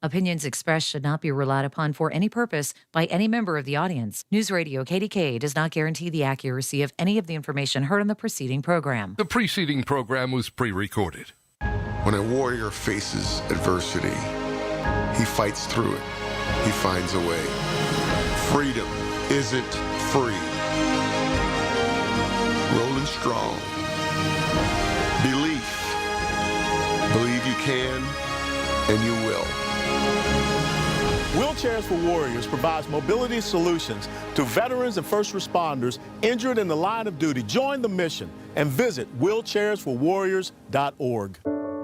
Opinions expressed should not be relied upon for any purpose by any member of the audience. News Radio KDKA does not guarantee the accuracy of any of the information heard on the preceding program. The preceding program was pre-recorded. When a warrior faces adversity, he fights through it. He finds a way. Freedom isn't free. Rolling strong. Belief. Believe you can, and you will. Wheelchairs for Warriors provides mobility solutions to veterans and first responders injured in the line of duty. Join the mission and visit wheelchairsforwarriors.org.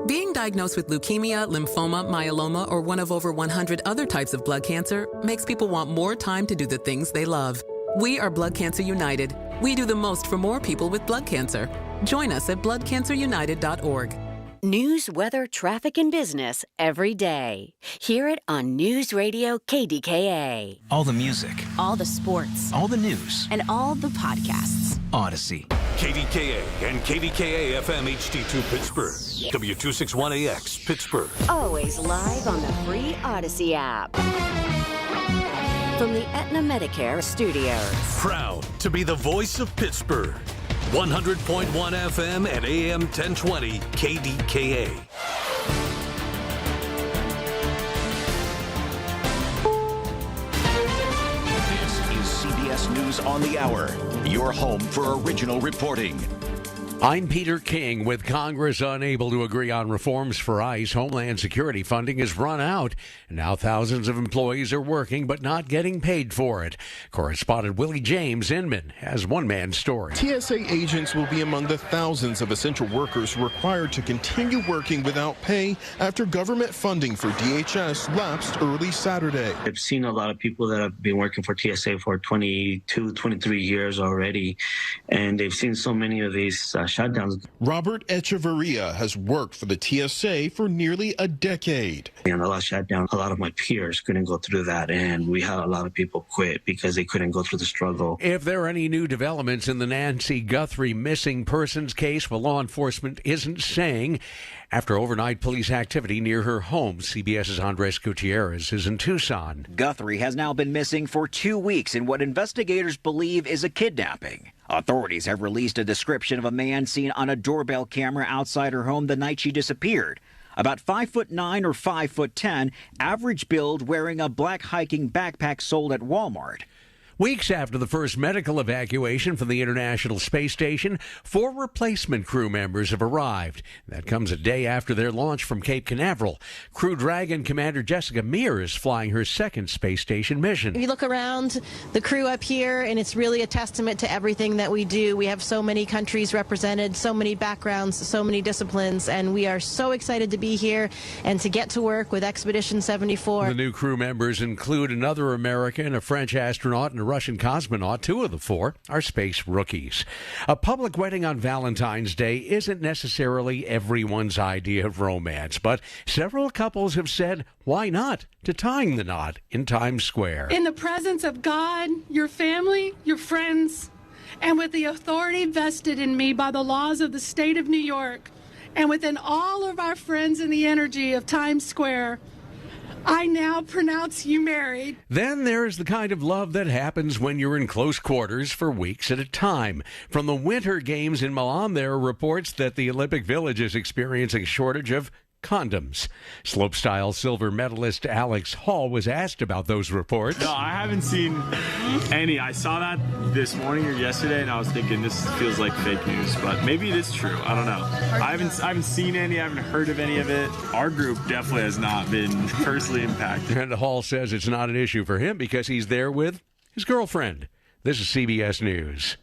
Being diagnosed with leukemia, lymphoma, myeloma, or one of over 100 other types of blood cancer makes people want more time to do the things they love. We are Blood Cancer United. We do the most for more people with blood cancer. Join us at bloodcancerunited.org. News, weather, traffic, and business every day. Hear it on News Radio KDKA. All the music. All the sports. All the news. And all the podcasts. Odyssey. KDKA and KDKA-FM HD2 Pittsburgh. W261AX Pittsburgh. Always live on the free Odyssey app. From the Aetna Medicare studios. Proud to be the voice of Pittsburgh. 100.1 FM and AM 1020 KDKA. This is CBS News on the Hour, your home for original reporting. I'm Peter King. With Congress unable to agree on reforms for ICE, Homeland Security funding has run out. And now thousands of employees are working but not getting paid for it. Correspondent Willie James Inman has one man's story. TSA agents will be among the thousands of essential workers required to continue working without pay after government funding for DHS lapsed early Saturday. I've seen a lot of people that have been working for TSA for 22, 23 years already, and they've seen so many of these shutdowns. Robert Echeverria has worked for the TSA for nearly a decade. And the last shutdown, a lot of my peers couldn't go through that, and we had a lot of people quit because they couldn't go through the struggle. If there are any new developments in the Nancy Guthrie missing persons case, well, law enforcement isn't saying. After overnight police activity near her home, CBS's Andres Gutierrez is in Tucson. Guthrie has now been missing for 2 weeks in what investigators believe is a kidnapping. Authorities have released a description of a man seen on a doorbell camera outside her home the night she disappeared. About 5'9" or 5'10", average build, wearing a black hiking backpack sold at Walmart. Weeks after the first medical evacuation from the International Space Station, 4 replacement crew members have arrived. That comes a day after their launch from Cape Canaveral. Crew Dragon Commander Jessica Meir is flying her second space station mission. If you look around the crew up here, and it's really a testament to everything that we do. We have so many countries represented, so many backgrounds, so many disciplines, and we are so excited to be here and to get to work with Expedition 74. The new crew members include another American, a French astronaut, and a Russian cosmonaut. 2 of the 4 are space rookies. A public wedding on Valentine's Day isn't necessarily everyone's idea of romance, but several couples have said, why not, to tying the knot in Times Square. In the presence of God, your family, your friends, and with the authority vested in me by the laws of the state of New York, and within all of our friends in the energy of Times Square, I now pronounce you married. Then there's the kind of love that happens when you're in close quarters for weeks at a time. From the Winter Games in Milan, there are reports that the Olympic Village is experiencing a shortage of condoms. Slopestyle silver medalist Alex Hall was asked about those reports. No, I haven't seen any. I saw that this morning or yesterday, and I was thinking this feels like fake news, but maybe it is true. I don't know. I haven't seen any. I haven't heard of any of it. Our group definitely has not been personally impacted. And Hall says it's not an issue for him because he's there with his girlfriend. This is CBS News.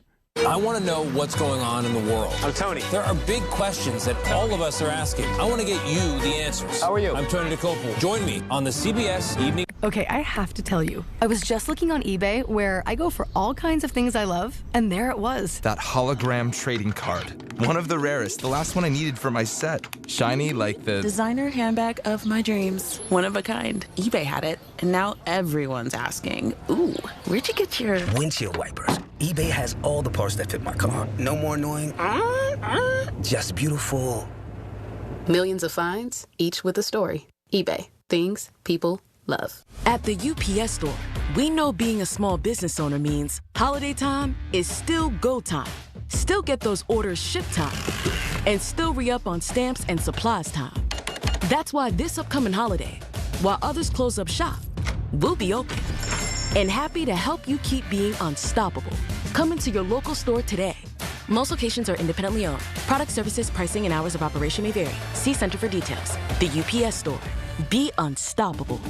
I want to know what's going on in the world. I'm Tony. There are big questions that all of us are asking. I want to get you the answers. How are you? I'm Tony DeCopel. Join me on the CBS Evening. Okay, I have to tell you. I was just looking on eBay where I go for all kinds of things I love, and there it was. That hologram trading card. One of the rarest. The last one I needed for my set. Shiny like the designer handbag of my dreams. One of a kind. eBay had it, and now everyone's asking, ooh, where'd you get your windshield wipers? eBay has all the parts that fit my car. No more annoying, just beautiful. Millions of finds, each with a story. eBay. Things people love. At the UPS Store, we know being a small business owner means holiday time is still go time. Still get those orders shipped time. And still re-up on stamps and supplies time. That's why this upcoming holiday, while others close up shop, we'll be open. And happy to help you keep being unstoppable. Come into your local store today. Most locations are independently owned. Product services, pricing, and hours of operation may vary. See Center for details. The UPS Store. Be unstoppable.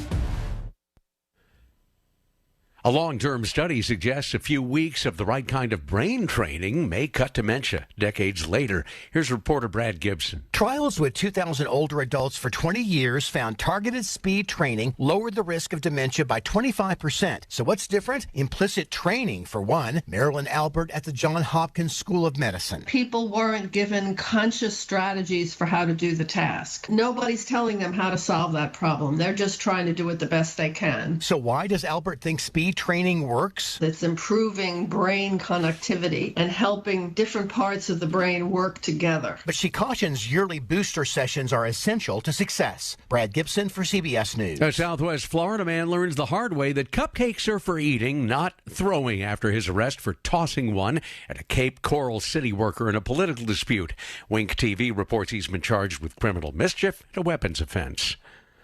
A long-term study suggests a few weeks of the right kind of brain training may cut dementia decades later. Here's reporter Brad Gibson. Trials with 2,000 older adults for 20 years found targeted speed training lowered the risk of dementia by 25%. So what's different? Implicit training, for one. Marilyn Albert at the Johns Hopkins School of Medicine. People weren't given conscious strategies for how to do the task. Nobody's telling them how to solve that problem. They're just trying to do it the best they can. So why does Albert think speed training works? It's improving brain connectivity and helping different parts of the brain work together. But she cautions yearly booster sessions are essential to success. Brad Gibson for CBS News. A Southwest Florida man learns the hard way that cupcakes are for eating, not throwing, after his arrest for tossing one at a Cape Coral city worker in a political dispute. Wink TV reports he's been charged with criminal mischief and a weapons offense.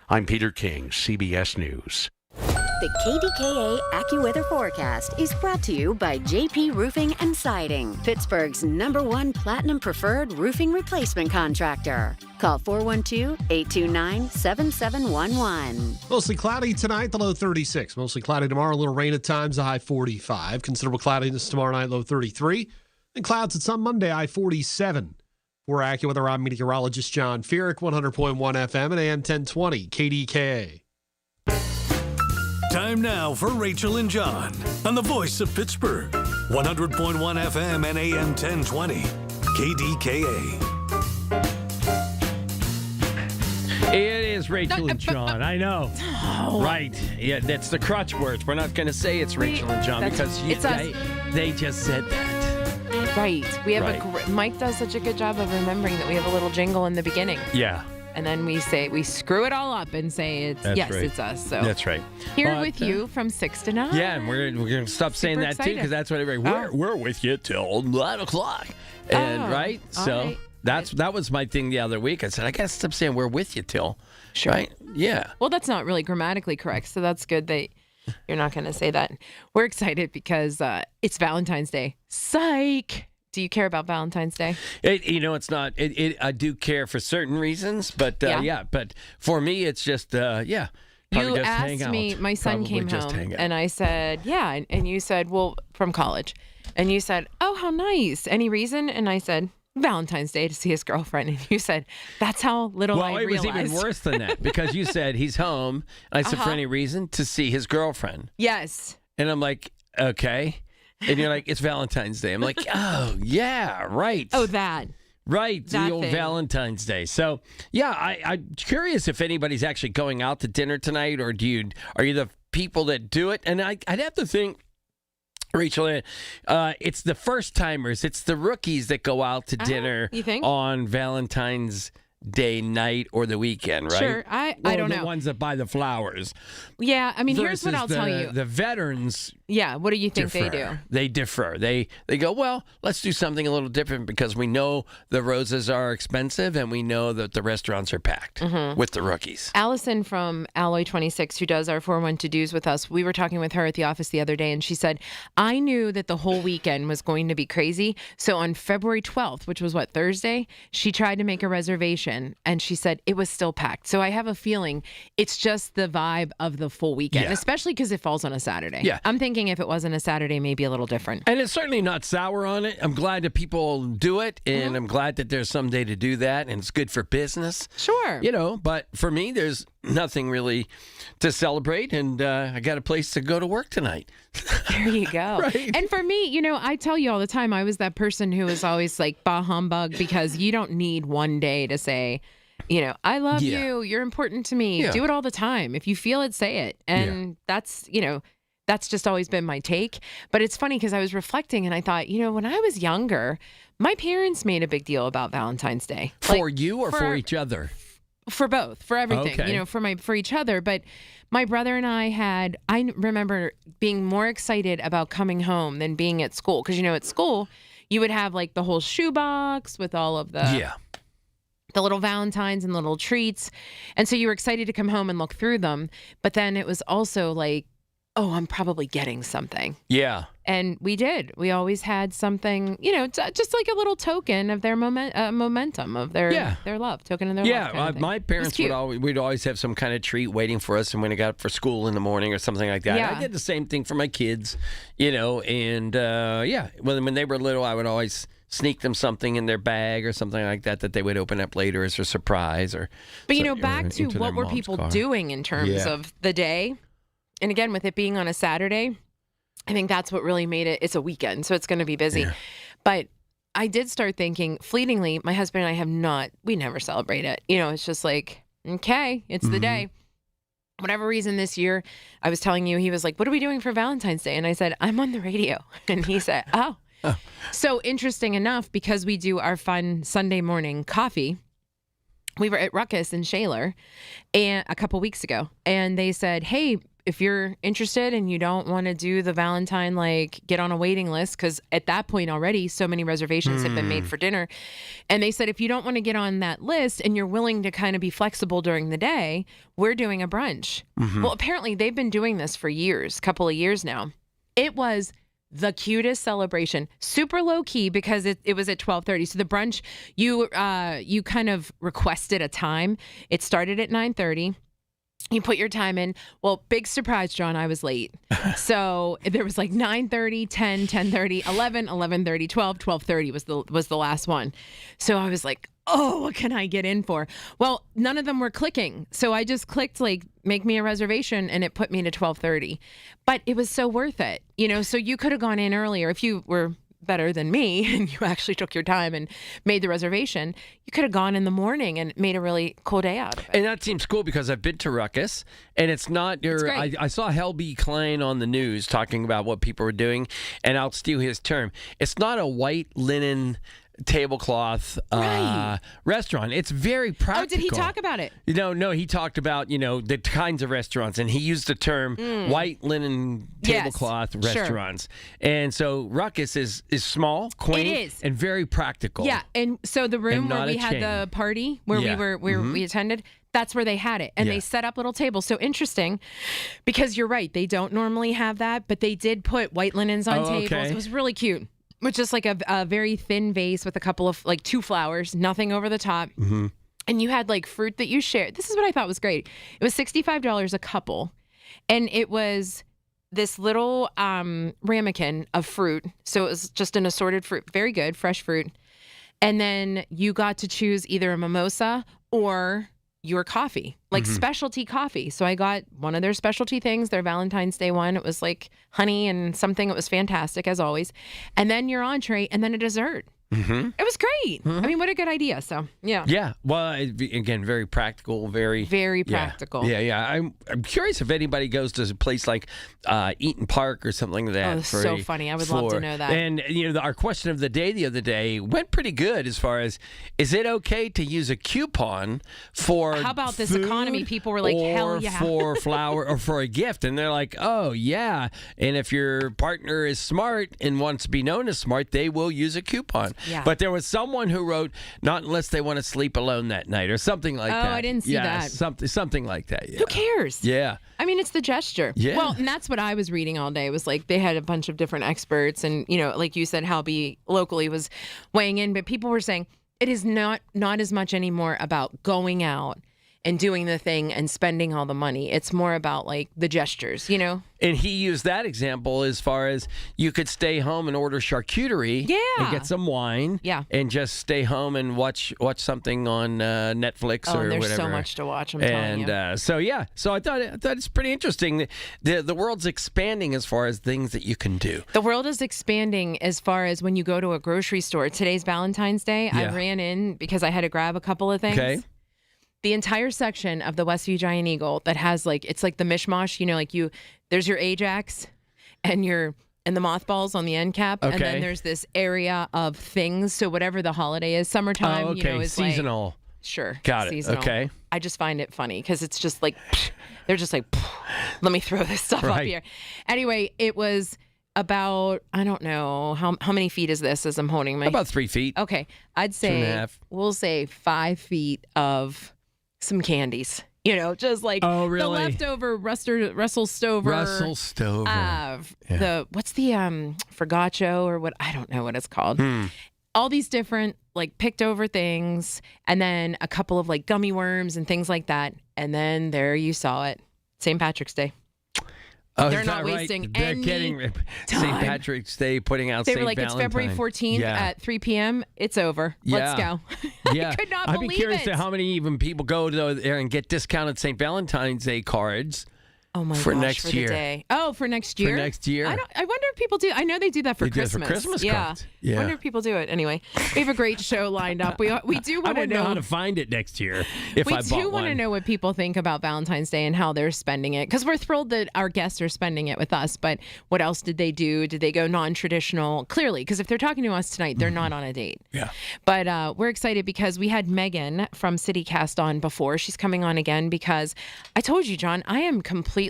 I'm Peter King, CBS News. The KDKA AccuWeather forecast is brought to you by JP Roofing and Siding, Pittsburgh's #1 Platinum Preferred roofing replacement contractor. Call 412-829-7711. Mostly cloudy tonight, the low 36. Mostly cloudy tomorrow, a little rain at times, the high 45. Considerable cloudiness tomorrow night, low 33. And clouds at some Monday, high 47. For AccuWeather, I'm meteorologist John Feerick, 100.1 FM and AM 1020, KDKA. Time now for Rachel and John on the voice of Pittsburgh. 100.1 FM and AM 1020, KDKA. It is Rachel and John. I know. Oh. Right. Yeah, that's the crutch words. We're not going to say it's Rachel and John because they just said that. Right. We have Right. Mike does such a good job of remembering that we have a little jingle in the beginning. Yeah. And then we screw it all up and say it's That's yes, right. it's us. So that's right. Here with you from 6 to 9. Yeah, and we're going to stop saying that too because that's what we're with you till 9 o'clock. And right, so right. that was my thing the other week. I said I got to stop saying we're with you till. Sure. Right? Yeah. Well, that's not really grammatically correct, so that's good that you're not going to say that. We're excited because it's Valentine's Day. Psych. Do you care about Valentine's Day? It's not. I do care for certain reasons, but but for me, it's just You just asked hang out. me. My son Probably came just home, hang out. and I said, "Yeah," and you said, "Well, from college," and you said, "Oh, how nice. Any reason?" And I said, Valentine's Day to see his girlfriend, and you said, "That's how little I realized." Well, it was even worse than that because you said he's home. I said for any reason to see his girlfriend. Yes. And I'm like, okay. And you're like, it's Valentine's Day. I'm like, oh, yeah, right. Oh, that. Right, that the old thing. Valentine's Day. So, yeah, I'm curious if anybody's actually going out to dinner tonight, or are you the people that do it? And I'd have to think, Rachel, it's the first timers, it's the rookies that go out to dinner you think? on Valentine's Day night or the weekend, right? Sure, I don't know. The ones that buy the flowers. Yeah, I mean, here's what I'll versus tell you. The veterans. Yeah, what do you think differ. they do? They differ. They go, well, let's do something a little different because we know the roses are expensive and we know that the restaurants are packed with the rookies. Allison from Alloy 26, who does our 4-1 to-dos with us, we were talking with her at the office the other day, and she said, I knew that the whole weekend was going to be crazy. So on February 12th, which was Thursday, she tried to make a reservation, and she said it was still packed. So I have a feeling it's just the vibe of the full weekend, especially because it falls on a Saturday. Yeah. I'm thinking if it wasn't a Saturday, maybe a little different. And it's certainly not sour on it. I'm glad that people do it, and I'm glad that there's some day to do that, and it's good for business. Sure. But for me, there's nothing really to celebrate, and I got a place to go to work tonight. There you go. Right. And for me, I tell you all the time, I was that person who was always like, bah humbug, because you don't need one day to say, I love you. You're important to me. Yeah. Do it all the time. If you feel it, say it. And that's just always been my take. But it's funny because I was reflecting and I thought, when I was younger, my parents made a big deal about Valentine's Day. For you or for each other? for both, for everything, Okay. you know, for each other. But my brother and I remember being more excited about coming home than being at school. Because, you know, at school, you would have like the whole shoebox with all of the little Valentines and little treats. And so you were excited to come home and look through them. But then it was also like, oh, I'm probably getting something. Yeah. And we did. We always had something, you know, just like a little token of their momentum, of their love, token of their love. Yeah, my parents we'd always have some kind of treat waiting for us, and when I got up for school in the morning or something like that. Yeah. I did the same thing for my kids, you know, and when they were little, I would always sneak them something in their bag or something like that they would open up later as a surprise. But you know, back to what were people doing in terms of the day, and again with it being on a Saturday. I think that's what really made it. It's a weekend, so it's going to be busy. Yeah. But I did start thinking fleetingly, my husband and I we never celebrate it. You know, it's just like, okay, it's the day. Whatever reason this year, I was telling you, he was like, what are we doing for Valentine's Day? And I said, I'm on the radio. And he said, oh. So interesting enough, because we do our fun Sunday morning coffee, we were at Ruckus in Shaler a couple weeks ago, and they said, hey, if you're interested and you don't want to do the Valentine, like get on a waiting list, because at that point already so many reservations have been made for dinner. And they said, if you don't want to get on that list and you're willing to kind of be flexible during the day, we're doing a brunch. Well, apparently they've been doing this for years, couple of years now. It was the cutest celebration, super low key, because it was at 12:30. So the brunch, you kind of requested a time. It started at 9:30. You put your time in. Well, big surprise, John, I was late. So there was like 9:30, 10, 10:30, 11, 11:30, 12, 12:30 was the last one. So I was like, oh, what can I get in for? Well, none of them were clicking. So I just clicked like, make me a reservation, and it put me to 12:30. But it was so worth it. You know, so you could have gone in earlier if you were better than me and you actually took your time and made the reservation. You could have gone in the morning and made a really cool day out of it. And that seems cool because I've been to Ruckus, and it's not your. I saw Helby Klein on the news talking about what people were doing, and I'll steal his term. It's not a white linen tablecloth restaurant. It's very practical. Oh, did he talk about it? No, he talked about, the kinds of restaurants, and he used the term white linen tablecloth restaurants. Sure. And so Ruckus is small, quaint, and very practical. Yeah, and so the room where we had the party, where we attended, that's where they had it. And they set up little tables. So interesting, because you're right, they don't normally have that, but they did put white linens on tables. Okay. It was really cute. With just like a very thin vase with a couple of like 2 flowers, nothing over the top. And you had like fruit that you shared. This is what I thought was great. It was $65 a couple. And it was this little ramekin of fruit. So it was just an assorted fruit. Very good, fresh fruit. And then you got to choose either a mimosa or your coffee, like specialty coffee. So I got one of their specialty things, their Valentine's Day one. It was like honey and something. It was fantastic, as always. And then your entree, and then a dessert. It was great. I mean, what a good idea. So, yeah. Yeah. Well, again, very practical, very practical. Yeah. I'm curious if anybody goes to a place like Eaton Park or something like that. Oh, so funny. I would love to know that. And, our question of the day the other day went pretty good as far as, is it okay to use a coupon for How about this economy? People were like, hell yeah. for flour or for a gift. And they're like, oh, yeah. And if your partner is smart and wants to be known as smart, they will use a coupon. Yeah. But there was someone who wrote, not unless they want to sleep alone that night or something like that. Oh, I didn't see that. Something like that. Yeah. Who cares? Yeah. I mean, it's the gesture. Yeah. Well, and that's what I was reading all day. It was like they had a bunch of different experts, and, like you said, Halby locally was weighing in, but people were saying it is not as much anymore about going out and doing the thing and spending all the money. It's more about like the gestures, And he used that example as far as you could stay home and order charcuterie and get some wine and just stay home and watch something on Netflix or there's whatever. So much to watch, I'm telling you. So I thought it's pretty interesting. The world's expanding as far as things that you can do. The world is expanding as far as when you go to a grocery store. Today's Valentine's Day. I ran in because I had to grab a couple of things. Okay. The entire section of the Westview Giant Eagle that has it's like the mishmash, there's your Ajax and the mothballs on the end cap. Okay. And then there's this area of things. So whatever the holiday is, summertime, is seasonal. Sure. Got it. Seasonal. Okay. I just find it funny because it's just like, they're just like, let me throw this stuff up here. Anyway, it was about, I don't know, how many feet is this as I'm holding my... About 3 feet. Okay. I'd say, 2.5. we'll say 5 feet of some candies. You know, just like Oh, really? the leftover Russell Stover. Russell Stover. What's the Forgacho or what? I don't know what it's called. All these different like picked over things, and then a couple of like gummy worms and things like that. And then there you saw it. St. Patrick's Day. Oh, They're is not that right? wasting They're any getting St. time. Patrick's Day, putting out They St. were like, Valentine. it's February 14th at 3 p.m. It's over. Let's go. Yeah. I could not I'd believe be curious it. to how many even people go there and get discounted St. Valentine's Day cards. Oh my for gosh, next for year. the day. Oh, for next year? For next year. I wonder if people do. I know they do that for They do it for Christmas. Christmas yeah. cards. Yeah. I wonder if people do it. Anyway, we have a great show lined up. We do I want to wouldn't know how to find it next year if we I bought do want to one. know what people think about Valentine's Day and how they're spending it, because we're thrilled that our guests are spending it with us. But what else did they do? Did they go non-traditional? Clearly, because if they're talking to us tonight, they're not on a date. Yeah. But we're excited because we had Megan from CityCast on before. She's coming on again because I told you, John, I am completely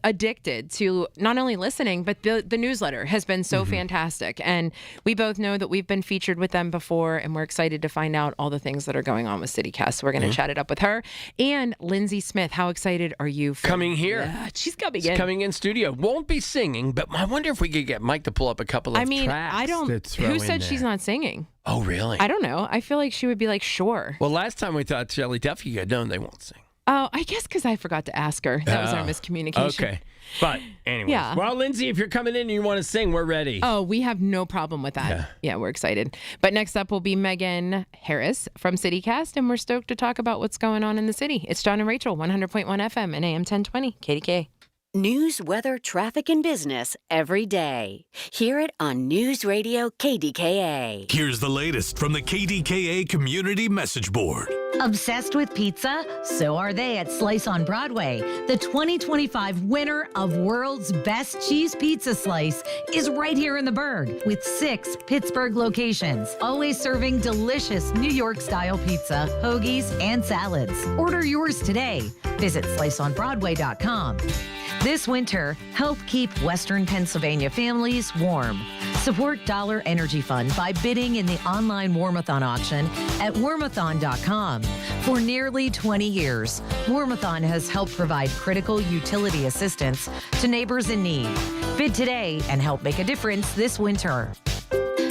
addicted to not only listening, but the newsletter has been so fantastic. And we both know that we've been featured with them before, and we're excited to find out all the things that are going on with CityCast. So we're going to chat it up with her. And Lindsay Smith, how excited are you for Coming here. Yeah, she's coming She's in. coming in studio. Won't be singing, but I wonder if we could get Mike to pull up a couple of tracks. I don't. to throw Who in said there. she's not singing? Oh, really? I don't know. I feel like she would be like, sure. Well, last time we thought Shelley Duffy had known they won't sing. Oh, I guess because I forgot to ask her. That was our miscommunication. Okay. But anyway. Yeah. Well, Lindsay, if you're coming in and you want to sing, we're ready. Oh, we have no problem with that. Yeah, we're excited. But next up will be Megan Harris from CityCast, and we're stoked to talk about what's going on in the city. It's John and Rachel, 100.1 FM and AM 1020, KDKA. News, weather, traffic, and business every day. Hear it on News Radio KDKA. Here's the latest from the KDKA Community Message Board. Obsessed with pizza? So are they at Slice on Broadway. The 2025 winner of World's Best Cheese Pizza Slice is right here in the Berg with 6 Pittsburgh locations, always serving delicious New York-style pizza, hoagies, and salads. Order yours today. Visit sliceonbroadway.com. This winter, help keep Western Pennsylvania families warm. Support Dollar Energy Fund by bidding in the online Warmathon auction at warmathon.com. For nearly 20 years, Warmathon has helped provide critical utility assistance to neighbors in need. Bid today and help make a difference this winter.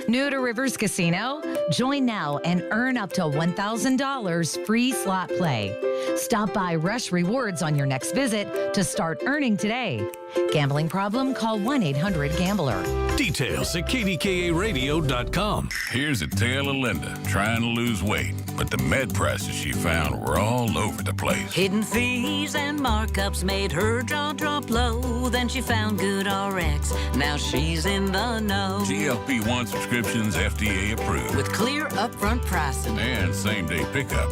New to Rivers Casino? Join now and earn up to $1,000 free slot play. Stop by Rush Rewards on your next visit to start earning today. Gambling problem? Call 1-800-GAMBLER. Details at KDKARadio.com. Here's a tale of Linda trying to lose weight, but the med prices she found were all over the place. Hidden fees and markups made her jaw drop low. Then she found GoodRx. Now she's in the know. GLP-1 subscriptions FDA approved. With clear upfront pricing. And same-day pickup.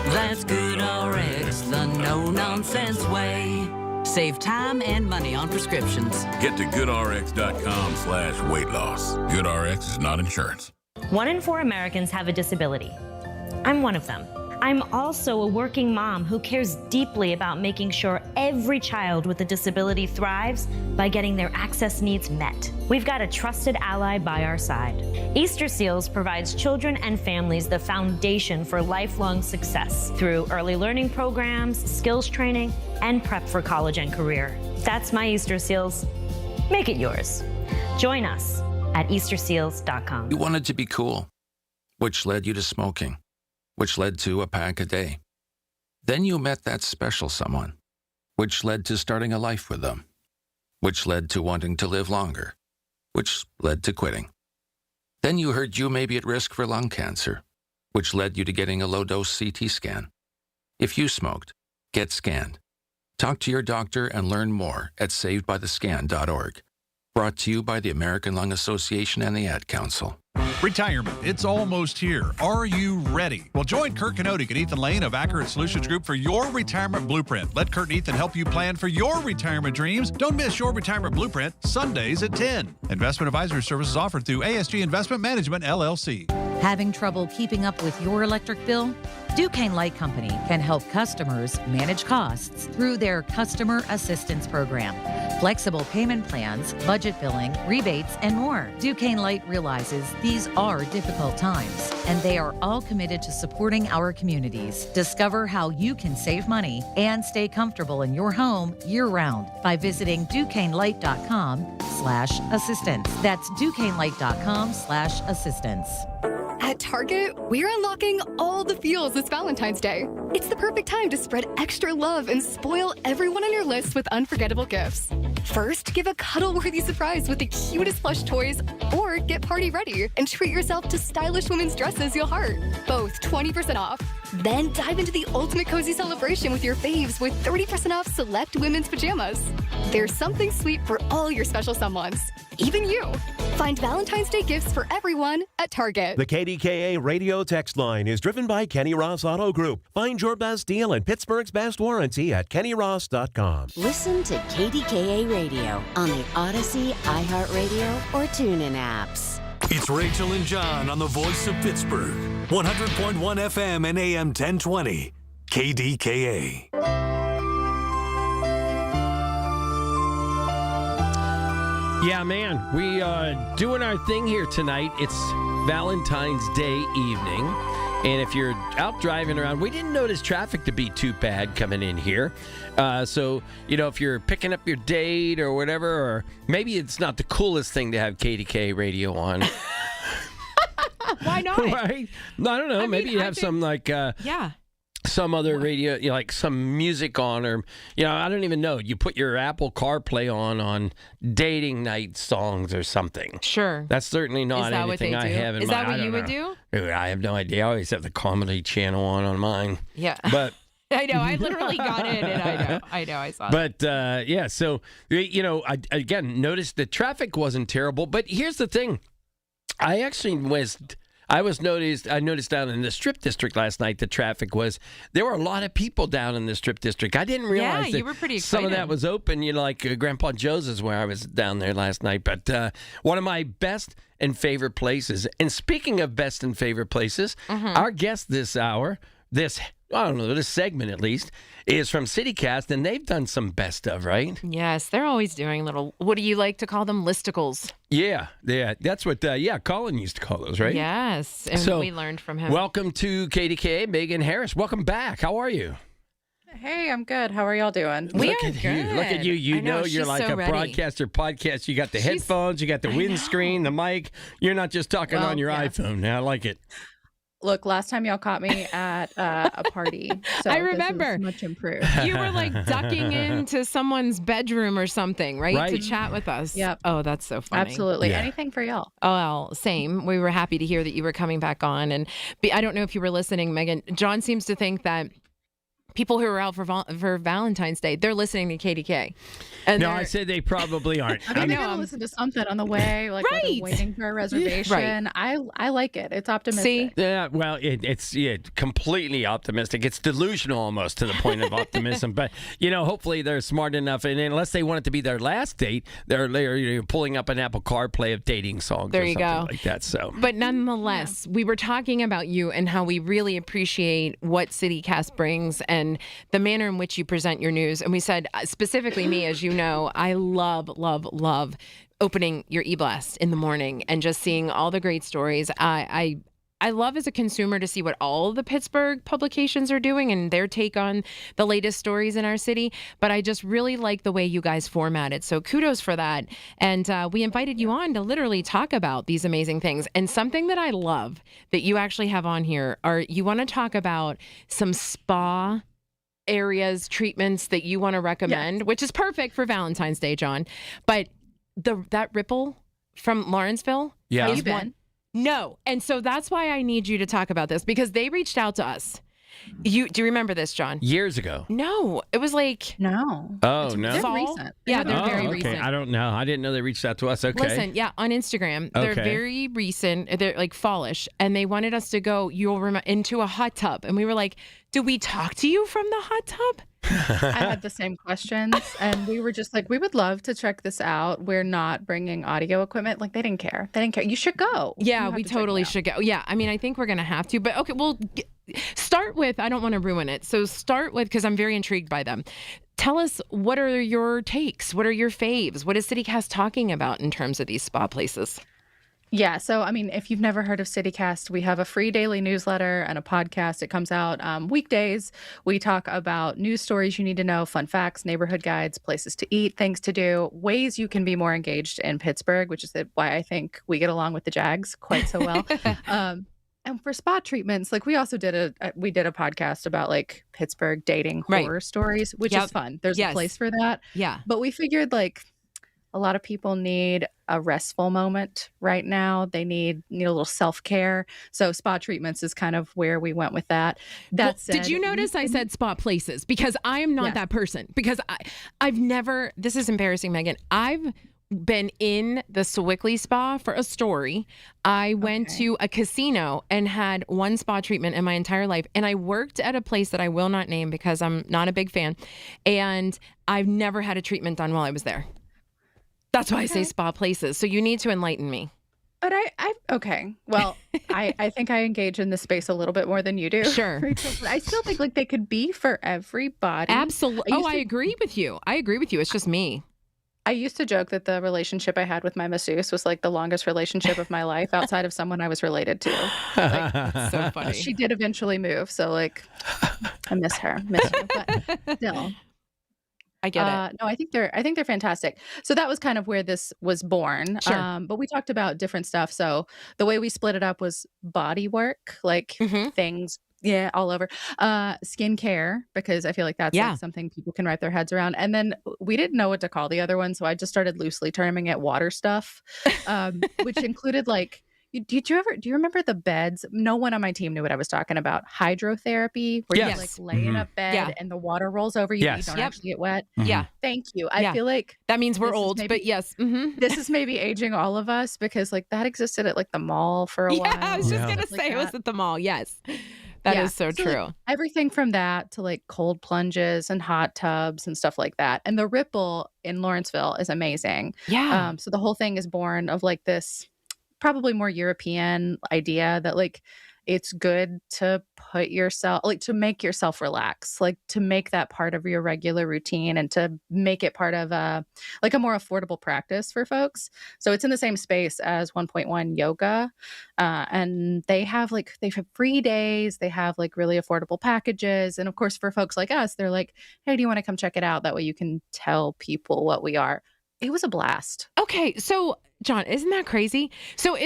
That's GoodRx, the no-nonsense way. Save time and money on prescriptions. Get to goodrx.com/weight loss. GoodRx is not insurance. 1 in 4 Americans have a disability. I'm one of them. I'm also a working mom who cares deeply about making sure every child with a disability thrives by getting their access needs met. We've got a trusted ally by our side. Easter Seals provides children and families the foundation for lifelong success through early learning programs, skills training, and prep for college and career. That's my Easter Seals. Make it yours. Join us at easterseals.com. You wanted to be cool, which led you to smoking, which led to a pack a day. Then you met that special someone, which led to starting a life with them, which led to wanting to live longer, which led to quitting. Then you heard you may be at risk for lung cancer, which led you to getting a low-dose CT scan. If you smoked, get scanned. Talk to your doctor and learn more at savedbythescan.org. Brought to you by the American Lung Association and the Ad Council. Retirement, it's almost here. Are you ready? Well, join Kurt Kanodik and Ethan Lane of Accurate Solutions Group for your retirement blueprint. Let Kurt and Ethan help you plan for your retirement dreams. Don't miss your retirement blueprint, Sundays at 10. Investment advisory services offered through ASG Investment Management, LLC. Having trouble keeping up with your electric bill? Duquesne Light Company can help customers manage costs through their Customer Assistance Program. Flexible payment plans, budget billing, rebates, and more. Duquesne Light realizes these are difficult times, and they are all committed to supporting our communities. Discover how you can save money and stay comfortable in your home year-round by visiting DuquesneLight.com/assistance. That's DuquesneLight.com/assistance. At Target, we're unlocking all the feels this Valentine's Day. It's the perfect time to spread extra love and spoil everyone on your list with unforgettable gifts. First, give a cuddle-worthy surprise with the cutest plush toys, or get party ready and treat yourself to stylish women's dresses you'll heart. Both 20% off. Then dive into the ultimate cozy celebration with your faves with 30% off select women's pajamas. There's something sweet for all your special someones, even you. Find Valentine's Day gifts for everyone at Target. The KDKA radio text line is driven by Kenny Ross Auto Group. Find your best deal and Pittsburgh's best warranty at kennyross.com. Listen to KDKA Radio on the Odyssey, iHeartRadio, or TuneIn apps. It's Rachel and John on the Voice of Pittsburgh. 100.1 FM and AM 1020. KDKA. Yeah, man, we are doing our thing here tonight. It's Valentine's Day evening. And if you're out driving around, we didn't notice traffic to be too bad coming in here. So, if you're picking up your date or whatever, or maybe it's not the coolest thing to have KDKA radio on. Why not? Right? I don't know. Maybe you have some some other radio, like some music on, or I don't even know. You put your Apple CarPlay on dating night songs or something. Sure. That's certainly not anything I have in Is mind. that what you would know. do? I have no idea. I always have the comedy channel on mine. Yeah. But I know. I literally got in, and I know. I saw that. But yeah. So I again noticed the traffic wasn't terrible. But here's the thing. I noticed down in the Strip District last night, the traffic there were a lot of people down in the Strip District. I didn't realize that you were pretty excited. Some of that was open, like Grandpa Joe's is where I was down there last night. But one of my best and favorite places, and speaking of best and favorite places, our guest this hour, this segment at least, is from CityCast, and they've done some best of, right? Yes, they're always doing little, what do you like to call them, listicles? Yeah, that's what, Colin used to call those, right? Yes, and so, we learned from him. Welcome to KDKA, Megan Harris. Welcome back. How are you? Hey, I'm good. How are y'all doing? Look at you. You know you're like a broadcaster podcast. You got the headphones, you got the windscreen, the mic. You're not just talking on your iPhone. I like it. Look, last time y'all caught me at a party. So I remember. This is much improved. You were like ducking into someone's bedroom or something, right? To chat with us. Yep. Oh, that's so funny. Absolutely. Yeah. Anything for y'all. Oh, well, same. We were happy to hear that you were coming back on. And I don't know if you were listening, Megan. John seems to think that people who are out for Valentine's Day, they're listening to KDK. And no, I said they probably aren't. I mean, they're going to listen to something on the way, like waiting for a reservation. Right. I like it. It's optimistic. See? Yeah, well, it's completely optimistic. It's delusional almost to the point of optimism. But, hopefully they're smart enough. And unless they want it to be their last date, they're pulling up an Apple CarPlay of dating songs there or you something go. like that. So, but nonetheless, we were talking about you and how we really appreciate what CityCast brings and the manner in which you present your news. And we said, specifically me, as you know, I love opening your e-blast in the morning and just seeing all the great stories. I love as a consumer to see what all the Pittsburgh publications are doing and their take on the latest stories in our city. But I just really like the way you guys format it. So kudos for that. And we invited you on to literally talk about these amazing things. And something that I love that you actually have on here you want to talk about some spa areas, treatments that you want to recommend, which is perfect for Valentine's Day, John. But that Ripple from Lawrenceville, have you been? No. And so that's why I need you to talk about this, because they reached out to us Do you remember this, John? Years ago. No, it was like no. Oh, no. Fall. Recent. Yeah, they're very okay. recent. I don't know. I didn't know they reached out to us. Okay. Listen, yeah, on Instagram, they're Okay. very recent. They're like fallish, and they wanted us to go. You'll remember into a hot tub, and we were like, "Did we talk to you from the hot tub?" I had the same questions, and we were just like, we would love to check this out. We're not bringing audio equipment. Like, they didn't care. They didn't care. You should go. Yeah, You have we to check it totally out. should go. Yeah, I mean, I think we're gonna have to. But okay, well, start with. I don't want to ruin it, so start with because I'm very intrigued by them. Tell us, what are your takes? What are your faves? What is CityCast talking about in terms of these spa places? Yeah. So, I mean, if you've never heard of CityCast, we have a free daily newsletter and a podcast. It comes out weekdays. We talk about news stories you need to know, fun facts, neighborhood guides, places to eat, things to do, ways you can be more engaged in Pittsburgh, which is why I think we get along with the Jags quite so well. And for spa treatments, like we also did a podcast about like Pittsburgh dating horror stories, which is fun. There's a place for that. Yeah. But we figured like a lot of people need a restful moment right now. They need a little self-care. So spa treatments is kind of where we went with that. That said, did you notice I said spa places? Because I am not that person. Because I've never, this is embarrassing, Megan. I've been in the Sewickley Spa for a story. I went to a casino and had one spa treatment in my entire life. And I worked at a place that I will not name because I'm not a big fan. And I've never had a treatment done while I was there. That's why I say spa places. So you need to enlighten me. But okay. Well, I think I engage in this space a little bit more than you do. Sure. Rachel, but I still think like they could be for everybody. Absolutely. I agree with you. It's just me. I used to joke that the relationship I had with my masseuse was like the longest relationship of my life outside of someone I was related to. Like, that's so funny. She did eventually move. So like, I miss her, but still. I get it. No, I think they're fantastic. So that was kind of where this was born. Sure. But we talked about different stuff. So the way we split it up was body work, like things, all over. Skincare, because I feel like that's like something people can wrap their heads around. And then we didn't know what to call the other one, so I just started loosely terming it water stuff, which included like. Do you remember the beds? No one on my team knew what I was talking about. Hydrotherapy, where you like lay in a bed and the water rolls over you. You don't actually get wet. Yeah. Thank you. I feel like that means we're old, but yes. This is maybe aging all of us because like that existed at like the mall for a while. I was just gonna say it was at the mall. Yes. That is so true. Like, everything from that to like cold plunges and hot tubs and stuff like that. And the Ripple in Lawrenceville is amazing. Yeah. So the whole thing is born of like this probably more European idea that like it's good to put yourself like to make yourself relax, like to make that part of your regular routine and to make it part of a more affordable practice for folks. So it's in the same space as 1.1 yoga. And they have free days, they have like really affordable packages. And of course, for folks like us, they're like, hey, do you want to come check it out? That way you can tell people what we are. It was a blast. Okay, so John, isn't that crazy? So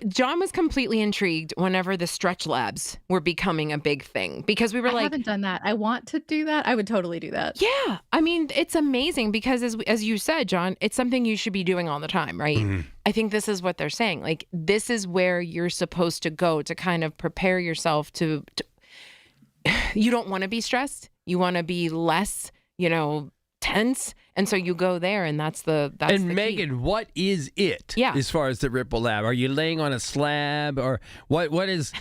John was completely intrigued whenever the stretch labs were becoming a big thing because we were I haven't done that. I want to do that. I would totally do that. Yeah, I mean, it's amazing because as you said, John, it's something you should be doing all the time, right? Mm-hmm. I think this is what they're saying. Like, this is where you're supposed to go to kind of prepare yourself to you don't want to be stressed. You want to be less, tense, and so you go there, and that's the Megan, key. what is it? Yeah. As far as the Ripple Lab, are you laying on a slab, or what is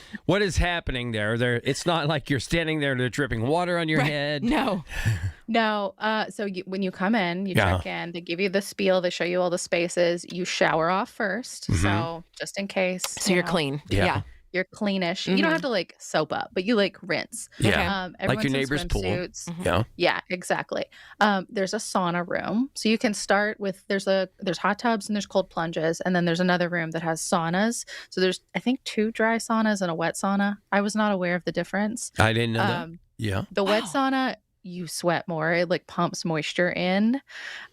happening there? It's not like you're standing there and they're dripping water on your head. No. So when you come in, you check in. They give you the spiel. They show you all the spaces. You shower off first, so just in case. So you're clean. Yeah. You're cleanish. You don't have to like soap up, but you like rinse. Yeah. Like your neighbor's pool. Mm-hmm. Yeah, exactly. There's a sauna room. So you can start with, there's hot tubs and there's cold plunges. And then there's another room that has saunas. So there's, I think, 2 dry saunas and a wet sauna. I was not aware of the difference. I didn't know that. Yeah. The wet sauna, you sweat more. It like pumps moisture in.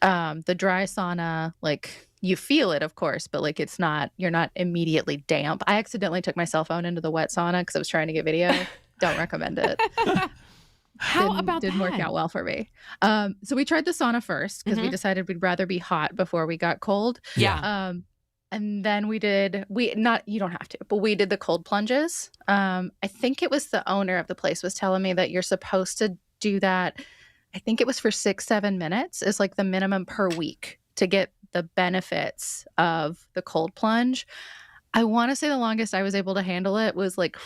The dry sauna, like, you feel it, of course, but like you're not immediately damp. I accidentally took my cell phone into the wet sauna because I was trying to get video. Don't recommend it. Didn't work out well for me. So we tried the sauna first because we decided we'd rather be hot before we got cold. Yeah. And then you don't have to, but we did the cold plunges. I think it was the owner of the place was telling me that you're supposed to do that. I think it was for 6-7 minutes is like the minimum per week to get the benefits of the cold plunge. I want to say the longest I was able to handle it was like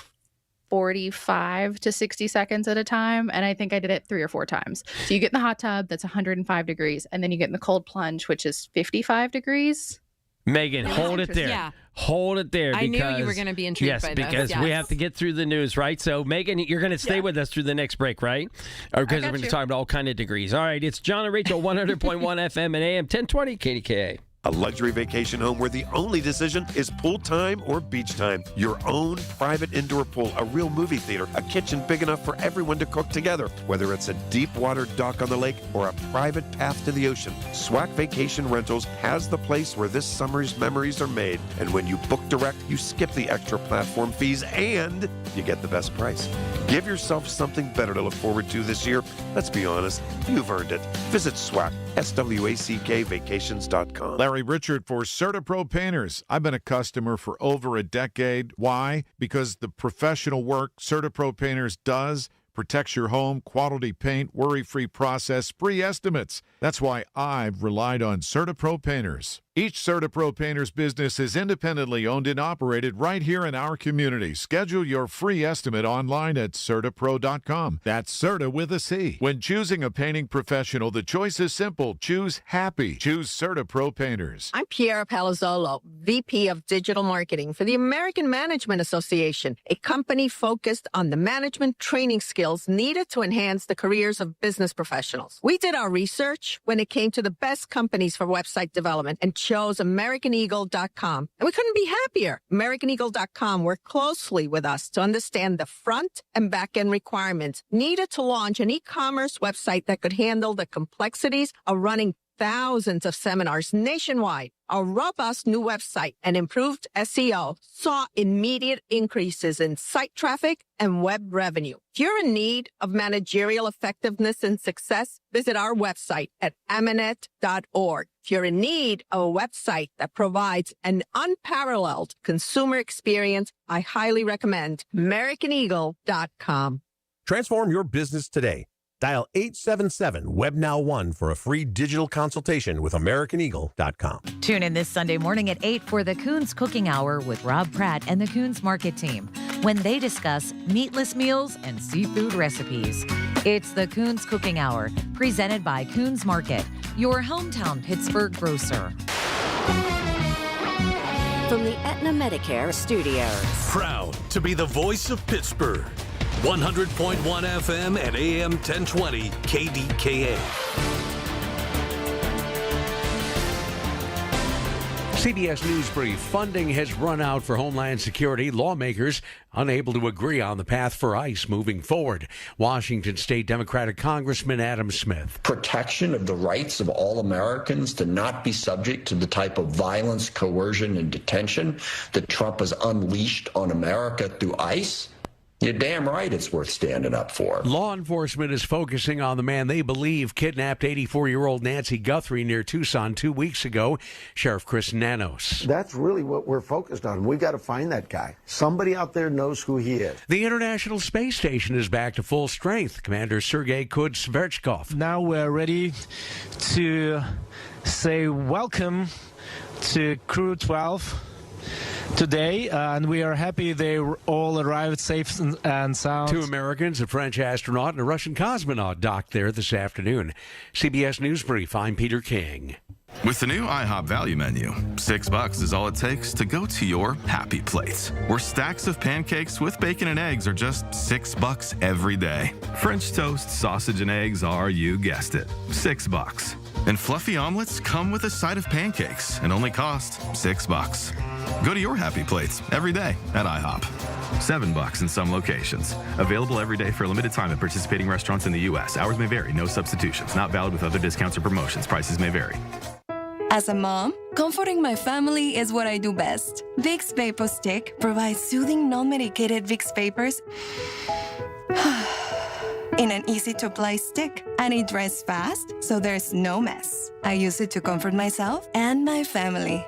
45 to 60 seconds at a time. And I think I did it 3 or 4 times. So you get in the hot tub, that's 105 degrees. And then you get in the cold plunge, which is 55 degrees. Megan, hold it there. Yeah. Hold it there. I knew you were going to be intrigued by this. Because we have to get through the news, right? So, Megan, you're going to stay with us through the next break, right? Or because we're going to talk about all kind of degrees. All right, it's John and Rachel, 100.1 FM and AM 1020 KDKA. A luxury vacation home where the only decision is pool time or beach time. Your own private indoor pool, a real movie theater, a kitchen big enough for everyone to cook together. Whether it's a deep water dock on the lake or a private path to the ocean, SWAC Vacation Rentals has the place where this summer's memories are made. And when you book direct, you skip the extra platform fees and you get the best price. Give yourself something better to look forward to this year. Let's be honest, you've earned it. Visit SWAC, SWACK vacations.com. Larry Richard for CertaPro Painters. I've been a customer for over a decade. Why? Because the professional work CertaPro Painters does protects your home, quality paint, worry-free process, free estimates. That's why I've relied on CertaPro Painters. Each CertaPro Painters business is independently owned and operated right here in our community. Schedule your free estimate online at CertaPro.com. That's Certa with a C. When choosing a painting professional, the choice is simple. Choose happy. Choose CertaPro Painters. I'm Piera Palazzolo, VP of Digital Marketing for the American Management Association, a company focused on the management training skills needed to enhance the careers of business professionals. We did our research when it came to the best companies for website development and chose AmericanEagle.com. And we couldn't be happier. AmericanEagle.com worked closely with us to understand the front and back end requirements needed to launch an e-commerce website that could handle the complexities of running thousands of seminars nationwide. Our robust new website and improved SEO saw immediate increases in site traffic and web revenue. If you're in need of managerial effectiveness and success, visit our website at amanet.org. If you're in need of a website that provides an unparalleled consumer experience, I highly recommend AmericanEagle.com. Transform your business today. Dial 877-WebNow1 for a free digital consultation with AmericanEagle.com. Tune in this Sunday morning at 8 for the Coons Cooking Hour with Rob Pratt and the Coons Market Team when they discuss meatless meals and seafood recipes. It's the Coons Cooking Hour, presented by Coons Market, your hometown Pittsburgh grocer. From the Aetna Medicare Studios. Proud to be the voice of Pittsburgh. 100.1 FM and AM 1020 KDKA. CBS News Brief. Funding has run out for Homeland Security. Lawmakers unable to agree on the path for ICE moving forward. Washington State Democratic Congressman Adam Smith. Protection of the rights of all Americans to not be subject to the type of violence, coercion, and detention that Trump has unleashed on America through ICE. You're damn right it's worth standing up for. Law enforcement is focusing on the man they believe kidnapped 84-year-old Nancy Guthrie near Tucson 2 weeks ago. Sheriff Chris Nanos. That's really what we're focused on. We've got to find that guy. Somebody out there knows who he is. The International Space Station is back to full strength. Commander Sergei Kudzverchkov. Now we're ready to say welcome to Crew 12. Today, and we are happy they all arrived safe and sound. 2 Americans, a French astronaut, and a Russian cosmonaut docked there this afternoon. CBS News Brief, I'm Peter King. With the new IHOP value menu, $6 is all it takes to go to your happy place, where stacks of pancakes with bacon and eggs are just $6 every day. French toast, sausage, and eggs are, you guessed it, $6. And fluffy omelets come with a side of pancakes and only cost $6. Go to your happy plates every day at IHOP. $7 in some locations. Available every day for a limited time at participating restaurants in the U.S. Hours may vary. No substitutions. Not valid with other discounts or promotions. Prices may vary. As a mom, comforting my family is what I do best. Vicks Vapor Stick provides soothing, non-medicated Vicks vapors in an easy-to-apply stick, and it dries fast, so there's no mess. I use it to comfort myself and my family.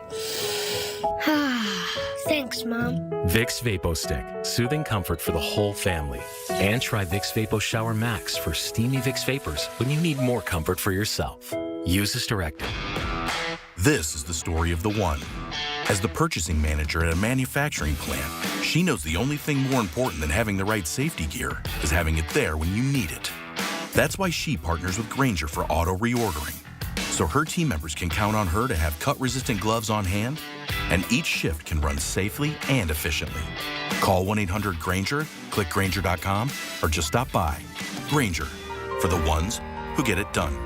Thanks, Mom. Vicks VapoStick, soothing comfort for the whole family. And try Vicks Vapo Shower Max for steamy Vicks vapors when you need more comfort for yourself. Use as directed. This is the story of the one. As the purchasing manager at a manufacturing plant, she knows the only thing more important than having the right safety gear is having it there when you need it. That's why she partners with Grainger for auto reordering, so her team members can count on her to have cut-resistant gloves on hand, and each shift can run safely and efficiently. Call 1-800-GRAINGER, click Grainger.com, or just stop by. Grainger, for the ones who get it done.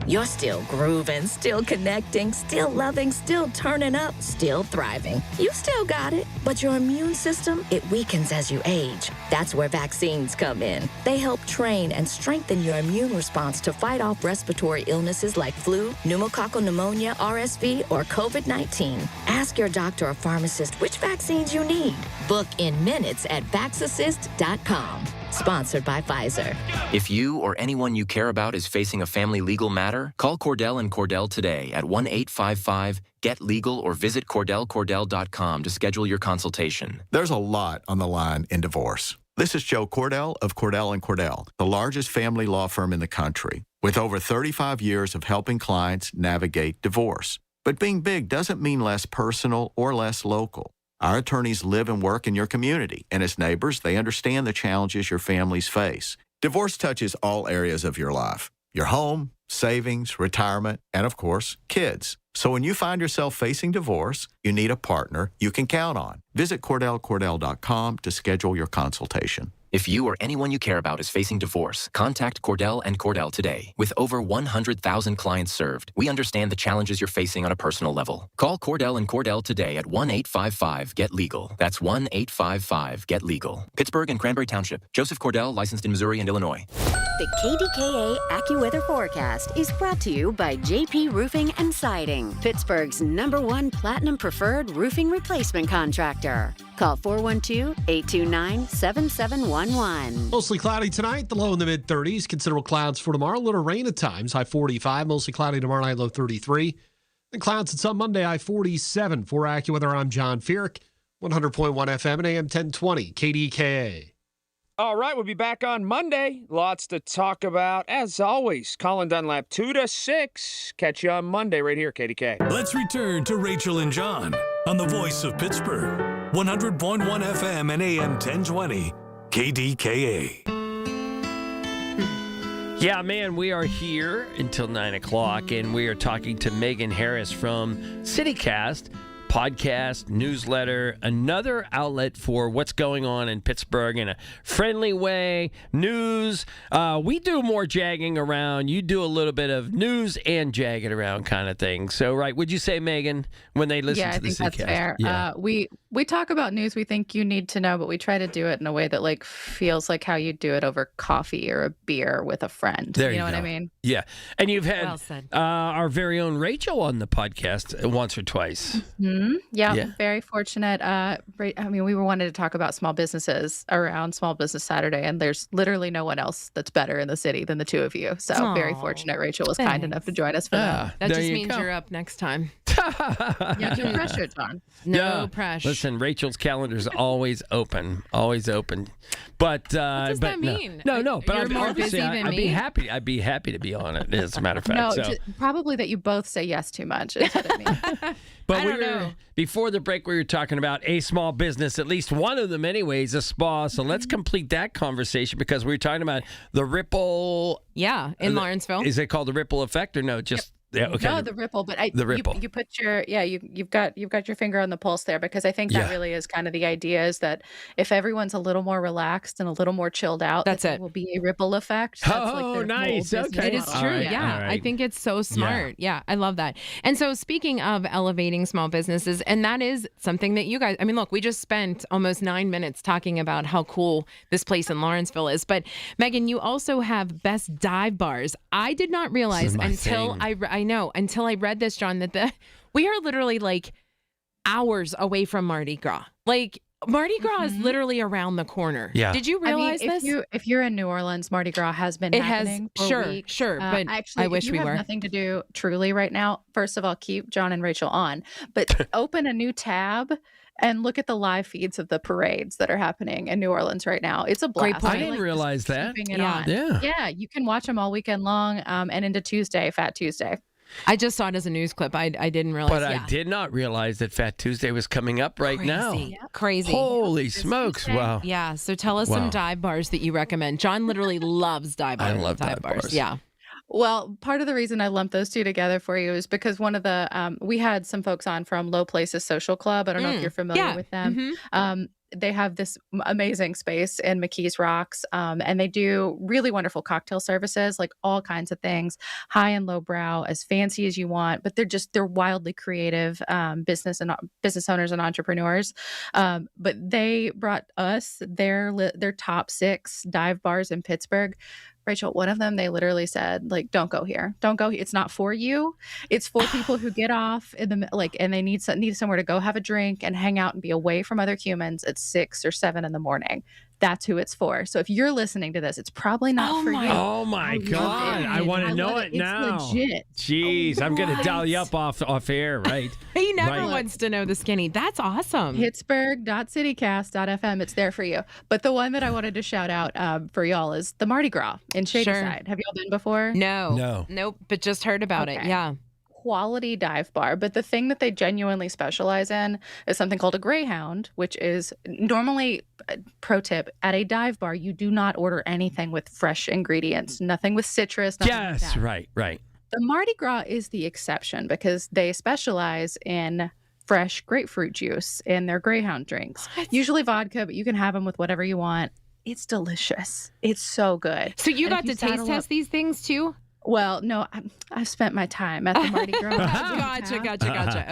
You're still grooving, still connecting, still loving, still turning up, still thriving. You still got it, but your immune system, it weakens as you age. That's where vaccines come in. They help train and strengthen your immune response to fight off respiratory illnesses like flu, pneumococcal pneumonia, RSV, or COVID-19. Ask your doctor or pharmacist which vaccines you need. Book in minutes at vaxassist.com. Sponsored by Pfizer. If you or anyone you care about is facing a family legal matter, call Cordell & Cordell today at 1-855-GET-LEGAL or visit CordellCordell.com to schedule your consultation. There's a lot on the line in divorce. This is Joe Cordell of Cordell & Cordell, the largest family law firm in the country, with over 35 years of helping clients navigate divorce. But being big doesn't mean less personal or less local. Our attorneys live and work in your community, and as neighbors, they understand the challenges your families face. Divorce touches all areas of your life: your home, savings, retirement, and of course, kids. So when you find yourself facing divorce, you need a partner you can count on. Visit CordellCordell.com to schedule your consultation. If you or anyone you care about is facing divorce, contact Cordell & Cordell today. With over 100,000 clients served, we understand the challenges you're facing on a personal level. Call Cordell & Cordell today at 1-855-GET-LEGAL. That's 1-855-GET-LEGAL. Pittsburgh and Cranberry Township. Joseph Cordell, licensed in Missouri and Illinois. The KDKA AccuWeather forecast is brought to you by JP Roofing and Siding, Pittsburgh's #1 Platinum Preferred Roofing Replacement Contractor. Call 412-829-7711. Mostly cloudy tonight, the low in the mid-30s. Considerable clouds for tomorrow. A little rain at times, high 45. Mostly cloudy tomorrow night, low 33. And clouds and sun Monday, high 47. For AccuWeather, I'm John Feerick, 100.1 FM and AM 1020, KDKA. All right, we'll be back on Monday. Lots to talk about. As always, Colin Dunlap, 2 to 6. Catch you on Monday right here, KDK. Let's return to Rachel and John on the voice of Pittsburgh, 100.1 FM and AM 1020, KDKA. Yeah, man, we are here until 9 o'clock, and we are talking to Megan Harris from CityCast, podcast, newsletter, another outlet for what's going on in Pittsburgh in a friendly way. News. We do more jagging around. You do a little bit of news and jagging around kind of thing. So, right, would you say, Megan, when they listen to the CityCast? Yeah, I think that's fair. Yeah. We talk about news we think you need to know, but we try to do it in a way that like feels like how you do it over coffee or a beer with a friend. There you know go. what I mean? Yeah. And you've had Well said. Our very own Rachel on the podcast once or twice. Mm-hmm. Yeah, Yeah. very fortunate. I mean, we were wanting to talk about small businesses around Small Business Saturday, and there's literally no one else that's better in the city than the two of you. So very fortunate Rachel was kind enough to join us for that. That just means you're up next time. Yeah, no pressure, John. No pressure. Listen, Rachel's calendar is always open, always open. But What does that no. mean? No, but You're more obviously busy than I'd be me? happy. I'd be happy to be on it. As a matter of fact, No, so. probably that you both say yes too much is what it means. But I don't know. Before the break, we were talking about a small business, at least one of them anyways, a spa. So let's complete that conversation because we were talking about the ripple. Yeah, in Lawrenceville. Is it called the ripple effect or no? Just yeah, okay. No, the ripple, but The ripple. You put your you've got your finger on the pulse there because I think that really is kind of the idea is that if everyone's a little more relaxed and a little more chilled out, That's it it. will be a ripple effect. That's like Oh, their whole nice. business Okay. It is model. true. All right, Yeah. all I right. think it's so smart. Yeah. I love that. And so speaking of elevating small businesses, and that is something that you guys, I mean, look, we just spent almost 9 minutes talking about how cool this place in Lawrenceville is. But Megan, you also have best dive bars. I did not realize my until thing. until I read this, John, that we are literally like hours away from Mardi Gras. Like Mardi Gras is literally around the corner. Yeah. Did you realize this? If you're in New Orleans, Mardi Gras has been happening for a week. Sure, but actually, I wish if we you have were. nothing to do truly right now, first of all, keep John and Rachel on, but open a new tab and look at the live feeds of the parades that are happening in New Orleans right now. It's a blast. I didn't realize that. Keeping it on. Yeah, you can watch them all weekend long, and into Tuesday, Fat Tuesday. I just saw it as a news clip. I didn't realize. But I did not realize that Fat Tuesday was coming up right now. Crazy. Holy smokes. Wow. Yeah. So tell us some dive bars that you recommend. John literally loves dive bars. I love dive bars. Yeah. Well, part of the reason I lumped those two together for you is because one of the we had some folks on from Low Places Social Club. I don't know if you're familiar with them. They have this amazing space in McKees Rocks, and they do really wonderful cocktail services, like all kinds of things, high and low brow, as fancy as you want. But they're wildly creative business owners and entrepreneurs. But they brought us their top 6 dive bars in Pittsburgh. Rachel, one of them, they literally said, like, don't go here. Don't go here. It's not for you. It's for people who get off in the and they need somewhere to go have a drink and hang out and be away from other humans at 6 or 7 in the morning. That's who it's for. So if you're listening to this, it's probably not for you. Oh my God. I want to know it now. It's legit. Jeez, I'm going to dial you up off air, right? He never wants to know the skinny. That's awesome. Pittsburgh.citycast.fm. It's there for you. But the one that I wanted to shout out for y'all is the Mardi Gras in Shadyside. Have y'all been before? No. Nope. But just heard about it. Yeah. Quality dive bar, but the thing that they genuinely specialize in is something called a Greyhound, which is normally, pro tip, at a dive bar, you do not order anything with fresh ingredients, nothing with citrus. Yes, right. The Mardi Gras is the exception because they specialize in fresh grapefruit juice in their Greyhound drinks. Usually vodka, but you can have them with whatever you want. It's delicious. It's so good. So you got to taste test these things too? Well, no, I've spent my time at the Mardi Gras. Gotcha.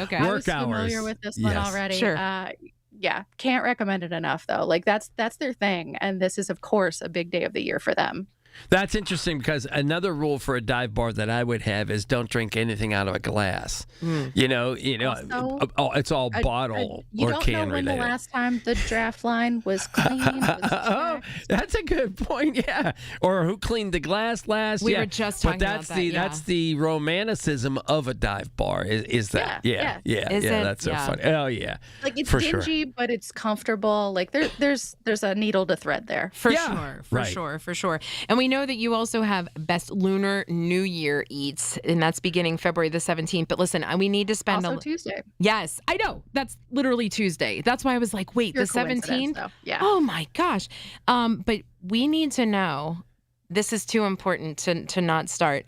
Okay. I was familiar with this one already. Sure. Yeah, can't recommend it enough though. Like that's their thing, and this is of course a big day of the year for them. That's interesting because another rule for a dive bar that I would have is don't drink anything out of a glass. You know, Also, it's all bottle you or don't can know when related. the last time the draft line was clean. That's a good point. Yeah, or who cleaned the glass last? We were just talking about that. That's the romanticism of a dive bar. Is that? Yeah. That's so funny. Oh yeah, like it's for dingy, but it's comfortable. Like there's a needle to thread there. For sure. And we know that you also have Best Lunar New Year Eats, and that's beginning February the 17th. But listen, we need to spend Also Tuesday. Yes, I know. That's literally Tuesday. That's why I was like, wait, Pure the 17th? though. Yeah. Oh my gosh. But we need to know, this is too important to not start,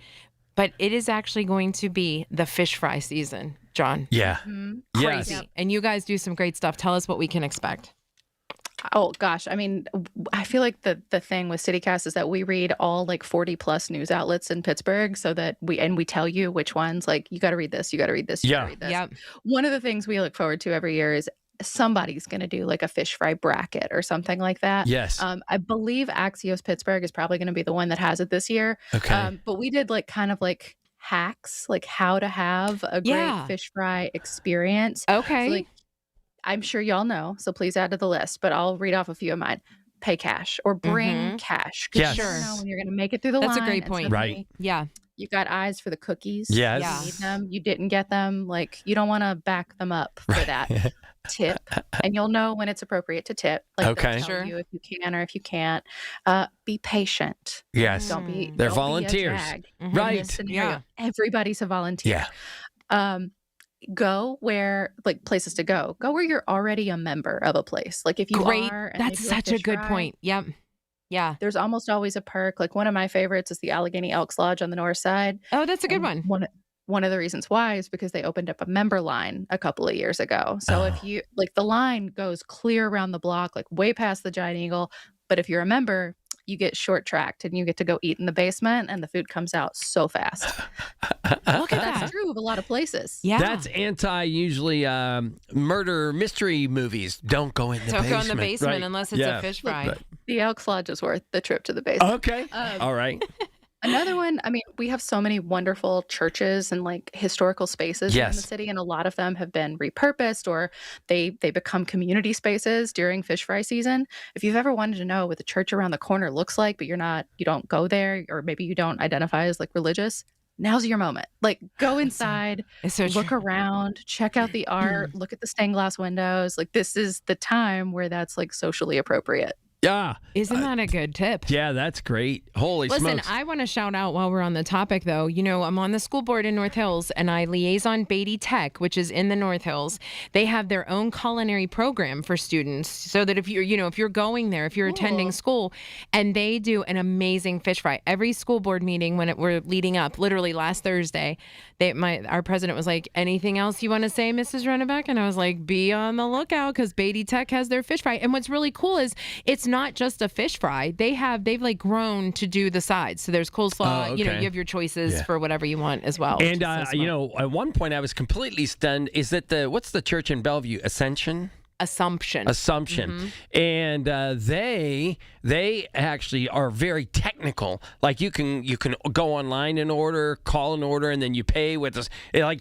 but it is actually going to be the fish fry season, John. Yeah. Crazy. Yes. And you guys do some great stuff. Tell us what we can expect. Oh gosh, I mean, I feel like the thing with CityCast is that we read all like 40 plus news outlets in Pittsburgh, so that we tell you which ones, like, you got to read this, you got to read this, you got to read this. Yep. One of the things we look forward to every year is somebody's going to do like a fish fry bracket or something like that. Yes. I believe Axios Pittsburgh is probably going to be the one that has it this year. Okay. But we did like kind of like hacks, like how to have a great fish fry experience. Okay. So, like, I'm sure y'all know, so please add to the list, but I'll read off a few of mine. Pay cash or bring cash. 'Cause Yes. you never know when you're going to make it through the That's line. a great and point. suddenly Right. Yeah. You've got eyes for the cookies. Yes. You need them. You didn't get them. Like, you don't want to back them up for that. Tip. And you'll know when it's appropriate to tip. Like, Okay. they'll tell you if you can or if you can't. Be patient. Yes. Don't be. They're don't be a volunteers. drag in Right. this scenario. Yeah. Everybody's a volunteer. Yeah. Go where, like, places to go. Go where you're already a member of a place. Like, if you Great. are. And That's they do such a fish good fry, point. Yep. Yeah. There's almost always a perk. Like, one of my favorites is the Allegheny Elks Lodge on the north side. Oh, that's a good And one. One of the reasons why is because they opened up a member line a couple of years ago. So if you, like, the line goes clear around the block, like way past the Giant Eagle. But if you're a member, you get short tracked and you get to go eat in the basement and the food comes out so fast. Look at That's that. true of a lot of places. Yeah. That's usually murder mystery movies. Don't go in the Don't basement. go in the basement Right. unless it's a fish fry. The Elks Lodge is worth the trip to the basement. Okay. All right. Another one, I mean, we have so many wonderful churches and like historical spaces here in the Yes. city, and a lot of them have been repurposed or they become community spaces during fish fry season. If you've ever wanted to know what the church around the corner looks like, but you don't go there, or maybe you don't identify as like religious, now's your moment. Like go inside, It's so look true. around, check out the art, look at the stained glass windows. Like this is the time where that's like socially appropriate. Yeah. Isn't that a good tip? Yeah, that's great. Holy Listen, smokes. I want to shout out while we're on the topic, though. You know, I'm on the school board in North Hills, and I liaison Beatty Tech, which is in the North Hills. They have their own culinary program for students, so that if you're going there, if you're attending school, and they do an amazing fish fry. Every school board meeting we're leading up, literally last Thursday, our president was like, "Anything else you want to say, Mrs. Rennebeck?" And I was like, "Be on the lookout, because Beatty Tech has their fish fry." And what's really cool is it's not just a fish fry. They've like grown to do the sides. So there's coleslaw. Oh, You okay. have your choices for whatever you want as well. And, which is so smart. at one point I was completely stunned. Is that what's the church in Bellevue? Ascension? Assumption. Mm-hmm. And they actually are very technical. Like you can go online and call an order, and then you pay with this. I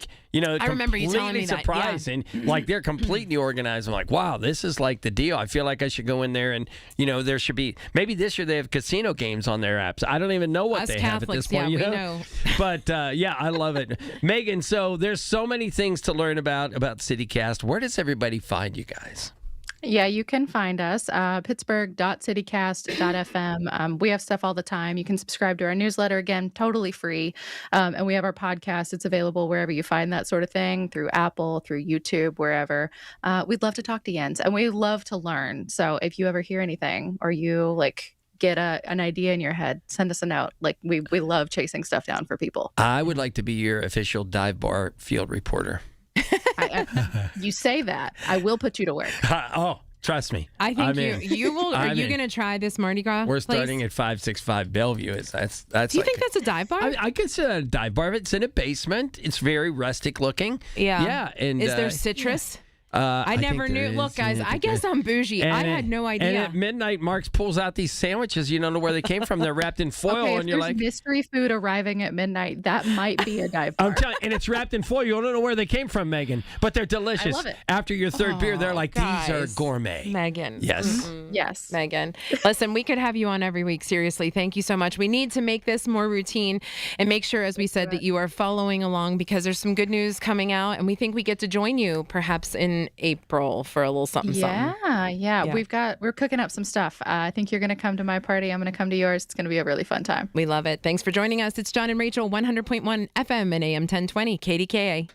remember you telling me that, yeah. surprising. Like they're completely organized. I'm like, wow, this is like the deal. I feel like I should go in there, and there should be, maybe this year they have casino games on their apps. I don't even know what Us they have at this point. Catholics, we know. But I love it, Megan. So there's so many things to learn about CityCast. Where does everybody find you guys? Yeah, you can find us, pittsburgh.citycast.fm. We have stuff all the time. You can subscribe to our newsletter, again, totally free. And we have our podcast. It's available wherever you find that sort of thing, through Apple, through YouTube, wherever. We'd love to talk to Jens, and we love to learn. So if you ever hear anything, or you get an idea in your head, send us a note. We love chasing stuff down for people. I would like to be your official dive bar field reporter. You say that, I will put you to work. Trust me. I think you will. Are you going to try this Mardi Gras? We're place? starting at 565 Bellevue. That's. Do you think that's a dive bar? I consider that a dive bar. It's in a basement. It's very rustic looking. Yeah. Yeah. And is there citrus? I never knew. Look, guys, I guess I'm bougie. I had no idea. And at midnight, Marks pulls out these sandwiches. You don't know where they came from. They're wrapped in foil, Okay, and you're like, mystery food arriving at midnight. That might be a dive bar. I'm telling you, and it's wrapped in foil. You don't know where they came from, Megan, but they're delicious. I love it. After your third beer, they're like, guys. these are gourmet. Megan. Yes. Mm-mm. Yes. Megan. Listen, we could have you on every week. Seriously. Thank you so much. We need to make this more routine and make sure, as we said, that you are following along, because there's some good news coming out, and we think we get to join you perhaps in April for a little something. Yeah. We're cooking up some stuff. I think you're going to come to my party. I'm going to come to yours. It's going to be a really fun time. We love it. Thanks for joining us. It's John and Rachel, 100.1 FM and AM 1020 KDKA.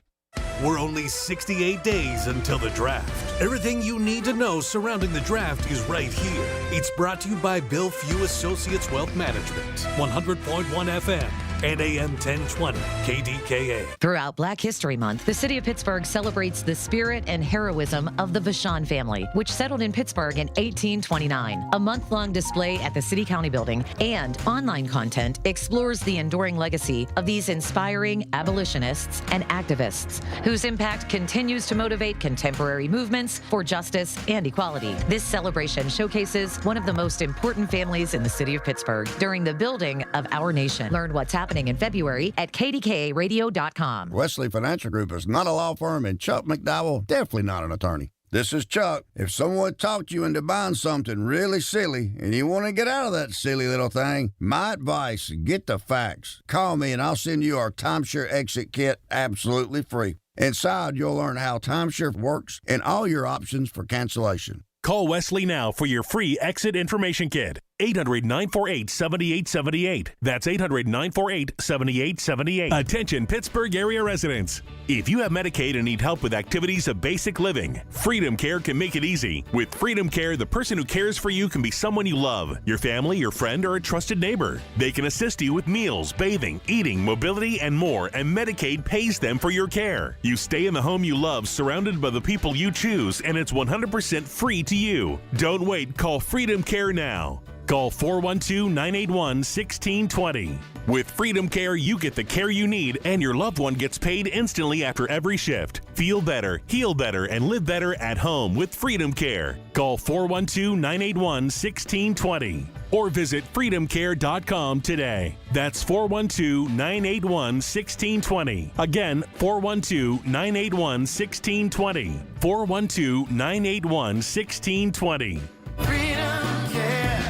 We're only 68 days until the draft. Everything you need to know surrounding the draft is right here. It's brought to you by Bill Few Associates Wealth Management, 100.1 FM and AM 1020 KDKA. Throughout Black History Month, the city of Pittsburgh celebrates the spirit and heroism of the Vachon family, which settled in Pittsburgh in 1829. A month-long display at the City County Building and online content explores the enduring legacy of these inspiring abolitionists and activists, whose impact continues to motivate contemporary movements for justice and equality. This celebration showcases one of the most important families in the city of Pittsburgh during the building of our nation. Learn what's happening in February at KDKA-radio.com. Wesley Financial Group is not a law firm, and Chuck McDowell definitely not an attorney. This is Chuck. If someone talked you into buying something really silly and you want to get out of that silly little thing, my advice, get the facts. Call me and I'll send you our timeshare exit kit absolutely free. Inside, you'll learn how timeshare works and all your options for cancellation. Call Wesley now for your free exit information kit. 800-948-7878. That's 800-948-7878. Attention Pittsburgh area residents. If you have Medicaid and need help with activities of basic living, Freedom Care can make it easy. With Freedom Care, the person who cares for you can be someone you love, your family, your friend, or a trusted neighbor. They can assist you with meals, bathing, eating, mobility, and more, and Medicaid pays them for your care. You stay in the home you love, surrounded by the people you choose, and it's 100% free to you. Don't wait. Call Freedom Care now. Call 412-981-1620. With Freedom Care, you get the care you need, and your loved one gets paid instantly after every shift. Feel better, heal better, and live better at home with Freedom Care. Call 412-981-1620. or visit freedomcare.com today. That's 412-981-1620. Again, 412-981-1620. 412-981-1620. Freedom Care,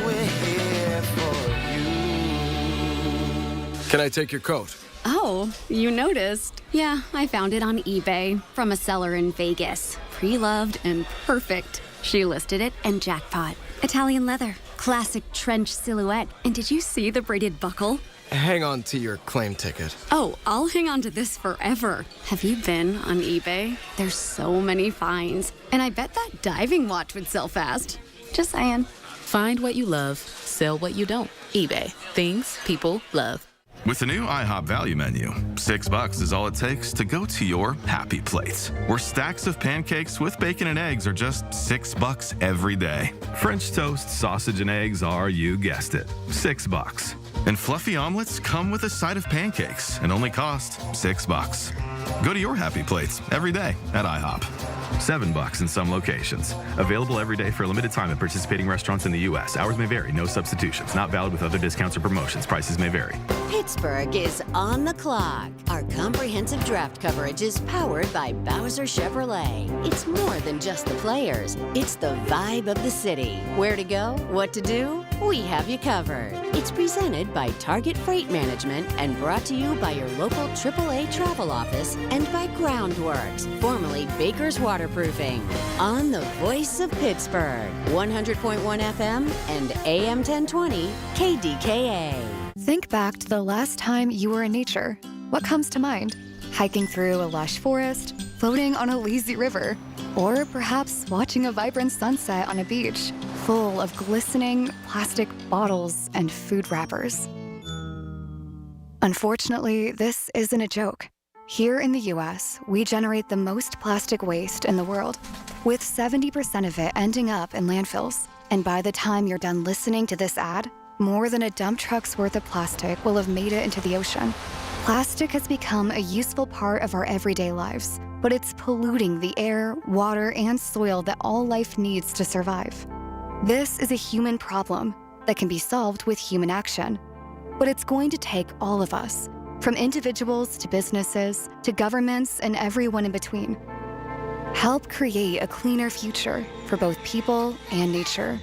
we're here for you. Can I take your coat? Oh, you noticed. Yeah, I found it on eBay from a seller in Vegas. Pre-loved and perfect. She listed it and jackpot. Italian leather, classic trench silhouette. And did you see the braided buckle? Hang on to your claim ticket. Oh, I'll hang on to this forever. Have you been on eBay? There's so many finds. And I bet that diving watch would sell fast. Just saying. Find what you love, sell what you don't. eBay. Things people love. With the new IHOP value menu, $6 is all it takes to go to your happy place, where stacks of pancakes with bacon and eggs are just $6 every day. French toast, sausage, and eggs are, you guessed it, $6. And fluffy omelets come with a side of pancakes and only cost $6. Go to your happy plates every day at IHOP. $7 in some locations. Available every day for a limited time at participating restaurants in the U.S. Hours may vary. No substitutions. Not valid with other discounts or promotions. Prices may vary. Pittsburgh is on the clock. Our comprehensive draft coverage is powered by Bowser Chevrolet. It's more than just the players. It's the vibe of the city. Where to go? What to do? We have you covered. It's presented by Target Freight Management and brought to you by your local AAA travel office and by Groundworks, formerly Baker's Waterproofing. On the voice of Pittsburgh, 100.1 FM and AM 1020 KDKA. Think back to the last time you were in nature. What comes to mind? Hiking through a lush forest, floating on a lazy river, or perhaps watching a vibrant sunset on a beach full of glistening plastic bottles and food wrappers. Unfortunately, this isn't a joke. Here in the US, we generate the most plastic waste in the world, with 70% of it ending up in landfills. And by the time you're done listening to this ad, more than a dump truck's worth of plastic will have made it into the ocean. Plastic has become a useful part of our everyday lives, but it's polluting the air, water, and soil that all life needs to survive. This is a human problem that can be solved with human action. But it's going to take all of us, from individuals to businesses to governments and everyone in between. Help create a cleaner future for both people and nature.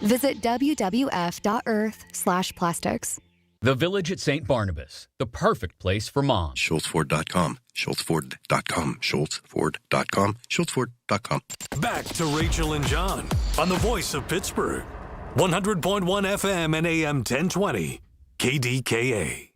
Visit wwf.earth/plastics. The Village at St. Barnabas, the perfect place for moms. SchultzFord.com, SchultzFord.com, SchultzFord.com, SchultzFord.com. Back to Rachel and John on the voice of Pittsburgh. 100.1 FM and AM 1020, KDKA.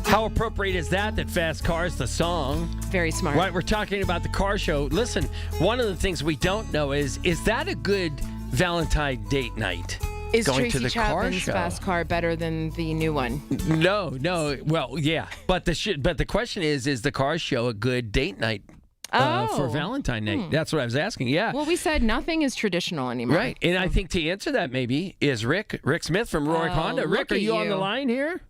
How appropriate is that Fast Car's the song? Very smart. Right, we're talking about the car show. Listen, one of the things we don't know is that a good Valentine date night? Is going Tracy to the Chapman's car show? Fast Car better than the new one? No. Well, yeah, but the question is the car show a good date night for Valentine night? That's what I was asking. Yeah. Well, we said nothing is traditional anymore. Right, and I think to answer that maybe is Rick Smith from Roaring Honda. Rick, are you on the line here?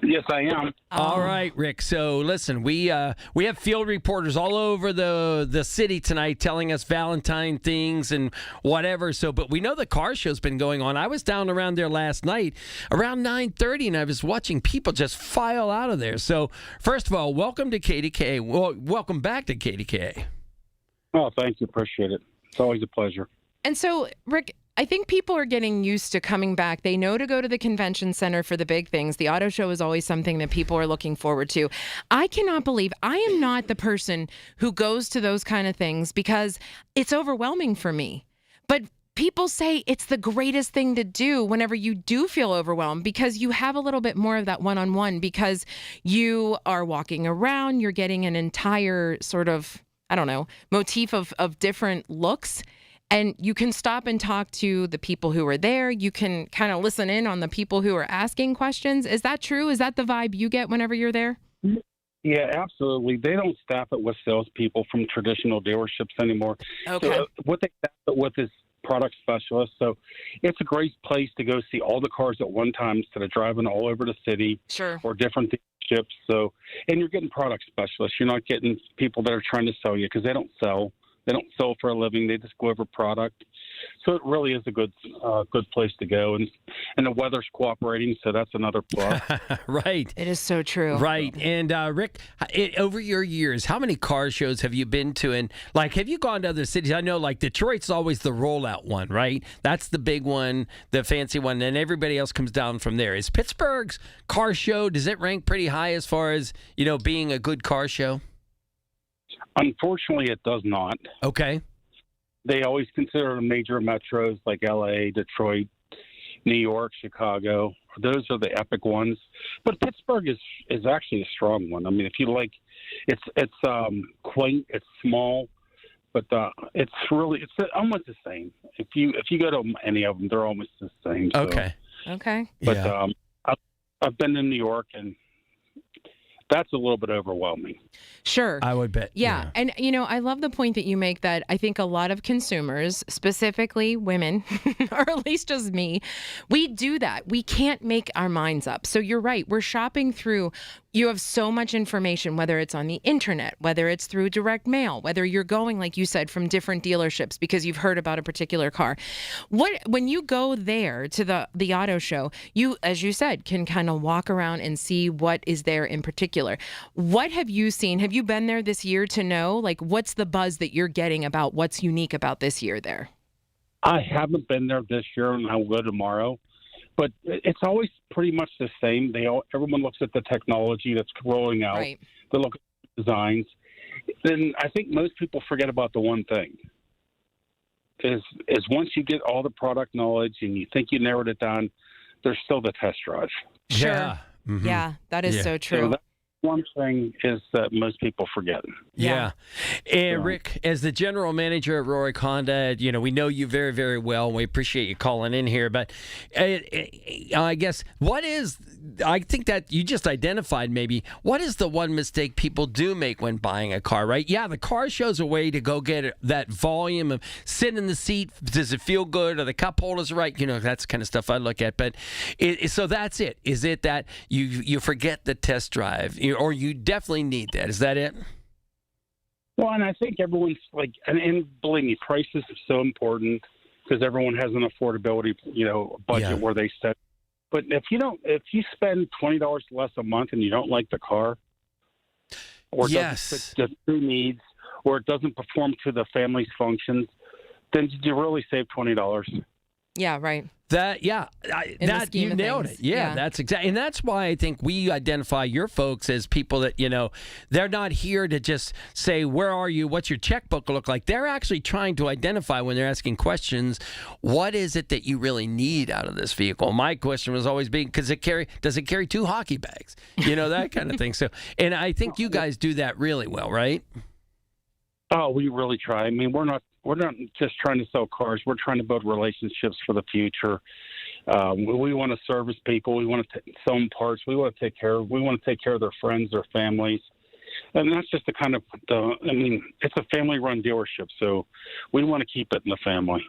Yes, I am. All right, Rick. So listen, we have field reporters all over the city tonight telling us Valentine things and whatever. So, but we know the car show's been going on. I was down around there last night around 9:30, and I was watching people just file out of there. So, first of all, welcome to KDKA. Well, welcome back to KDKA. Oh, thank you. Appreciate it. It's always a pleasure. And so, Rick, I think people are getting used to coming back. They know to go to the convention center for the big things. The auto show is always something that people are looking forward to. I cannot believe I am not the person who goes to those kind of things because it's overwhelming for me. But people say it's the greatest thing to do whenever you do feel overwhelmed because you have a little bit more of that one-on-one because you are walking around, you're getting an entire sort of, I don't know, motif of different looks. And you can stop and talk to the people who are there. You can kind of listen in on the people who are asking questions. Is that true? Is that the vibe you get whenever you're there? Yeah, absolutely. They don't staff it with salespeople from traditional dealerships anymore. Okay. So, what they staff it with is product specialists. So it's a great place to go see all the cars at one time instead of driving all over the city or different dealerships. So, and you're getting product specialists. You're not getting people that are trying to sell you because they don't sell. They don't sell for a living. They just deliver product. So it really is a good place to go. And the weather's cooperating, so that's another plus. Right. It is so true. Right. And Rick, over your years, how many car shows have you been to? And like, have you gone to other cities? I know like Detroit's always the rollout one, right? That's the big one, the fancy one, and everybody else comes down from there. Is Pittsburgh's car show, does it rank pretty high as far as, being a good car show? Unfortunately, it does not. Okay. They always consider the major metros like L.A., Detroit, New York, Chicago. Those are the epic ones. But Pittsburgh is actually a strong one. I mean, if you like, it's quaint, it's small, but it's almost the same. If you go to any of them, they're almost the same. So. Okay. But I've been in New York, and that's a little bit overwhelming. Sure. I would bet. Yeah. And, I love the point that you make that I think a lot of consumers, specifically women, or at least just me, we do that. We can't make our minds up. So you're right. We're shopping through. You have so much information, whether it's on the internet, whether it's through direct mail, whether you're going, like you said, from different dealerships because you've heard about a particular car. When you go there to the auto show, you, as you said, can kind of walk around and see what is there in particular. What have you seen? Have you been there this year to know, like, what's the buzz that you're getting about what's unique about this year there? I haven't been there this year, and I will go tomorrow. But it's always pretty much the same. Everyone looks at the technology that's rolling out. Right. They look at the designs. Then I think most people forget about the one thing. Is once you get all the product knowledge and you think you narrowed it down, there's still the test drive. Sure. Yeah. Mm-hmm. Yeah, that is so true. So that's one thing is that most people forget. Yeah. And Rick, as the general manager at Rorik Honda, we know you very, very well, and we appreciate you calling in here. But I guess I think that you just identified maybe, what is the one mistake people do make when buying a car, right? Yeah, the car show's a way to go get that volume of sit in the seat. Does it feel good? Are the cup holders right? That's the kind of stuff I look at. But so that's it. Is it that you forget the test drive? Or you definitely need that. Is that it? Well, and I think everyone's like, and believe me, prices are so important because everyone has an affordability, budget where they set. But if you spend $20 less a month and you don't like the car, or it doesn't fit the true needs, or it doesn't perform to the family's functions, then you really save $20. Yeah, right. You nailed it. Yeah, that's exactly, and that's why I think we identify your folks as people that they're not here to just say, "Where are you? What's your checkbook look like?" They're actually trying to identify when they're asking questions, what is it that you really need out of this vehicle? My question was always being, does it carry 2 hockey bags? That kind of thing. So, and I think you guys do that really well, right? Oh, we really try. I mean, we're not just trying to sell cars. We're trying to build relationships for the future. We want to service people. We want to sell them parts. We want to take care of their friends, their families. And that's just it's a family-run dealership, so we want to keep it in the family.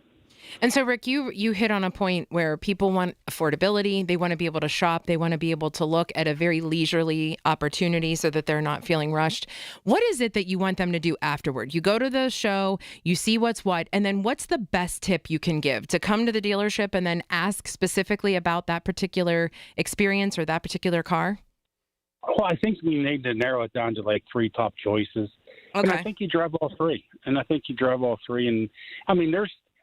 And so, Rick, you hit on a point where people want affordability. They want to be able to shop. They want to be able to look at a very leisurely opportunity so that they're not feeling rushed. What is it that you want them to do afterward? You go to the show, you see what's what, and then what's the best tip you can give to come to the dealership and then ask specifically about that particular experience or that particular car? Well, I think we need to narrow it down to like 3 top choices. Okay. And I think you drive all 3. And I mean,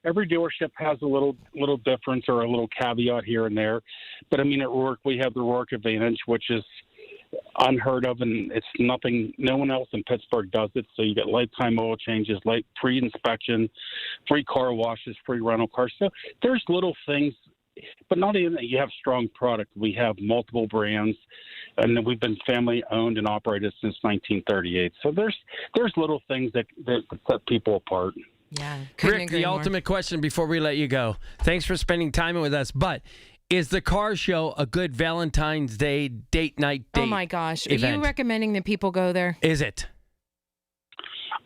every dealership has a little difference or a little caveat here and there. But, I mean, at Rorik, we have the Rorik Advantage, which is unheard of, and it's nothing. No one else in Pittsburgh does it. So you get lifetime oil changes, free inspection, free car washes, free rental cars. So there's little things. But not even that, you have strong product. We have multiple brands, and we've been family owned and operated since 1938. So there's little things that set people apart. Yeah. Rick, the ultimate question before we let you go. Thanks for spending time with us. But is the car show a good Valentine's Day date night date? Oh my gosh. event? Are you recommending that people go there? Is it?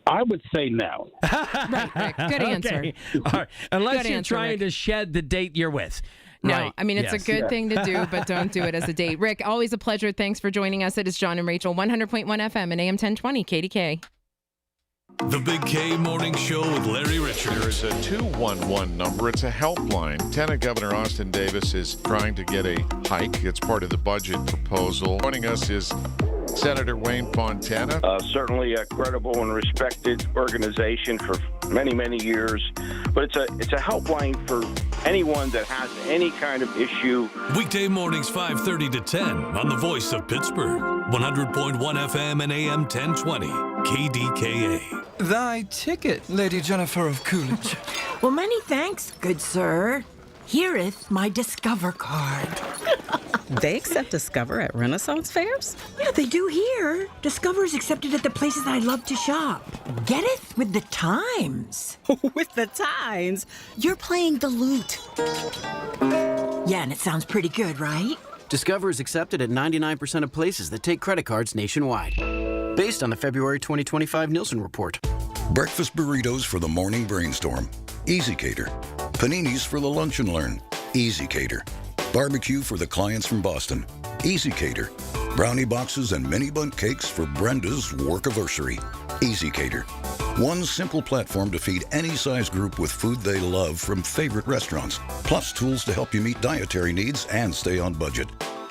I would say no. Right, Rick. Good answer. Okay. All right. Unless Good you're answer, trying Rick. to shed the date you're with. No, Right. I mean, it's Yes. a good thing to do, but don't do it as a date. Rick, always a pleasure. Thanks for joining us. It is John and Rachel, 100.1 FM and AM 1020 KDKA. The Big K Morning Show with Larry Richards. There is a 211 number. It's a helpline. Lieutenant Governor Austin Davis is trying to get a hike. It's part of the budget proposal. Joining us is Senator Wayne Fontana. Certainly a credible and respected organization for many, many years. But it's a helpline for anyone that has any kind of issue. Weekday mornings 5:30 to 10 on the Voice of Pittsburgh. 100.1 FM and AM 1020. KDKA. Thy ticket, Lady Jennifer of Coolidge. Well, many thanks, good sir. Hereeth my Discover card. They accept Discover at Renaissance fairs? Yeah, they do here. Discover is accepted at the places I love to shop. Getteth with the times. With the times? You're playing the lute. Yeah, and it sounds pretty good, right? Discover is accepted at 99% of places that take credit cards nationwide. Based on the February 2025 Nielsen report. Breakfast burritos for the morning brainstorm. Easy Cater. Paninis for the lunch and learn. Easy Cater. Barbecue for the clients from Boston. Easy Cater. Brownie boxes and mini bundt cakes for Brenda's workiversary. Easy Cater. One simple platform to feed any size group with food they love from favorite restaurants. Plus tools to help you meet dietary needs and stay on budget.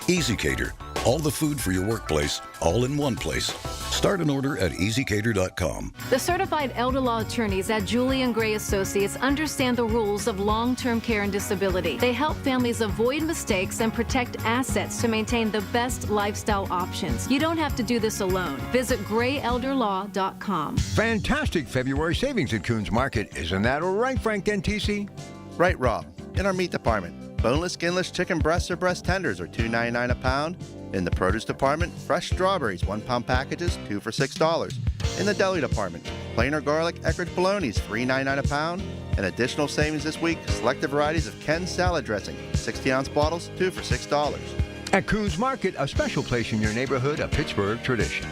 Easy Cater. All the food for your workplace, all in one place. Start an order at easycater.com. The certified elder law attorneys at Julian Gray Associates understand the rules of long-term care and disability. They help families avoid mistakes and protect assets to maintain the best lifestyle options. You don't have to do this alone. Visit grayelderlaw.com. Fantastic February savings at Coons Market. Isn't that right, Frank NTC? Right, Rob. In our meat department, boneless, skinless chicken breasts or breast tenders are $2.99 a pound. In the produce department, fresh strawberries, 1 pound packages, 2 for $6. In the deli department, plain or garlic Eckrich bolognas, $3.99 a pound. And additional savings this week, selected varieties of Ken's salad dressing, 60-ounce bottles, 2 for $6. At Coons Market, a special place in your neighborhood, a Pittsburgh tradition.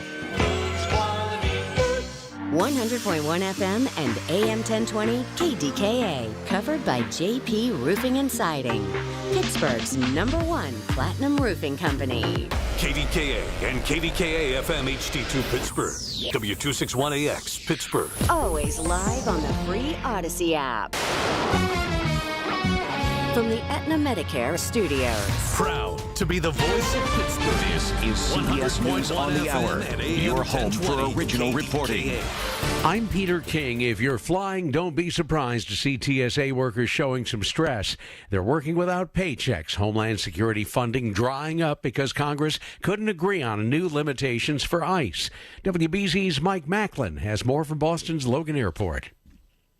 100.1 FM and AM 1020 KDKA, covered by JP Roofing and Siding, Pittsburgh's #1 platinum roofing company. KDKA and KDKA FM HD2 Pittsburgh. W261AX Pittsburgh. Always live on the free Odyssey app. From the Aetna Medicare studios. Proud to be the voice of Pittsburgh. This is CBS News on the Hour, your home for original reporting. I'm Peter King. If you're flying, don't be surprised to see TSA workers showing some stress. They're working without paychecks. Homeland Security funding drying up because Congress couldn't agree on new limitations for ICE. WBZ's Mike Macklin has more from Boston's Logan Airport.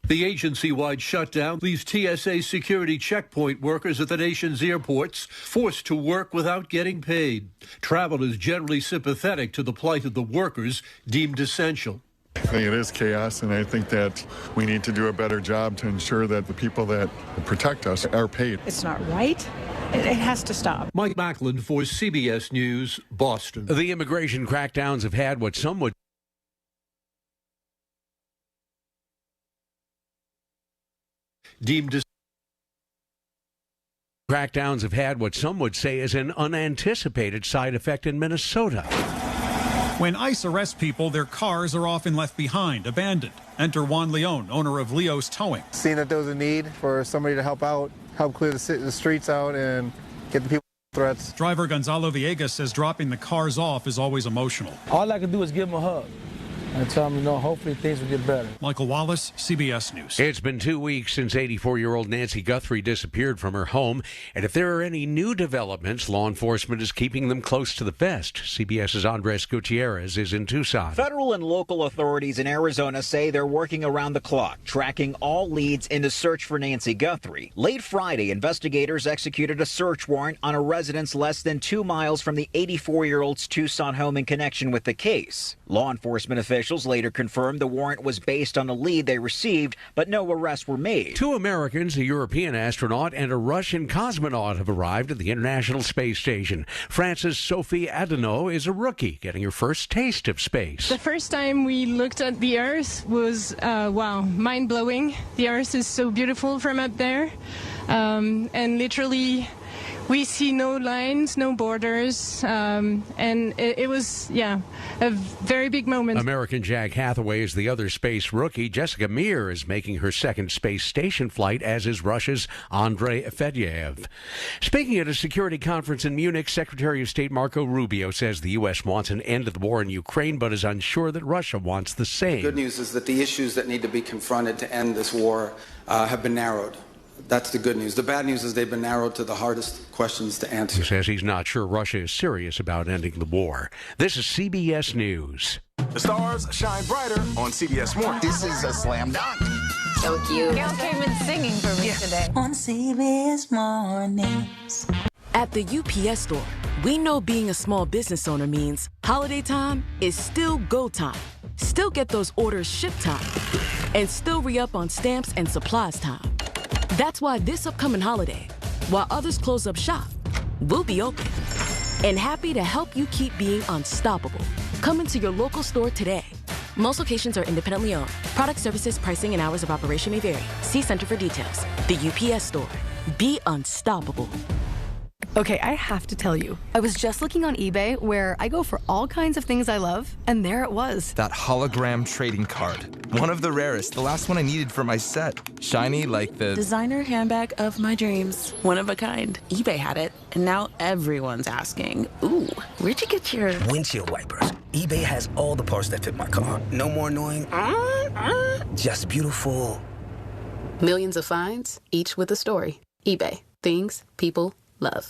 The agency-wide shutdown leaves TSA security checkpoint workers at the nation's airports forced to work without getting paid. Travel is generally sympathetic to the plight of the workers deemed essential. I think it is chaos, and I think that we need to do a better job to ensure that the people that protect us are paid. It's not right. It has to stop. Mike Macklin for CBS News, Boston. The immigration crackdowns have had what some would Crackdowns have had what some would say is an unanticipated side effect in Minnesota. When ICE arrests people, their cars are often left behind, abandoned. Enter Juan Leon, owner of Leo's Towing. Seeing that there was a need for somebody to help out, help clear the streets out and get the people threats. Driver Gonzalo Villegas says dropping the cars off is always emotional. All I can do is give them a hug and tell them, hopefully things will get better. Michael Wallace, CBS News. It's been 2 weeks since 84-year-old Nancy Guthrie disappeared from her home, and if there are any new developments, law enforcement is keeping them close to the vest. CBS's Andres Gutierrez is in Tucson. Federal and local authorities in Arizona say they're working around the clock, tracking all leads in the search for Nancy Guthrie. Late Friday, investigators executed a search warrant on a residence less than 2 miles from the 84-year-old's Tucson home in connection with the case. Law enforcement officials later confirmed the warrant was based on a lead they received, but no arrests were made. 2 Americans, a European astronaut and a Russian cosmonaut, have arrived at the International Space Station. France's Sophie Adenau is a rookie, getting her first taste of space. The first time we looked at the Earth was, mind-blowing. The Earth is so beautiful from up there, and literally we see no lines, no borders, and it was, a very big moment. American Jack Hathaway is the other space rookie. Jessica Meir is making her second space station flight, as is Russia's Andrei Fedyaev. Speaking at a security conference in Munich, Secretary of State Marco Rubio says the U.S. wants an end to the war in Ukraine, but is unsure that Russia wants the same. The good news is that the issues that need to be confronted to end this war have been narrowed. That's the good news. The bad news is they've been narrowed to the hardest questions to answer. He says he's not sure Russia is serious about ending the war. This is CBS News. The stars shine brighter on CBS Morning. This is a slam dunk. So cute. Gail came in singing for me today. On CBS Mornings. At the UPS Store, we know being a small business owner means holiday time is still go time. Still get those orders shipped time. And still re-up on stamps and supplies time. That's why this upcoming holiday, while others close up shop, we'll be open. And happy to help you keep being unstoppable. Come into your local store today. Most locations are independently owned. Product, services, pricing, and hours of operation may vary. See Center for details. The UPS Store. Be unstoppable. Okay, I have to tell you, I was just looking on eBay where I go for all kinds of things I love, and there it was. That hologram trading card. One of the rarest, the last one I needed for my set. Shiny like the designer handbag of my dreams. One of a kind. eBay had it, and now everyone's asking, ooh, where'd you get your windshield wipers? eBay has all the parts that fit my car. No more annoying, just beautiful. Millions of finds, each with a story. eBay. Things people love.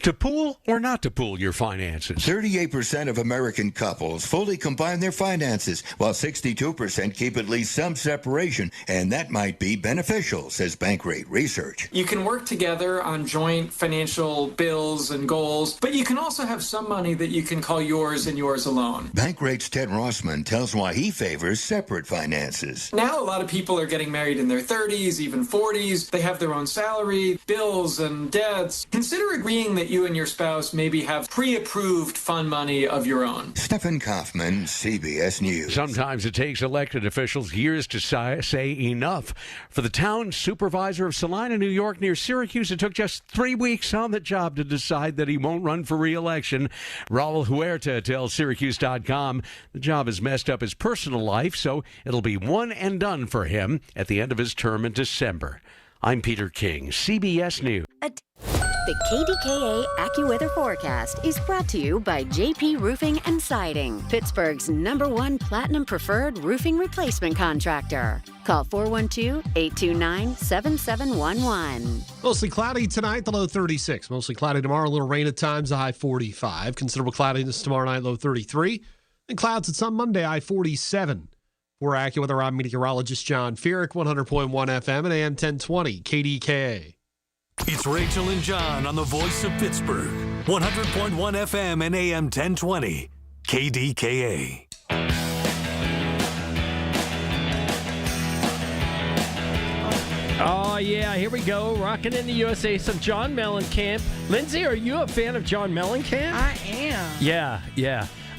To pool or not to pool your finances? 38% of American couples fully combine their finances, while 62% keep at least some separation, and that might be beneficial, says Bankrate research. You can work together on joint financial bills and goals, but you can also have some money that you can call yours and yours alone. Bankrate's Ted Rossman tells why he favors separate finances. Now a lot of people are getting married in their 30s, even 40s. They have their own salary, bills, and debts. Consider agreeing that you and your spouse maybe have pre-approved fund money of your own. Stephen Kaufman, CBS News. Sometimes it takes elected officials years to say enough. For the town supervisor of Salina, New York, near Syracuse, it took just 3 weeks on the job to decide that he won't run for re-election. Raul Huerta tells Syracuse.com the job has messed up his personal life, so it'll be one and done for him at the end of his term in December. I'm Peter King, CBS News. The KDKA AccuWeather forecast is brought to you by JP Roofing and Siding, Pittsburgh's #1 Platinum Preferred roofing replacement contractor. Call 412-829-7711. Mostly cloudy tonight, the low 36. Mostly cloudy tomorrow, a little rain at times, the high 45. Considerable cloudiness tomorrow night, low 33. And clouds at some Monday, high 47. For AccuWeather, I'm meteorologist John Feerick, 100.1 FM and AM 1020, KDKA. It's Rachel and John on the Voice of Pittsburgh, 100.1 FM and AM 1020, KDKA. Oh, yeah, here we go. Rocking in the USA, some John Mellencamp. Lindsay, are you a fan of John Mellencamp? I am. Yeah.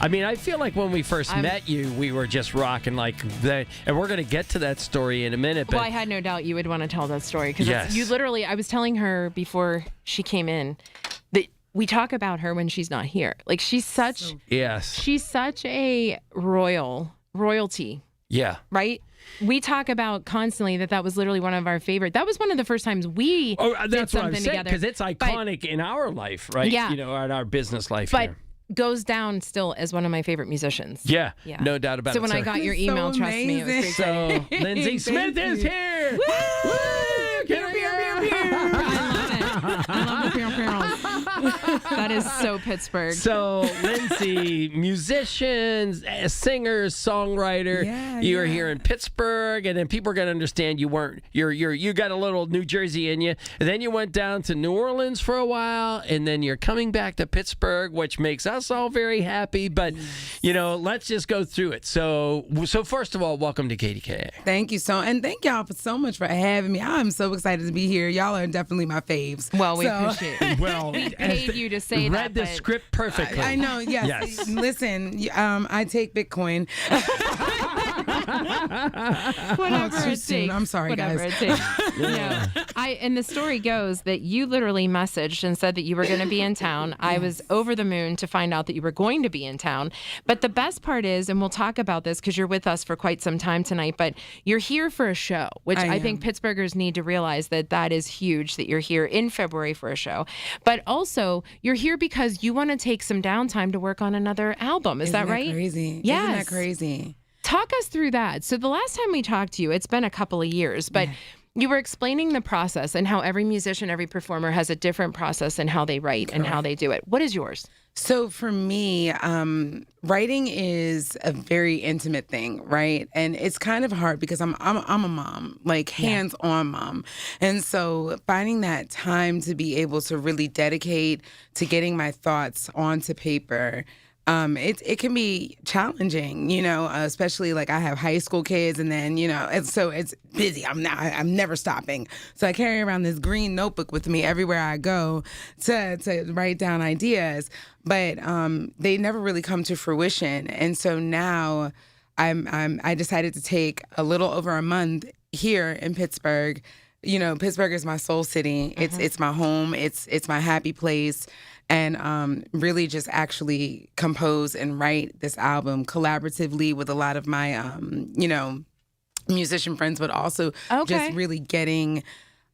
I mean, I feel like when we first met you, we were just rocking like that. And we're going to get to that story in a minute. But well, I had no doubt you would want to tell that story. Because you literally, I was telling her before she came in that we talk about her when she's not here. Like, she's such a royalty. Yeah. Right? We talk about constantly that was literally one of our favorite. That was one of the first times we did something together. Because it's iconic in our life, right? Yeah. You know, in our business life but here. Goes down still as one of my favorite musicians. Yeah. No doubt about it. So when I got your email, trust me, it was pretty So Lindsay Smith is here. Woo! Pew, pew, pew, pew. I love the pew, pew. That is so Pittsburgh. So Lindsay, musicians, singers, songwriter. You are here in Pittsburgh, and then people are going to understand you got a little New Jersey in you. And then you went down to New Orleans for a while, and then you're coming back to Pittsburgh, which makes us all very happy. But let's just go through it. So first of all, welcome to KDKA. Thank you and thank y'all so much for having me. I'm so excited to be here. Y'all are definitely my faves. Well, we appreciate it. Well, paid you to say that. Read the script perfectly. I know. Yes. Listen, I take Bitcoin. Whatever it takes. I'm sorry, Whatever guys. it takes. No, and the story goes that you literally messaged and said that you were going to be in town. I was over the moon to find out that you were going to be in town. But the best part is, and we'll talk about this because you're with us for quite some time tonight, but you're here for a show, which I think Pittsburghers need to realize that is huge, that you're here in February for a show. But also, you're here because you want to take some downtime to work on another album. Is that right? Crazy. Yes. Isn't that crazy? Talk us through that. So the last time we talked to you, it's been a couple of years, but you were explaining the process and how every musician, every performer has a different process in how they write and how they do it. What is yours? So for me, writing is a very intimate thing, right? And it's kind of hard because I'm a mom, like hands-on mom. And so finding that time to be able to really dedicate to getting my thoughts onto paper, it can be challenging, especially like I have high school kids and then, so it's busy. I'm never stopping. So I carry around this green notebook with me everywhere I go to write down ideas, but they never really come to fruition. And so now I decided to take a little over a month here in Pittsburgh. Pittsburgh is my soul city. It's my home. It's my happy place. And really just actually compose and write this album collaboratively with a lot of my, musician friends, but also just really getting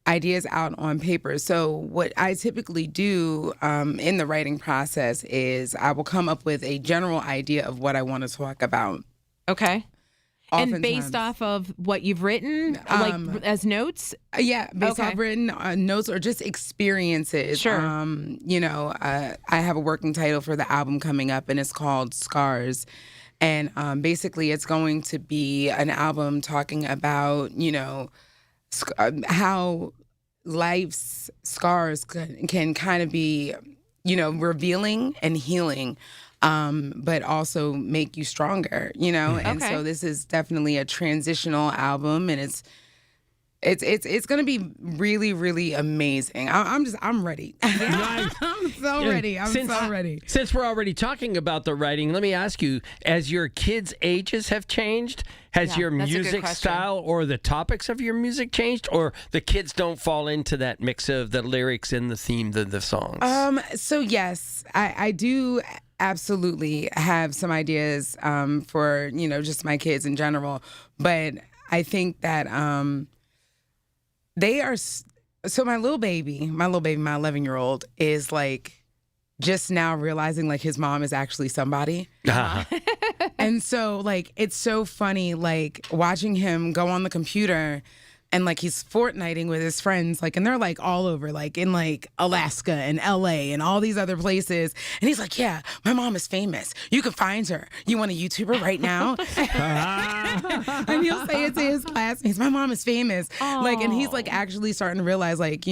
ideas out on paper. So what I typically do in the writing process is I will come up with a general idea of what I want to talk about. Okay. And based off of what you've written, like as notes? Yeah, based off written notes or just experiences. Sure. I have a working title for the album coming up, and it's called Scars. And basically, it's going to be an album talking about, how life's scars can kind of be, revealing and healing. But also make you stronger, And so this is definitely a transitional album, and it's going to be really, really amazing. I'm ready. Nice. I'm so ready. I'm so ready. Since we're already talking about the writing, let me ask you: as your kids' ages have changed, has your music style or the topics of your music changed, or the kids don't fall into that mix of the lyrics and the theme of the songs? So yes, I do. Absolutely have some ideas for, just my kids in general. But I think that they are... So my little baby, my 11-year-old, is like just now realizing like his mom is actually somebody. And so like, it's so funny, like watching him go on the computer and like he's Fortniting with his friends, like, and they're like all over, like in like Alaska and LA and all these other places. And he's like, yeah, my mom is famous. You can find her. You want to YouTube her right now? And he'll say it to his classmates, my mom is famous. Aww. Like, and he's like actually starting to realize like,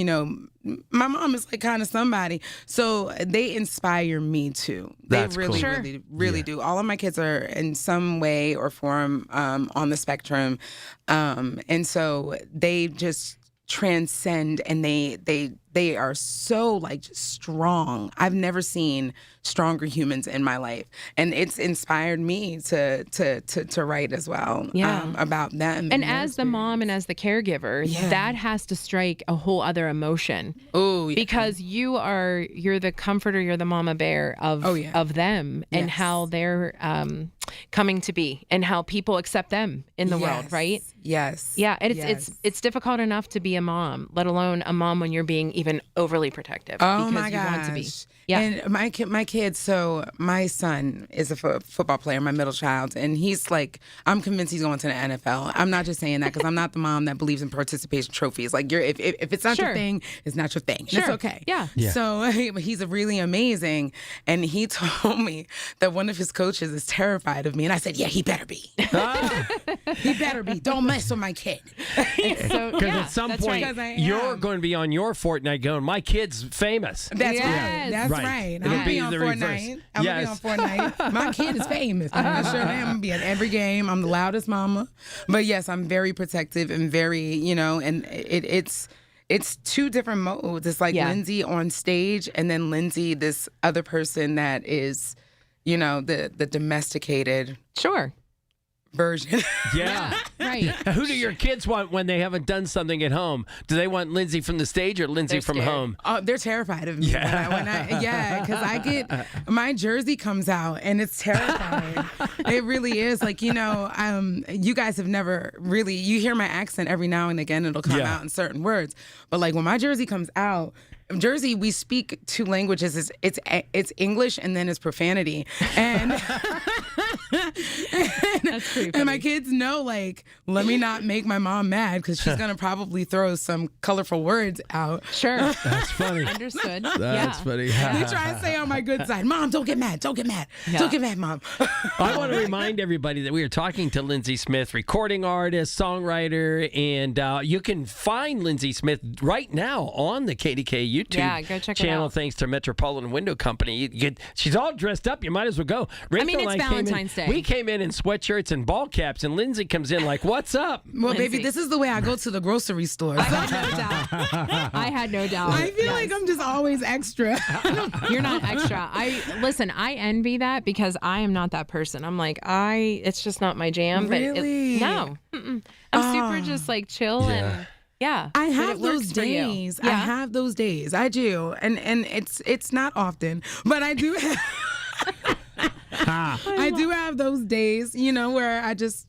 my mom is like kind of somebody. So they inspire me too. That's they really, cool. really do. All of my kids are in some way or form on the spectrum. And so they just transcend, and they are so like strong. I've never seen stronger humans in my life, and it's inspired me to write as well. About them. And as the mom and as the caregiver, that has to strike a whole other emotion. Oh, yeah. Because you're the comforter, you're the mama bear of them and how they're coming to be and how people accept them in the world, right? Yes. Yeah, it's difficult enough to be a mom, let alone a mom when you're being even overly protective. Oh because my you gosh. want to be. Yeah. And my kids, so my son is a football player, my middle child, and he's like, I'm convinced he's going to the NFL. I'm not just saying that because I'm not the mom that believes in participation trophies. Like, if it's not your thing, it's not your thing. Sure. It's okay. Yeah. So he's really amazing, and he told me that one of his coaches is terrified of me, and I said, yeah, he better be. He better be. Don't mess with my kid. Because at some point, you're going to be on your Fortnite going, my kid's famous. That's right. That's right. It'll I'm be on the Fortnite. reverse. I'm going to be on Fortnite. My kid is famous. I sure am. I'm going to be at every game. I'm the loudest mama. But yes, I'm very protective and very, and it's two different modes. It's like Lindsay on stage and then Lindsay, this other person that is, the domesticated. Sure. version. Yeah. Right. Who do your kids want when they haven't done something at home? Do they want Lindsay from the stage or Lindsay from home? They're terrified of me. Yeah. Because I get my jersey comes out and it's terrifying. It really is. Like, you guys have never really, you hear my accent every now and again, it'll come out in certain words. But like when my jersey comes out, Jersey, we speak two languages. It's English and then it's profanity. And that's pretty funny. And my kids know, like, let me not make my mom mad because she's going to probably throw some colorful words out. Sure. That's funny. Understood. That's funny. They try to stay on my good side. Mom, don't get mad. Don't get mad. Yeah. Don't get mad, Mom. I want to remind everybody that we are talking to Lindsay Smith, recording artist, songwriter, and you can find Lindsay Smith right now on the KDKA YouTube go check channel, it out. thanks to Metropolitan Window Company. She's all dressed up. You might as well go. Rachel it's and I Valentine's Day. We came in sweatshirts and ball caps, and Lindsay comes in like, "What's up?" Well, Lindsay. baby, this is the way I go to the grocery store. I had no doubt. I feel like I'm just always extra. You're not extra. I envy that because I am not that person. I'm like, it's just not my jam. Really? But no. I'm super just like chill and yeah. I have But it works those for you. days. Yeah. I have those days. I do. And it's not often, but I do have I do have those days, where I just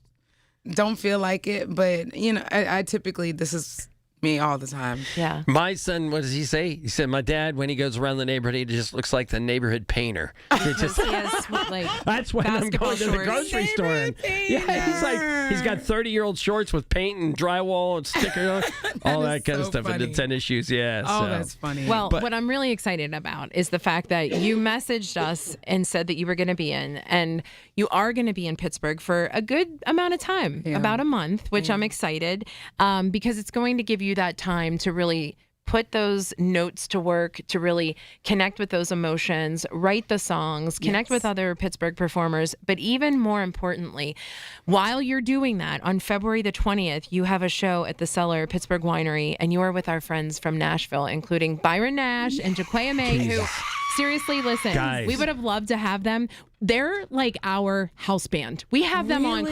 don't feel like it, but I typically, this is me all the time. Yeah. My son, what does he say? He said, my dad, when he goes around the neighborhood, he just looks like the neighborhood painter. He has, like, That's when I'm going to the grocery store. Yeah, he's got 30-year-old shorts with paint and drywall and stickers, all that kind of stuff, funny. and the tennis shoes. Yeah. Oh, so. that's funny. Well, what I'm really excited about is the fact that you messaged us and said that you were going to be in, and you are going to be in Pittsburgh for a good amount of time, about a month, which I'm excited because it's going to give you that time to really put those notes to work, to really connect with those emotions, write the songs, connect with other Pittsburgh performers. But even more importantly, while you're doing that, on February the 20th, you have a show at the Cellar Pittsburgh Winery, and you are with our friends from Nashville, including Byron Nash and Jaquaya May, who, seriously, listen, Guys. we would have loved to have them. They're like our house band. We have them on.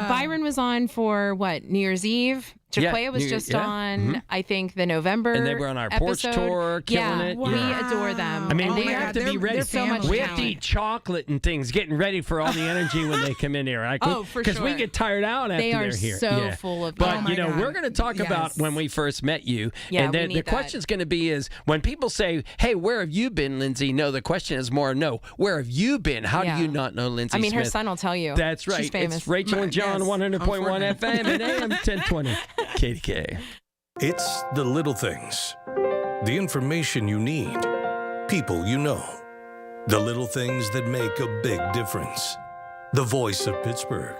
Byron was on for New Year's Eve. Jaquaya was just on, I think, the November And they were on our porch episode. tour, killing it. We adore them. I mean, and we have to be ready. There's so much We have to talent. eat chocolate and things, getting ready for all the energy when they come in here. Right? For Because we sure. get tired out after They are they're here. so full of But, that. we're going to talk about when we first met you. Yeah, and we then need the that. question's going to be is, when people say, hey, where have you been, Lindsay? No, the question is more, no, where have you been? How do you not know Lindsay I mean, Smith? her son will tell you. That's right. She's famous. It's Rachel and John, 100.1 FM and AM 1020. KDKA. It's the little things. The information you need. People you know. The little things that make a big difference. The voice of Pittsburgh.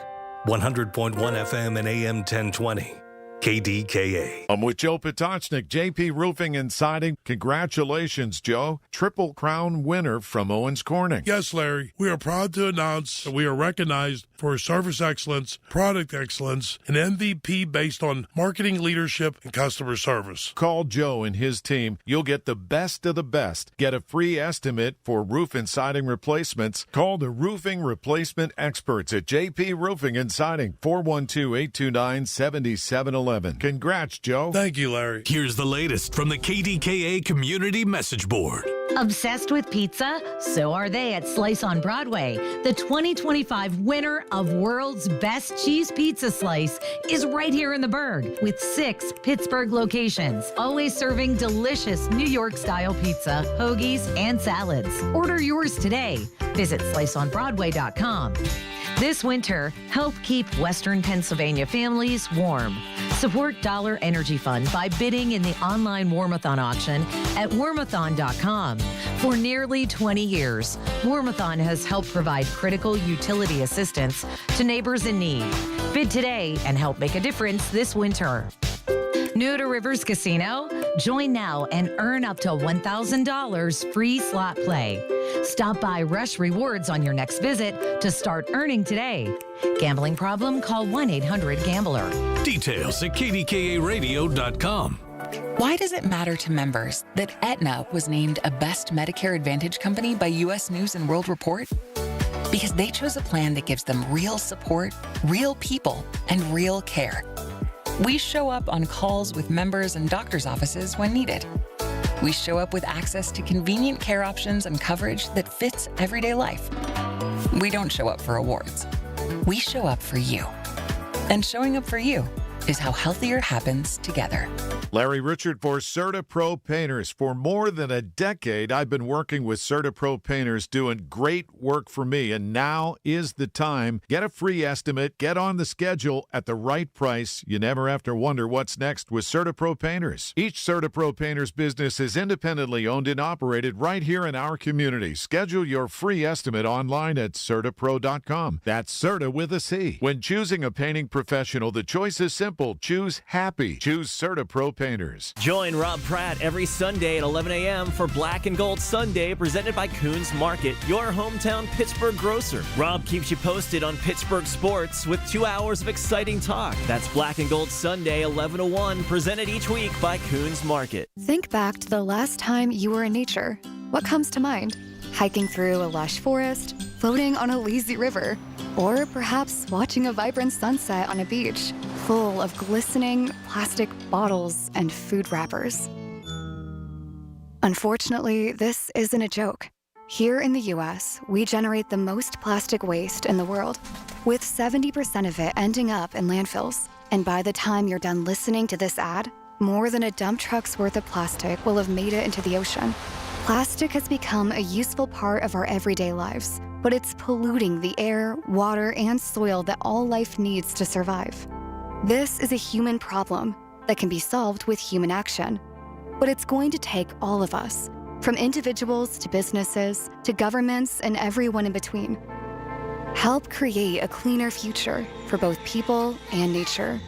100.1 FM and AM 1020. KDKA. I'm with Joe Potocznik, JP Roofing and Siding. Congratulations, Joe. Triple Crown winner from Owens Corning. Yes, Larry. We are proud to announce that we are recognized for service excellence, product excellence, and MVP based on marketing leadership and customer service. Call Joe and his team. You'll get the best of the best. Get a free estimate for roof and siding replacements. Call the roofing replacement experts at JP Roofing and Siding, 412-829-7711. Congrats, Joe. Thank you, Larry. Here's the latest from the KDKA Community Message Board. Obsessed with pizza? So are they at Slice on Broadway. The 2025 winner of World's Best Cheese Pizza Slice is right here in the Berg with 6 Pittsburgh locations, always serving delicious New York-style pizza, hoagies, and salads. Order yours today. Visit sliceonbroadway.com. This winter, help keep Western Pennsylvania families warm. Support Dollar Energy Fund by bidding in the online Warmathon auction at warmathon.com. For nearly 20 years, Warmathon has helped provide critical utility assistance to neighbors in need. Bid today and help make a difference this winter. New to Rivers Casino? Join now and earn up to $1,000 free slot play. Stop by Rush Rewards on your next visit to start earning today. Gambling problem? Call 1-800-GAMBLER. Details at kdkaradio.com. Why does it matter to members that Aetna was named a Best Medicare Advantage company by U.S. News & World Report? Because they chose a plan that gives them real support, real people, and real care. We show up on calls with members and doctors' offices when needed. We show up with access to convenient care options and coverage that fits everyday life. We don't show up for awards. We show up for you. And showing up for you is how healthier happens together. Larry Richard for CertaPro Painters. For more than a decade, I've been working with CertaPro Painters doing great work for me, and now is the time. Get a free estimate, get on the schedule at the right price. You never have to wonder what's next with CertaPro Painters. Each CertaPro Painters business is independently owned and operated right here in our community. Schedule your free estimate online at CertaPro.com. That's Certa with a C. When choosing a painting professional, the choice is simple. Choose happy. Choose CertaPro Painters. Join Rob Pratt every Sunday at 11 a.m. for Black and Gold Sunday, presented by Coons Market, your hometown Pittsburgh grocer. Rob keeps you posted on Pittsburgh sports with 2 hours of exciting talk. That's Black and Gold Sunday, 11 to 1, presented each week by Coons Market. Think back to the last time you were in nature. What comes to mind? Hiking through a lush forest, floating on a lazy river, or perhaps watching a vibrant sunset on a beach full of glistening plastic bottles and food wrappers. Unfortunately, this isn't a joke. Here in the U.S., we generate the most plastic waste in the world, with 70% of it ending up in landfills. And by the time you're done listening to this ad, more than a dump truck's worth of plastic will have made it into the ocean. Plastic has become a useful part of our everyday lives, but it's polluting the air, water, and soil that all life needs to survive. This is a human problem that can be solved with human action. But it's going to take all of us, from individuals to businesses to governments and everyone in between. Help create a cleaner future for both people and nature.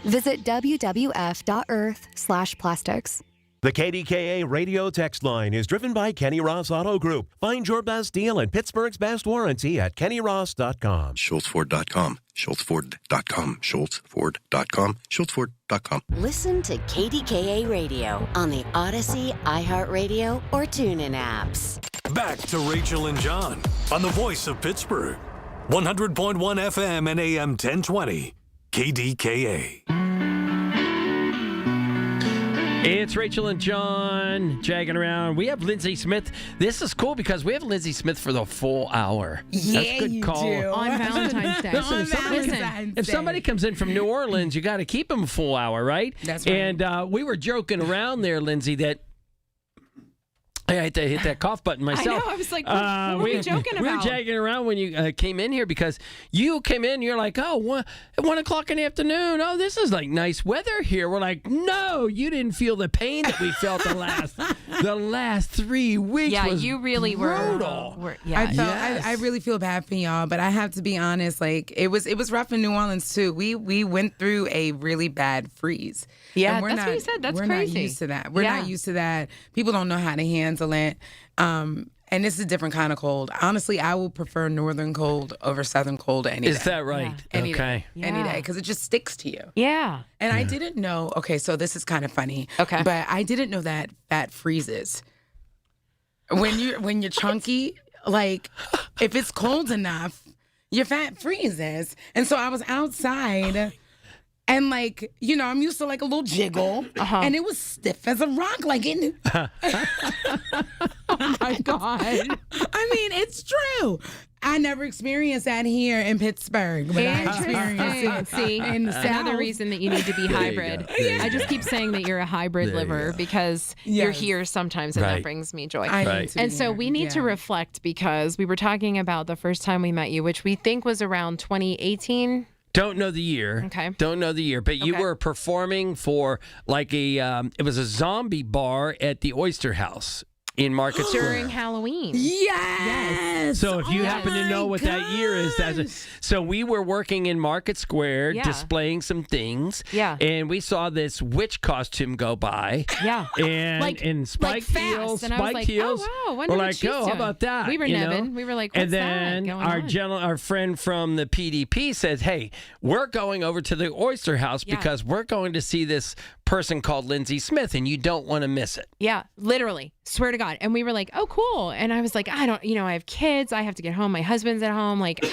Visit wwf.earth/plastics. The KDKA radio text line is driven by Kenny Ross Auto Group. Find your best deal and Pittsburgh's best warranty at KennyRoss.com. SchultzFord.com. SchultzFord.com. SchultzFord.com. SchultzFord.com. Listen to KDKA Radio on the Odyssey, iHeartRadio, or TuneIn apps. Back to Rachel and John on the voice of Pittsburgh. 100.1 FM and AM 1020. KDKA. It's Rachel and John jagging around. We have Lindsay Smith. This is cool because we have Lindsay Smith for the full hour. Yeah, that's a good call. do. On Valentine's Day. If somebody comes in from New Orleans, you got to keep them a full hour, right? That's right. And we were joking around there, Lindsay, that I had to hit that cough button myself. I know. I was like, what were we joking about? We were jagging around when you came in here because you came in. You're like, at 1 o'clock in the afternoon. Oh, this is like nice weather here. We're like, no, you didn't feel the pain that we felt the last 3 weeks. Yeah, was you really brutal. I really feel bad for y'all, but I have to be honest. Like it was rough in New Orleans too. We went through a really bad freeze. Yeah, and that's what you said. That's we're crazy. Not used to that. We're not used to that. People don't know how to handle it. And this is a different kind of cold. Honestly, I would prefer northern cold over southern cold any day. Is that right? Yeah. Any day. Any day, because it just sticks to you. Yeah. And I didn't know. Okay, so this is kind of funny. Okay. But I didn't know that fat freezes. When you're chunky, like if it's cold enough, your fat freezes. And so I was outside. And like, I'm used to like a little jiggle, and it was stiff as a rock. Like it. Oh my God! I mean, it's true. I never experienced that here in Pittsburgh, but I experienced it. See, in the another South. reason that you need to be hybrid. I just keep saying that you're a hybrid liver because you're here sometimes, and that brings me joy. And so we need to reflect because we were talking about the first time we met you, which we think was around 2018. Don't know the year. Okay. Don't know the year, but you were performing for like it was a zombie bar at the Oyster House in Market Square. During Halloween. Yes. So if you happen to know what that year is, so we were working in Market Square displaying some things. Yeah. And we saw this witch costume go by. Yeah. And spiked heels. And I was like, heels. oh, wow. Wonder We're what like, she's how doing. about that? We were nebbing. We were like, what's and then that going on? our friend from the PDP says, hey, we're going over to the Oyster House because we're going to see this person called Lindsay Smith, and you don't want to miss it. Yeah, literally. Swear to God. God. And we were like, oh, cool. And I was like, I have kids. I have to get home. My husband's at home. Like,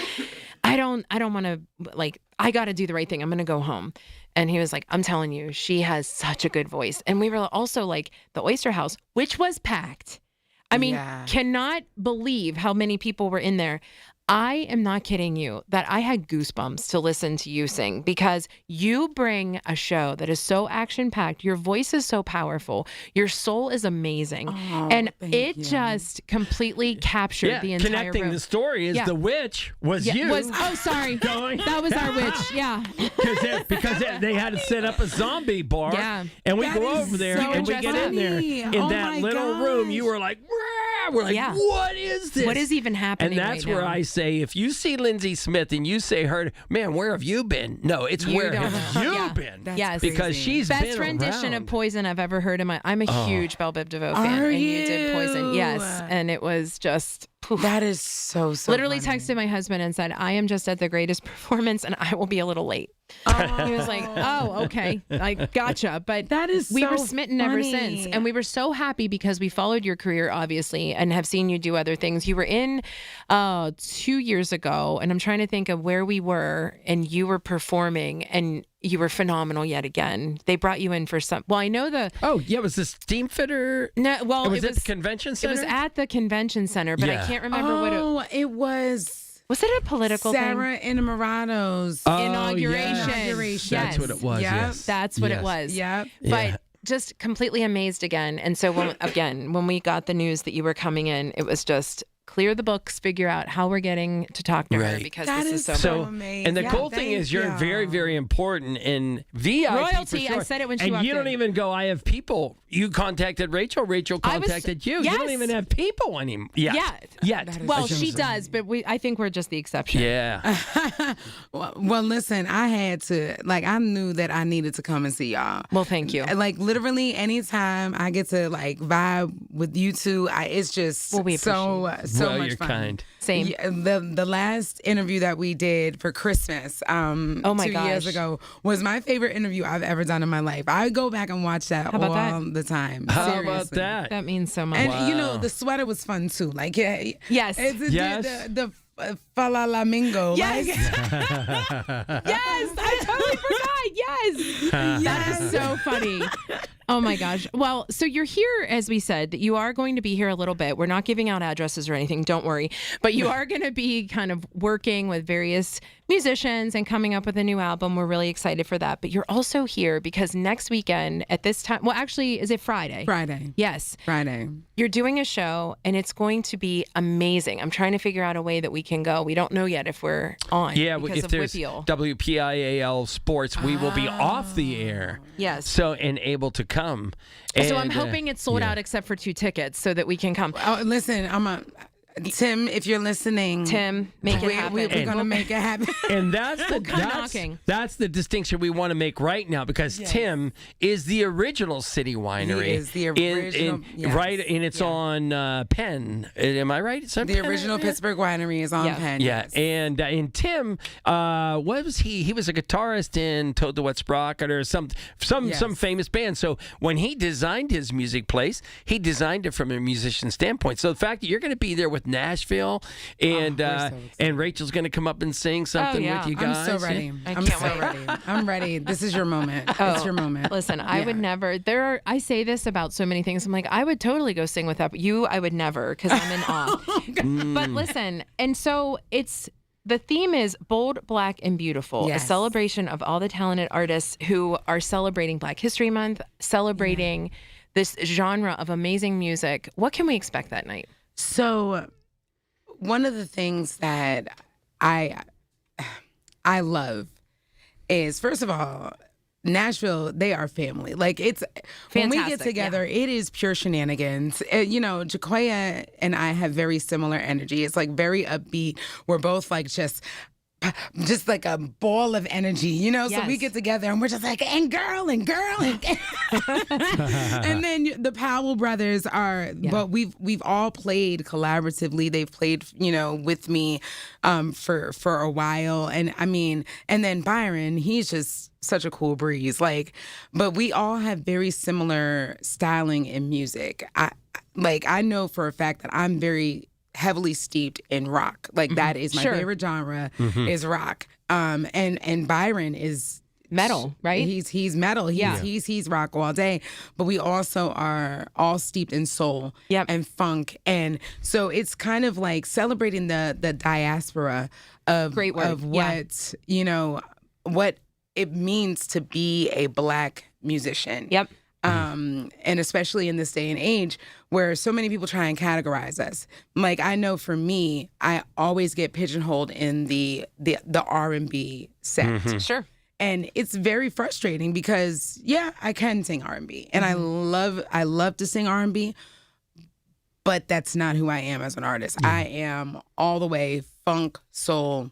I don't want to, like, I got to do the right thing. I'm going to go home. And he was like, I'm telling you, she has such a good voice. And we were also like, the Oyster House, which was packed. I mean, cannot believe how many people were in there. I am not kidding you that I had goosebumps to listen to you sing, because you bring a show that is so action-packed. Your voice is so powerful. Your soul is amazing. And it just completely captured the entire connecting room. The story is the witch was you. Sorry. That was our witch. Yeah. Because they had to set up a zombie bar. Yeah. And we go over there and we get in there. In that little room, you were like, we're like, what is this? What is even happening? And that's right where now? I say, if you see Lindsay Smith and you say her, man, where have you been? No, it's where have you been? Yes, because she's best been rendition around. of Poison I've ever heard in my. I'm a huge Belle Biv DeVoe fan, and you did Poison, yes, and it was just. That is so Literally funny. texted my husband and said, I am just at the greatest performance and I will be a little late. He was like, oh, okay. Like, gotcha. But we were smitten ever since. And we were so happy because we followed your career, obviously, and have seen you do other things. You were in 2 years ago, and I'm trying to think of where we were, and you were performing, and you were phenomenal yet again. They brought you in for some. Well, I know the. Oh, yeah. Was the Steam Fitter? No, well, it was at the convention center. It was at the convention center, but I can't remember what it. Oh, it was. Was it a political Sarah thing? Inamorado's inauguration. Yes. That's what it was. Yep. Yes. That's what it was. Yep. But just completely amazed again. And so when we got the news that you were coming in, it was just clear the books, figure out how we're getting to talk to her, because this is so amazing. And the cool thing is you're very, very important in VIP. Royalty. For sure. I said it when she walked And you don't in. even go, I have people. You contacted Rachel. Rachel contacted you. Yes. You don't even have people anymore. Yet. Well, she does, but I think we're just the exception. Yeah. Well, listen, I had to, I knew that I needed to come and see y'all. Well, thank you. Like, literally, anytime I get to, vibe with you two, it's just so much you're fun. kind. Same. Yeah, the last interview that we did for Christmas 2 years ago was my favorite interview I've ever done in my life. I go back and watch that all the time. How Seriously. about that? That means so much. And, the sweater was fun, too. Yes. The Falalamingo. Yes. Yes, I totally forgot. Yes. That is so funny. Oh my gosh. Well, so you're here, as we said, that you are going to be here a little bit. We're not giving out addresses or anything, don't worry. But you are going to be kind of working with various musicians and coming up with a new album. We're really excited for that. But you're also here because next weekend at this time, well, actually, is it Friday? Friday. Yes. Friday. You're doing a show and it's going to be amazing. I'm trying to figure out a way that we can go. We don't know yet if we're on. Yeah, because if of there's WPIAL. WPIAL Sports, we will be off the air. Yes. So, and able to come. So I'm And, hoping it's sold out except for 2 tickets so that we can come. Oh, listen, Tim, if you're listening, Tim, make it happen. We're going to make it happen. And that's the distinction we want to make right now, because Tim is the original city winery. He is the original, right? And it's on Penn. Am I right? It's on the Penn original area? Pittsburgh winery is on Penn. Yeah, and Tim, what was he? He was a guitarist in Toad the Wet Sprocket or some famous band. So when he designed his music place, he designed it from a musician standpoint. So the fact that you're going to be there with Nashville and and Rachel's going to come up and sing something with you guys. I'm so ready. I'm ready. This is your moment. It's your moment. Listen, I would never. I say this about so many things. I'm like, I would totally go sing with that. But you, I would never, because I'm in awe. But listen, and so the theme is Bold, Black, and Beautiful, a celebration of all the talented artists who are celebrating Black History Month, celebrating this genre of amazing music. What can we expect that night? So one of the things that I love is, first of all, Nashville, they are family. It's when we get together, it is pure shenanigans. Jaquia and I have very similar energy. It's very upbeat. We're both just like a ball of energy, So we get together and we're just and girl. And then the Powell brothers are, but we've all played collaboratively. They've played, with me for a while. And and then Byron, he's just such a cool breeze. But we all have very similar styling in music. like, I know for a fact that I'm very heavily steeped in rock. Like, that is my favorite genre is rock. And Byron is metal, right? He's metal. He's rock all day. But we also are all steeped in soul and funk. And so it's kind of like celebrating the diaspora of what, what it means to be a Black musician. Yep. And especially in this day and age where so many people try and categorize us. Like, I know for me, I always get pigeonholed in the R&B set. Sure. And it's very frustrating because, I can sing R&B. And I love to sing R&B, but that's not who I am as an artist. I am all the way funk, soul,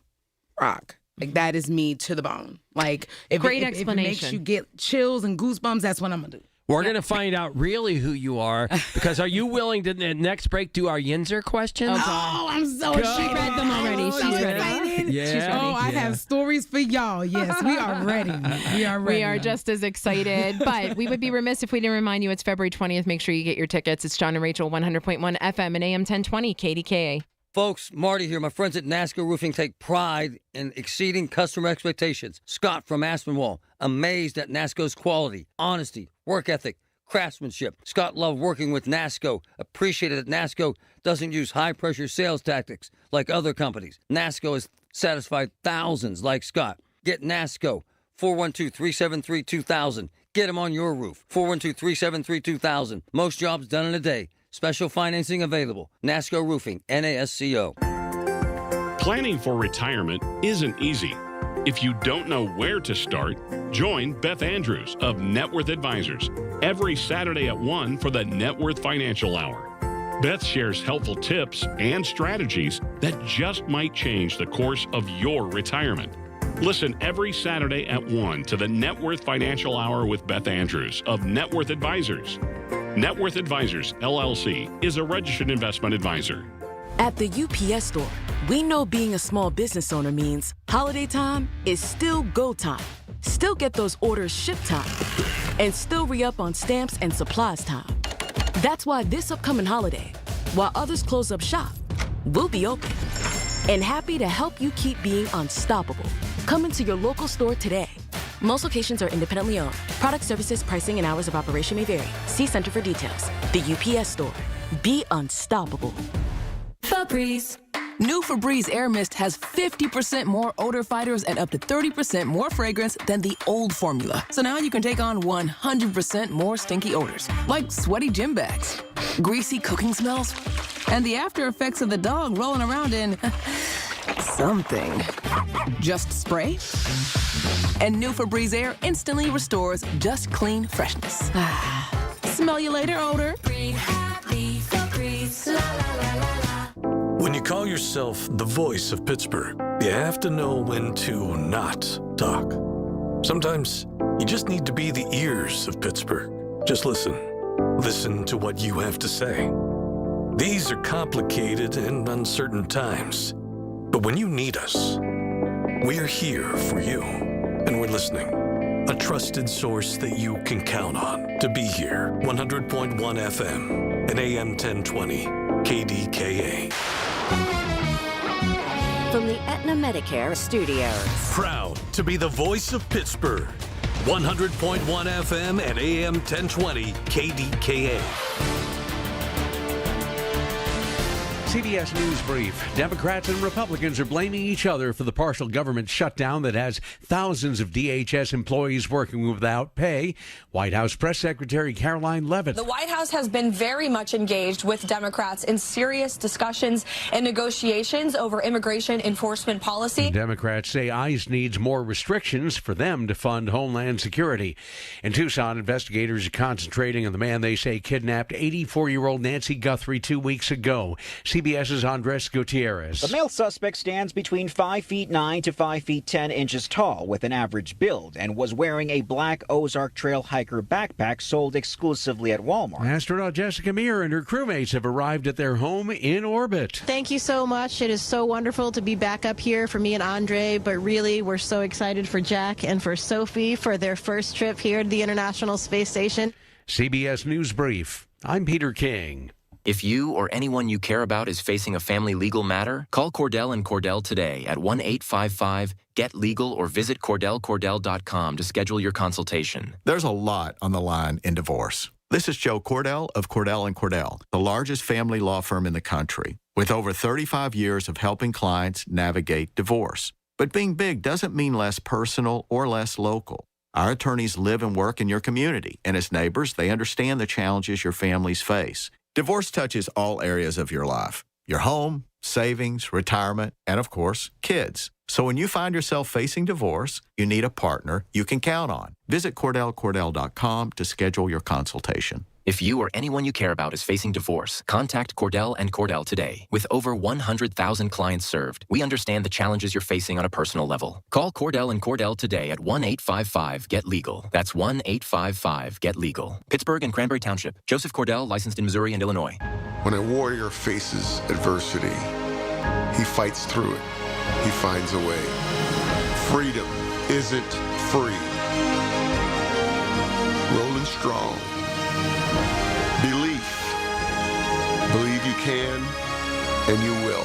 rock. Like, that is me to the bone. Like, if it makes you get chills and goosebumps, that's what I'm going to do. We're going to find out really who you are, because are you willing to, next break, do our Yinzer questions? Oh, I'm so excited. She read them already. She's ready. Yeah. She's ready. Oh, I have stories for y'all. Yes, we are ready. We are ready. We are just as excited, but we would be remiss if we didn't remind you it's February 20th. Make sure you get your tickets. It's John and Rachel, 100.1 FM and AM 1020 KDKA. Folks, Marty here. My friends at NASCO Roofing take pride in exceeding customer expectations. Scott from Aspenwall, amazed at NASCO's quality, honesty, work ethic, craftsmanship. Scott loved working with NASCO, appreciated that NASCO doesn't use high-pressure sales tactics like other companies. NASCO has satisfied thousands like Scott. Get NASCO, 412-373-2000. Get them on your roof, 412-373-2000. Most jobs done in a day. Special financing available. NASCO Roofing, NASCO. Planning for retirement isn't easy. If you don't know where to start, join Beth Andrews of Net Worth Advisors every Saturday at 1 for the Net Worth Financial Hour. Beth shares helpful tips and strategies that just might change the course of your retirement. Listen every Saturday at 1 to the Net Worth Financial Hour with Beth Andrews of Net Worth Advisors. Net Worth Advisors, LLC, is a registered investment advisor. At the UPS store, we know being a small business owner means holiday time is still go time. Still get those orders shipped time. And still re-up on stamps and supplies time. That's why this upcoming holiday, while others close up shop, we'll be open. And happy to help you keep being unstoppable. Come into your local store today. Most locations are independently owned. Product services, pricing, and hours of operation may vary. See Center for details. The UPS store. Be unstoppable. Febreze. New Febreze Air Mist has 50% more odor fighters and up to 30% more fragrance than the old formula. So now you can take on 100% more stinky odors, like sweaty gym bags, greasy cooking smells, and the after effects of the dog rolling around in something. Just spray, and new Febreze Air instantly restores just clean freshness. Smell you later, odor. Breathe happy, Febreze. La, la, la, la, la. When you call yourself the voice of Pittsburgh, you have to know when to not talk. Sometimes you just need to be the ears of Pittsburgh. Just listen. Listen to what you have to say. These are complicated and uncertain times. But when you need us, we're here for you. And we're listening. A trusted source that you can count on to be here. 100.1 FM and AM 1020 KDKA. From the Aetna Medicare Studios. Proud to be the voice of Pittsburgh. 100.1 FM and AM 1020 KDKA. CBS News Brief. Democrats and Republicans are blaming each other for the partial government shutdown that has thousands of DHS employees working without pay. White House Press Secretary Caroline Leavitt. The White House has been very much engaged with Democrats in serious discussions and negotiations over immigration enforcement policy. Democrats say ICE needs more restrictions for them to fund Homeland Security. In Tucson, investigators are concentrating on the man they say kidnapped 84-year-old Nancy Guthrie 2 weeks ago. CBS's Andres Gutierrez. The male suspect stands between 5'9" to 5'10" tall with an average build and was wearing a black Ozark Trail hiker backpack sold exclusively at Walmart. Astronaut Jessica Meir and her crewmates have arrived at their home in orbit. Thank you so much. It is so wonderful to be back up here for me and Andre, but really we're so excited for Jack and for Sophie for their first trip here to the International Space Station. CBS News Brief. I'm Peter King. If you or anyone you care about is facing a family legal matter, call Cordell and Cordell today at 1-855-GET-LEGAL or visit CordellCordell.com to schedule your consultation. There's a lot on the line in divorce. This is Joe Cordell of Cordell & Cordell, the largest family law firm in the country, with over 35 years of helping clients navigate divorce. But being big doesn't mean less personal or less local. Our attorneys live and work in your community, and as neighbors, they understand the challenges your families face. Divorce touches all areas of your life: your home, savings, retirement, and of course, kids. So when you find yourself facing divorce, you need a partner you can count on. Visit CordellCordell.com to schedule your consultation. If you or anyone you care about is facing divorce, contact Cordell and Cordell today. With over 100,000 clients served, we understand the challenges you're facing on a personal level. Call Cordell and Cordell today at 1-855-GET-LEGAL. That's 1-855-GET-LEGAL. Pittsburgh and Cranberry Township. Joseph Cordell, licensed in Missouri and Illinois. When a warrior faces adversity, he fights through it. He finds a way. Freedom isn't free. Rolling strong. Belief. Believe you can, and you will.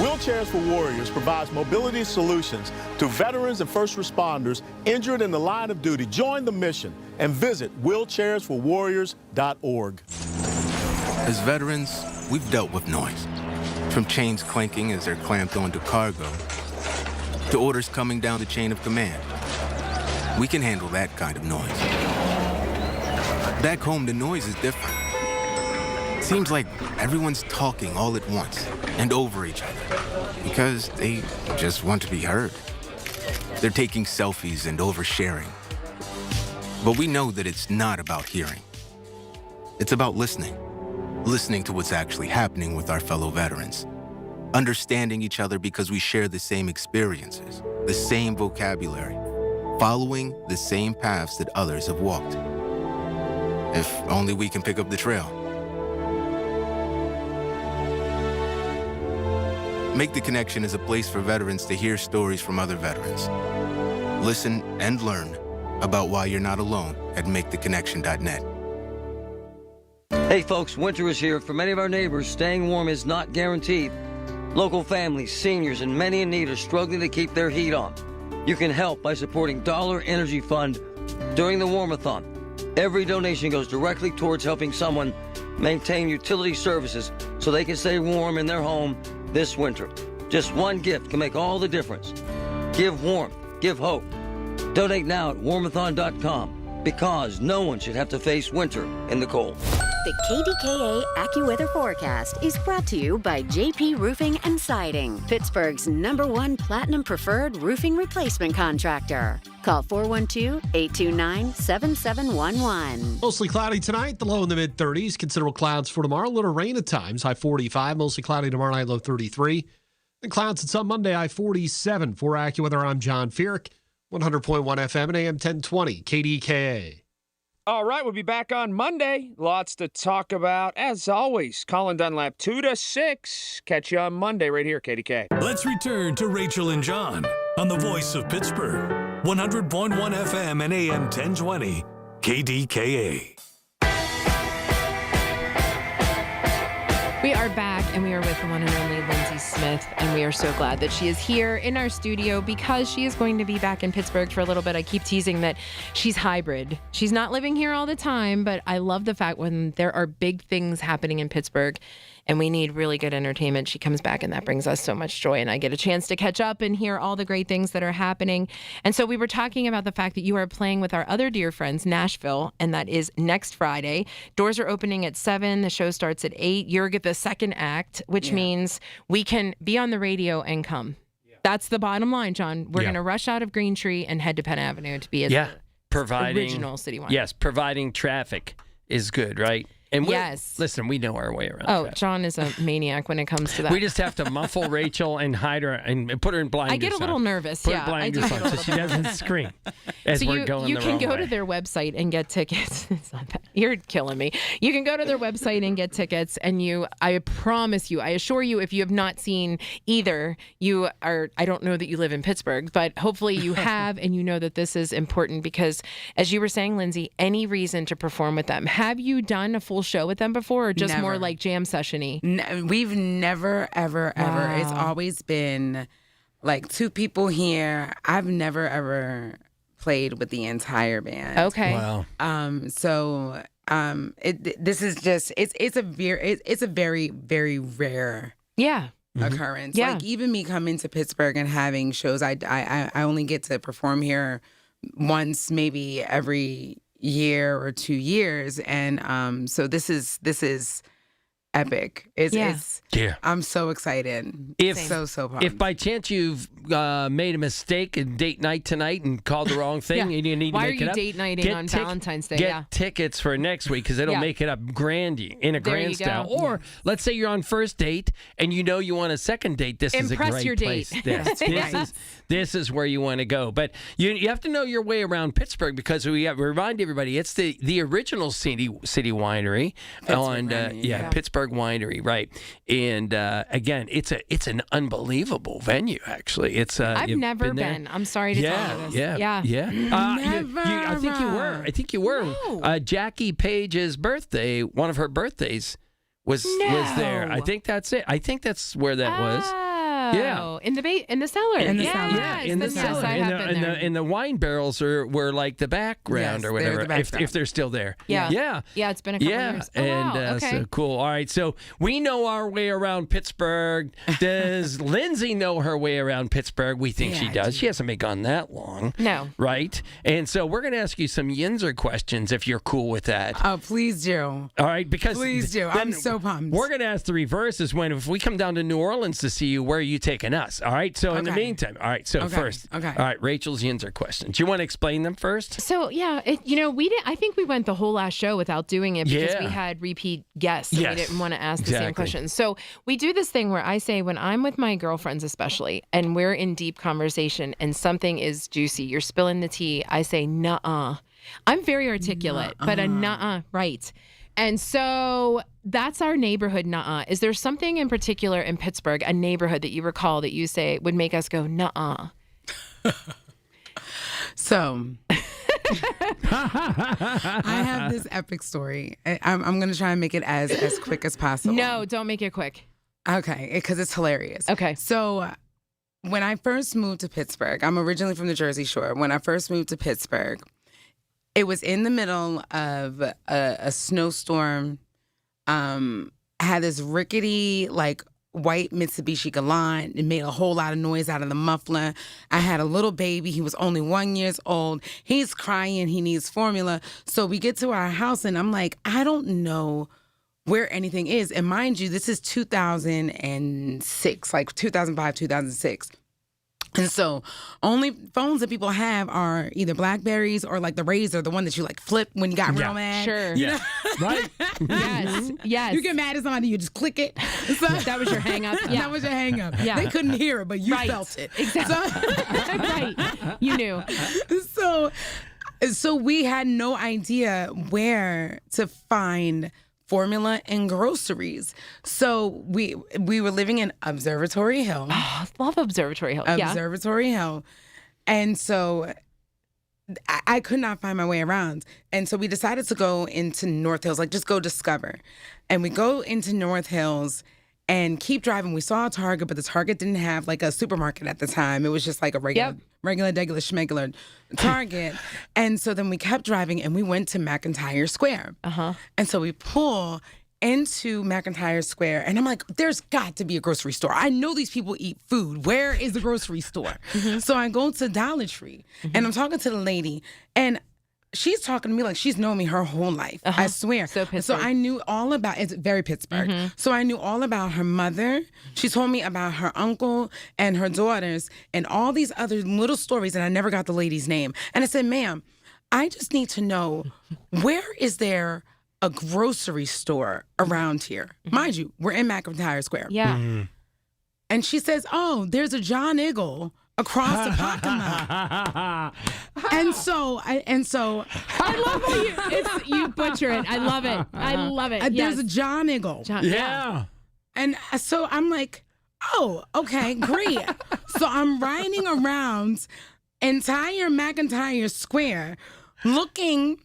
Wheelchairs for Warriors provides mobility solutions to veterans and first responders injured in the line of duty. Join the mission and visit wheelchairsforwarriors.org. As veterans, we've dealt with noise. From chains clanking as they're clamped onto cargo, to orders coming down the chain of command. We can handle that kind of noise. Back home, the noise is different. Seems like everyone's talking all at once and over each other because they just want to be heard. They're taking selfies and oversharing. But we know that it's not about hearing. It's about listening. Listening to what's actually happening with our fellow veterans. Understanding each other because we share the same experiences, the same vocabulary, following the same paths that others have walked. If only we can pick up the trail. Make the Connection is a place for veterans to hear stories from other veterans. Listen and learn about why you're not alone at maketheconnection.net. Hey folks, winter is here. For many of our neighbors, staying warm is not guaranteed. Local families, seniors, and many in need are struggling to keep their heat on. You can help by supporting Dollar Energy Fund during the Warmathon. Every donation goes directly towards helping someone maintain utility services so they can stay warm in their home this winter. Just one gift can make all the difference. Give warmth, give hope. Donate now at warmathon.com because no one should have to face winter in the cold. The KDKA AccuWeather forecast is brought to you by JP Roofing and Siding, Pittsburgh's #1 Platinum Preferred Roofing Replacement Contractor. Call 412-829-7711. Mostly cloudy tonight, the low in the mid-30s. Considerable clouds for tomorrow. A little rain at times, high 45. Mostly cloudy tomorrow night, low 33. And clouds until Monday, high 47. For AccuWeather, I'm John Feerick, 100.1 FM and AM 1020, KDKA. All right, we'll be back on Monday. Lots to talk about. As always, Colin Dunlap, 2 to 6. Catch you on Monday right here, KDK. Let's return to Rachel and John on the voice of Pittsburgh. 100.1 FM and AM 1020, KDKA. We are back, and we are with the one and only Lindsay Smith, and we are so glad that she is here in our studio because she is going to be back in Pittsburgh for a little bit. I keep teasing that she's hybrid. She's not living here all the time, but I love the fact when there are big things happening in Pittsburgh and we need really good entertainment, she comes back, and that brings us so much joy, and I get a chance to catch up and hear all the great things that are happening. And so we were talking about the fact that you are playing with our other dear friends, Nashville, and that is next Friday. Doors are opening at 7. The show starts at 8. You're at the second act, which means we can be on the radio and come. That's the bottom line, John. We're going to rush out of Green Tree and head to Penn Avenue to be at the original City One. Yes, providing traffic is good, right? And listen, we know our way around. Oh, traffic. John is a maniac when it comes to that. We just have to muffle Rachel and hide her and put her in blinders. I get a little nervous. Put her blinders on so she doesn't scream as we're going you the can wrong go way. to their website and get tickets. It's not bad. You're killing me. You can go to their website and get tickets, and I promise you, I assure you, if you have not seen either, you are. I don't know that you live in Pittsburgh, but hopefully you have, and you know that this is important because, as you were saying, Lindsay, any reason to perform with them. Have you done a full show with them before, or just Never. more like jam session-y? We've never, ever, ever. It's always been like 2 people here. I've never, ever played with the entire band. Okay. Wow. This is just it's a very, very rare occurrence. Yeah. Like even me coming to Pittsburgh and having shows, I only get to perform here once, maybe every year or 2 years, and so this is epic. It's I'm so excited. So pumped. If by chance you've made a mistake and date night tonight and called the wrong thing, and you need to make it up. Why are you date nighting on Valentine's Day? Get tickets for next week because it'll make it up in a grand style. Or let's say you're on first date and you know you want a second date. This is a Impress your great date. place. This is where you want to go. But you have to know your way around Pittsburgh because we remind everybody it's the original city winery Pittsburgh Winery, right? And again, it's an unbelievable venue. Actually, I've never been. I'm sorry to tell you this. Yeah. I think you were. No. Jackie Page's birthday. One of her birthdays was there. I think that's it. I think that's where that was. Yeah, in the cellar. In the cellar. Yeah, in the cellar. Yes, I have been there. And the wine barrels were like the background or whatever, if they're still there. Yeah, it's been a couple years. Oh, and wow. Okay. so cool. All right, so we know our way around Pittsburgh. Does Lindsay know her way around Pittsburgh? We think she does. She hasn't been gone that long. No. Right? And so we're going to ask you some Yinzer questions if you're cool with that. Oh, please do. All right, because please do. I'm so pumped. We're going to ask the reverse is if we come down to New Orleans to see you, where are you taking us? All right. So in the meantime, all right. So first, all right. Rachel's Yinzer questions. Do you want to explain them first? So we didn't. I think we went the whole last show without doing it because we had repeat guests and we didn't want to ask the same questions. So we do this thing where I say when I'm with my girlfriends, especially, and we're in deep conversation and something is juicy, you're spilling the tea. I say nuh-uh. I'm very articulate, but a nuh-uh, right? And so that's our neighborhood nuh-uh. Is there something in particular in Pittsburgh, a neighborhood that you recall that you say would make us go nuh-uh? So I have this epic story. I'm going to try and make it as quick as possible. No, don't make it quick. Okay, because it's hilarious. Okay. So when I first moved to Pittsburgh, I'm originally from the Jersey Shore. When I first moved to Pittsburgh, it was in the middle of a snowstorm. Had this rickety, white Mitsubishi Galant. It made a whole lot of noise out of the muffler. I had a little baby. He was only 1 year old. He's crying. He needs formula. So we get to our house, and I'm like, I don't know where anything is. And mind you, this is 2006, 2005, 2006. And so only phones that people have are either Blackberries or the Razor, the one that you flip when you got real mad. Sure. You know? Right? Yes. You get mad at somebody, you just click it. So, that was your hang up. That was your hang up. Yeah. They couldn't hear it, but you felt it. Exactly. Right. You knew. So we had no idea where to find formula and groceries. So we were living in Observatory Hill. Oh, I love Observatory Hill. Observatory Hill. And so I could not find my way around. And so we decided to go into North Hills, just go discover. And we go into North Hills and keep driving. We saw a Target, but the Target didn't have a supermarket at the time. It was just a regular, schmegular Target. And so then we kept driving and we went to McIntyre Square. Uh-huh. And so we pull into McIntyre Square and I'm like, there's got to be a grocery store. I know these people eat food. Where is the grocery store? Mm-hmm. So I go to Dollar Tree and I'm talking to the lady and she's talking to me like she's known me her whole life. I swear. So Pittsburgh. So I knew all about, it's very Pittsburgh. Mm-hmm. So I knew all about her mother. She told me about her uncle and her daughters and all these other little stories, and I never got the lady's name. And I said, ma'am, I just need to know, where is there a grocery store around here? Mm-hmm. Mind you, we're in McIntyre Square. Yeah. Mm-hmm. And she says, oh, there's a John Eagle across the parking lot. And so I love how you butcher it. I love it. I love it. There's a John Eagle. Yeah. And so I'm like, oh, okay, great. So I'm riding around entire McIntyre Square looking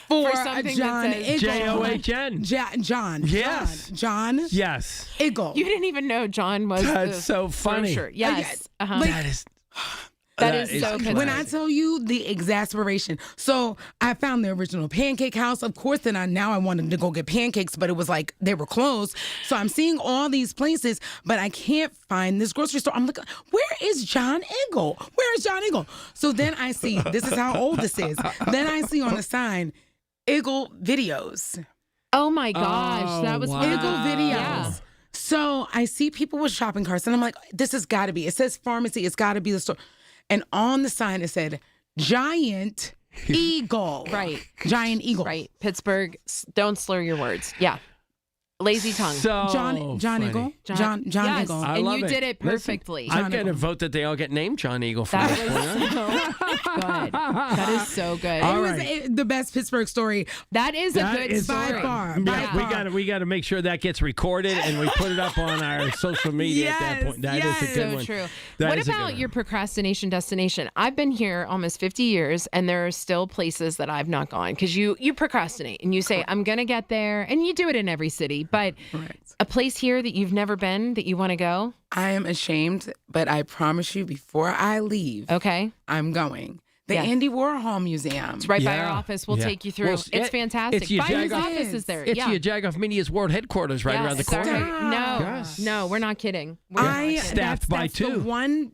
for something John that says Eagle. John. John. Yes. John. Yes. Eagle. You didn't even know John was That's so funny. grocer. Yes. Like, that is so good. When I tell you the exasperation. So I found the original Pancake House. Of course, then I wanted to go get pancakes, but it was like they were closed. So I'm seeing all these places, but I can't find this grocery store. I'm looking, where is John Eagle? Where is John Eagle? So then I see, this is how old this is. Then I see on the sign, Eagle Videos. Oh my gosh, that was Eagle Videos. Yeah. So I see people with shopping carts, and I'm like, this has got to be. It says pharmacy. It's got to be the store. And on the sign, it said, Giant Eagle. Right. Giant Eagle. Right. Pittsburgh, don't slur your words. Yeah. Lazy tongue. So John Eagle. John yes. Eagle. I and love you it. did it perfectly. Listen, I'm going to vote that they all get named John Eagle from That this point on. was so good. That is so good. It was the best Pittsburgh story. That is a good story. By far. Yeah, we got to make sure that gets recorded and we put it up on our social media at that point. That is a good one. So true. That what is a good about one. your procrastination destination? I've been here almost 50 years, and there are still places that I've not gone because you procrastinate and you say, I'm going to get there, and you do it in every city. But a place here that you've never been that you want to go? I am ashamed, but I promise you before I leave, I'm going. The Andy Warhol Museum. It's right by our office. We'll take you through. Well, it's fantastic. Biden's office is there. It's the Jagoff Media's world headquarters right around the corner. No, we're not kidding. Staffed by two.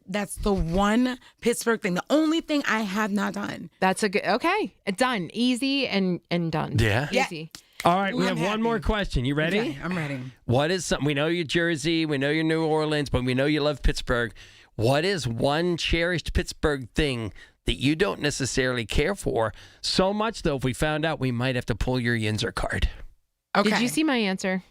That's the one Pittsburgh thing. The only thing I have not done. That's a good. Okay, done. Easy and done. Yeah. Easy. All right, we have one more question. You ready? Okay, I'm ready. What is something? We know you're Jersey, we know you're New Orleans, but we know you love Pittsburgh. What is one cherished Pittsburgh thing that you don't necessarily care for? So much, though, if we found out, we might have to pull your Yinzer card. Okay. Did you see my answer?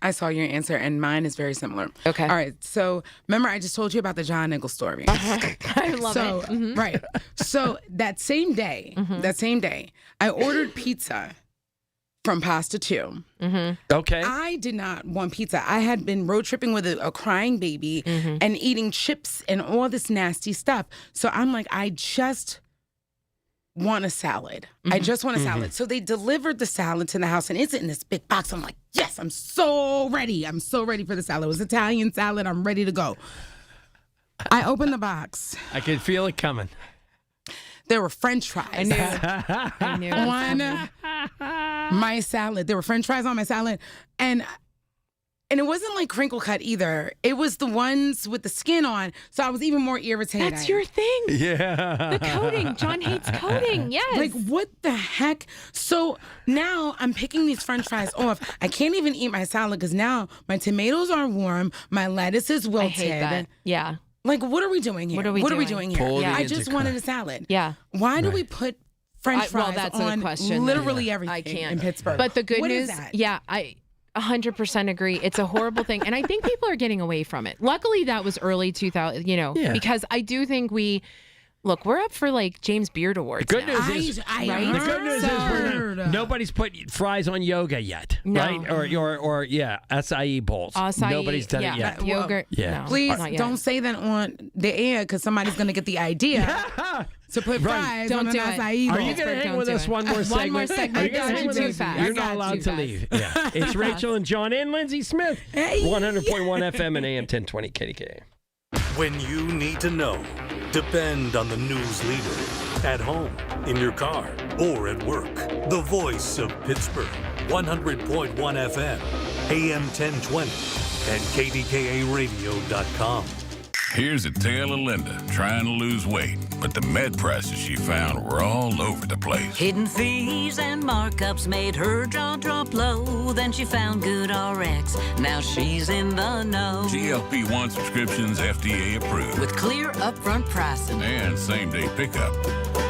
I saw your answer, and mine is very similar. Okay. All right. So remember, I just told you about the John Eagle story. I love it. Mm-hmm. Right. So that same day, I ordered pizza from Pasta 2. Mm-hmm. Okay. I did not want pizza. I had been road tripping with a crying baby and eating chips and all this nasty stuff. So I'm like, I just want a salad. I just want a salad. So they delivered the salad to the house, and it's in this big box. I'm like, yes, I'm so ready. I'm so ready for the salad. It was Italian salad. I'm ready to go. I opened the box. I can feel it coming. There were French fries. I knew. On my salad. There were French fries on my salad. And it wasn't like crinkle cut either. It was the ones with the skin on. So I was even more irritated. That's your thing. Yeah. The coating. John hates coating. Yes. Like, what the heck? So now I'm picking these French fries off. I can't even eat my salad because now my tomatoes are warm. My lettuce is wilted. I hate that. Yeah. Like, what are we doing here? What are we doing here? Pull the I just Yinzer wanted card. a salad. Yeah. Why do we put French fries that's a on good question. literally everything I can't. in Pittsburgh? But the good What news, is that? yeah, I 100% agree. It's a horrible thing. And I think people are getting away from it. Luckily, that was early 2000, because I do think we're up for like James Beard Awards. The good now. news is, I the good news is nobody's put fries on yoga yet, right? Or acai bowls. Acai, Nobody's done it yet. Yogurt. Yeah. No, Please not yet. don't say that on the air because somebody's going to get the idea to put fries Don't on an do it. acai bowl. Are you going to hang Don't with do us it. one more segment? One more segment. Are you gonna Got hang you with too us? fast. You're Got not allowed too to fast. leave. Yeah. It's Rachel and John and Lindsay Smith. 100.1 FM and AM 1020 KDKA. When you need to know, depend on the news leader. At home, in your car, or at work. The voice of Pittsburgh. 100.1 FM, AM 1020, and KDKA-radio.com. Here's a tale of Linda trying to lose weight, but the med prices she found were all over the place. Hidden fees and markups made her jaw drop low. Then she found Good RX. Now she's in the know. GLP-1 subscriptions FDA approved. With clear upfront pricing. And same-day pickup.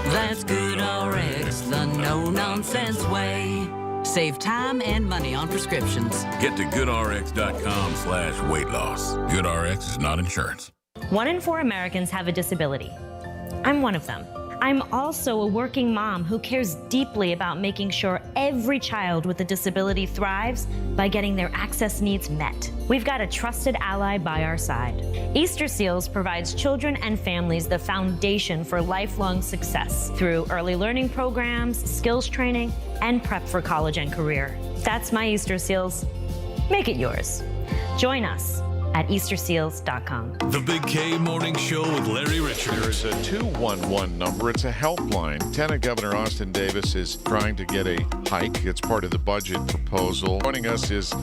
That's Good RX, the no-nonsense way. Save time and money on prescriptions. Get to goodrx.com/weight loss. GoodRx is not insurance. 1 in 4 Americans have a disability. I'm one of them. I'm also a working mom who cares deeply about making sure every child with a disability thrives by getting their access needs met. We've got a trusted ally by our side. Easter Seals provides children and families the foundation for lifelong success through early learning programs, skills training, and prep for college and career. That's my Easter Seals. Make it yours. Join us at easterseals.com. The Big K Morning Show with Larry Richards. There's a 211 number. It's a helpline. Lieutenant Governor Austin Davis is trying to get a hike. It's part of the budget proposal. Joining us is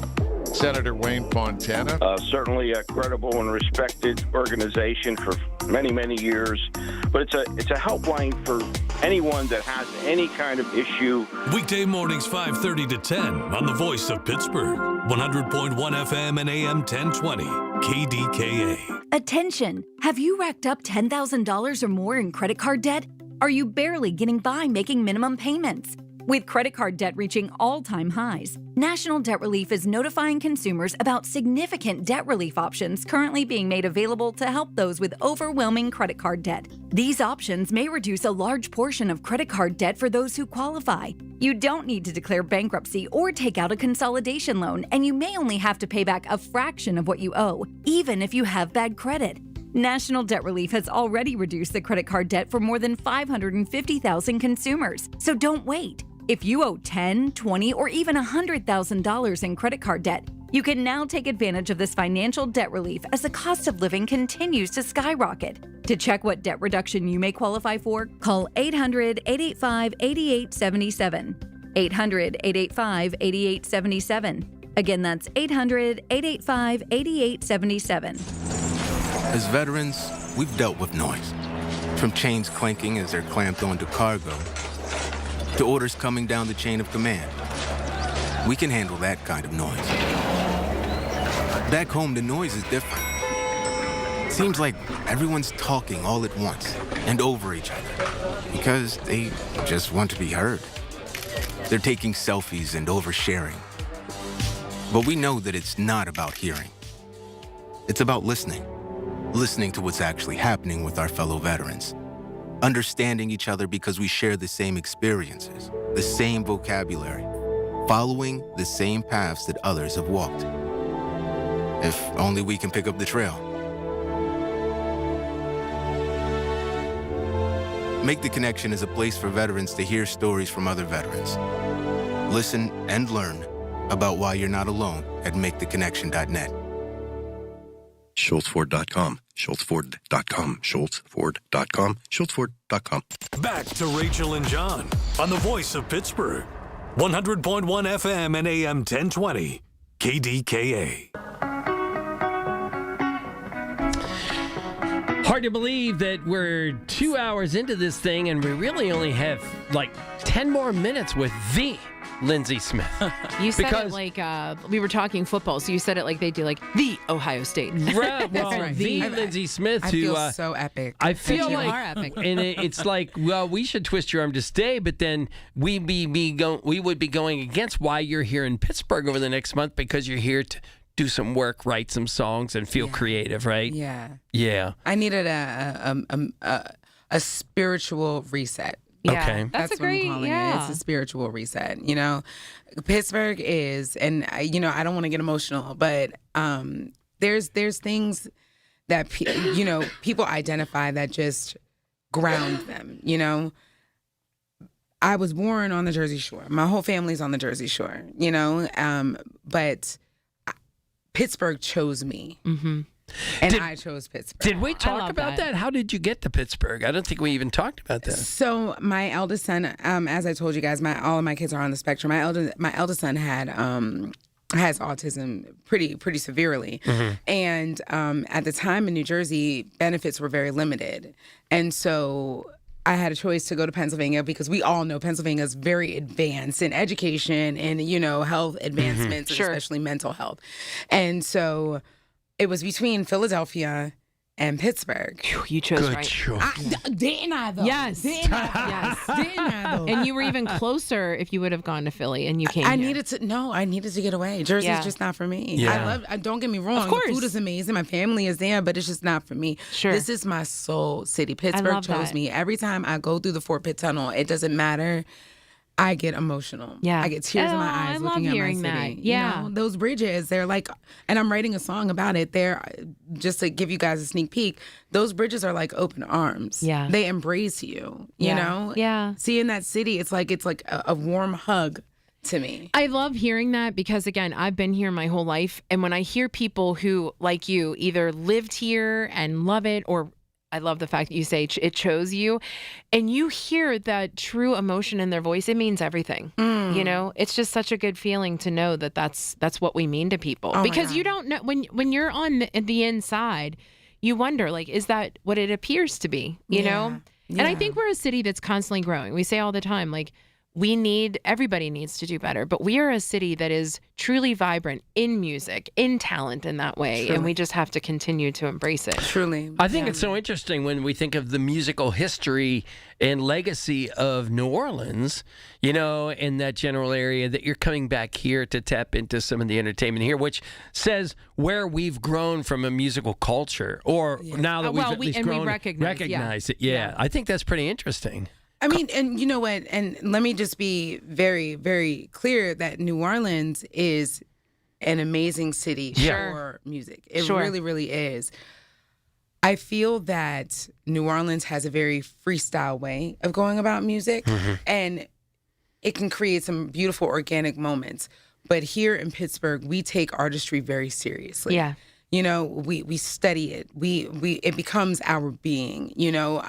Senator Wayne Fontana. Certainly a credible and respected organization for many, many years. But it's a helpline for anyone that has any kind of issue. Weekday mornings 5:30 to 10 on the Voice of Pittsburgh. 100.1 FM and AM 1020. KDKA. Attention! Have you racked up $10,000 or more in credit card debt? Are you barely getting by making minimum payments? With credit card debt reaching all-time highs, National Debt Relief is notifying consumers about significant debt relief options currently being made available to help those with overwhelming credit card debt. These options may reduce a large portion of credit card debt for those who qualify. You don't need to declare bankruptcy or take out a consolidation loan, and you may only have to pay back a fraction of what you owe, even if you have bad credit. National Debt Relief has already reduced the credit card debt for more than 550,000 consumers, so don't wait. If you owe $10,000, $20,000, or even $100,000 in credit card debt, you can now take advantage of this financial debt relief as the cost of living continues to skyrocket. To check what debt reduction you may qualify for, call 800-885-8877. 800-885-8877. Again, that's 800-885-8877. As veterans, we've dealt with noise. From chains clanking as they're clamped onto cargo, to orders coming down the chain of command. We can handle that kind of noise. Back home, the noise is different. Seems like everyone's talking all at once and over each other because they just want to be heard. They're taking selfies and oversharing. But we know that it's not about hearing. It's about listening. Listening to what's actually happening with our fellow veterans. Understanding each other because we share the same experiences, the same vocabulary, following the same paths that others have walked. If only we can pick up the trail. Make the Connection is a place for veterans to hear stories from other veterans. Listen and learn about why you're not alone at maketheconnection.net. SchultzFord.com, SchultzFord.com, SchultzFord.com, SchultzFord.com. Back to Rachel and John on the Voice of Pittsburgh. 100.1 FM and AM 1020. KDKA. Hard to believe that we're 2 hours into this thing and we really only have like 10 more minutes with the Lindsey Smith. You said it like we were talking football, so you said it like they do, like the Ohio State. Right, well, right. The Lindsey Smith. I feel so epic. I feel you like, are epic. And it's like, well, we should twist your arm to stay, but then we would be going against why you're here in Pittsburgh over the next month because you're here to do some work, write some songs, and feel creative, right? Yeah. Yeah. I needed a spiritual reset. Yeah, okay. That's a great, what I'm calling it. It's a spiritual reset. You know, Pittsburgh is, and I don't want to get emotional, but there's things that people identify that just ground them. You know, I was born on the Jersey Shore. My whole family's on the Jersey Shore. You know, but Pittsburgh chose me. Mm-hmm. And I chose Pittsburgh. Did we talk about that? How did you get to Pittsburgh? I don't think we even talked about that. So my eldest son, as I told you guys, all of my kids are on the spectrum. My eldest son has autism pretty severely, and at the time in New Jersey, benefits were very limited, and so I had a choice to go to Pennsylvania because we all know Pennsylvania is very advanced in education and health advancements, and especially mental health, and so. It was between Philadelphia and Pittsburgh. You chose Good right. choice. Didn't I, though? Yes. Didn't I? Yes. Didn't I, though? And you were even closer if you would have gone to Philly and you came I here. needed to get away. Jersey's just not for me. Yeah. Don't get me wrong. Of course. The food is amazing. My family is there, but it's just not for me. Sure. This is my soul city. Pittsburgh love chose that. me. Every time I go through the Fort Pitt Tunnel, it doesn't matter. I get emotional. Yeah. I get tears in my eyes I love looking at my hearing city. that. Yeah. You know, those bridges, they're like, and I'm writing a song about it. They're, just to give you guys a sneak peek, those bridges are like open arms. Yeah. They embrace you, you know? Yeah. Seeing that city, it's like a warm hug to me. I love hearing that because, again, I've been here my whole life. And when I hear people who, like you, either lived here and love it, or I love the fact that you say it chose you, and you hear that true emotion in their voice, it means everything. You know, it's just such a good feeling to know that that's what we mean to people. Oh, because you don't know when you're on the inside, you wonder, like, is that what it appears to be? You know? And I think we're a city that's constantly growing. We say all the time, like, everybody needs to do better, but we are a city that is truly vibrant in music, in talent in that way. And we just have to continue to embrace it. Truly. I think it's so interesting when we think of the musical history and legacy of New Orleans, you know, in that general area, that you're coming back here to tap into some of the entertainment here, which says where we've grown from a musical culture, or now that we've at least grown, recognize it. Yeah. I think that's pretty interesting. I mean, and you know what? And let me just be very, very clear that New Orleans is an amazing city for music. It really, really is. I feel that New Orleans has a very freestyle way of going about music, and it can create some beautiful organic moments. But here in Pittsburgh, we take artistry very seriously. Yeah. You know, we study it. It becomes our being. You know,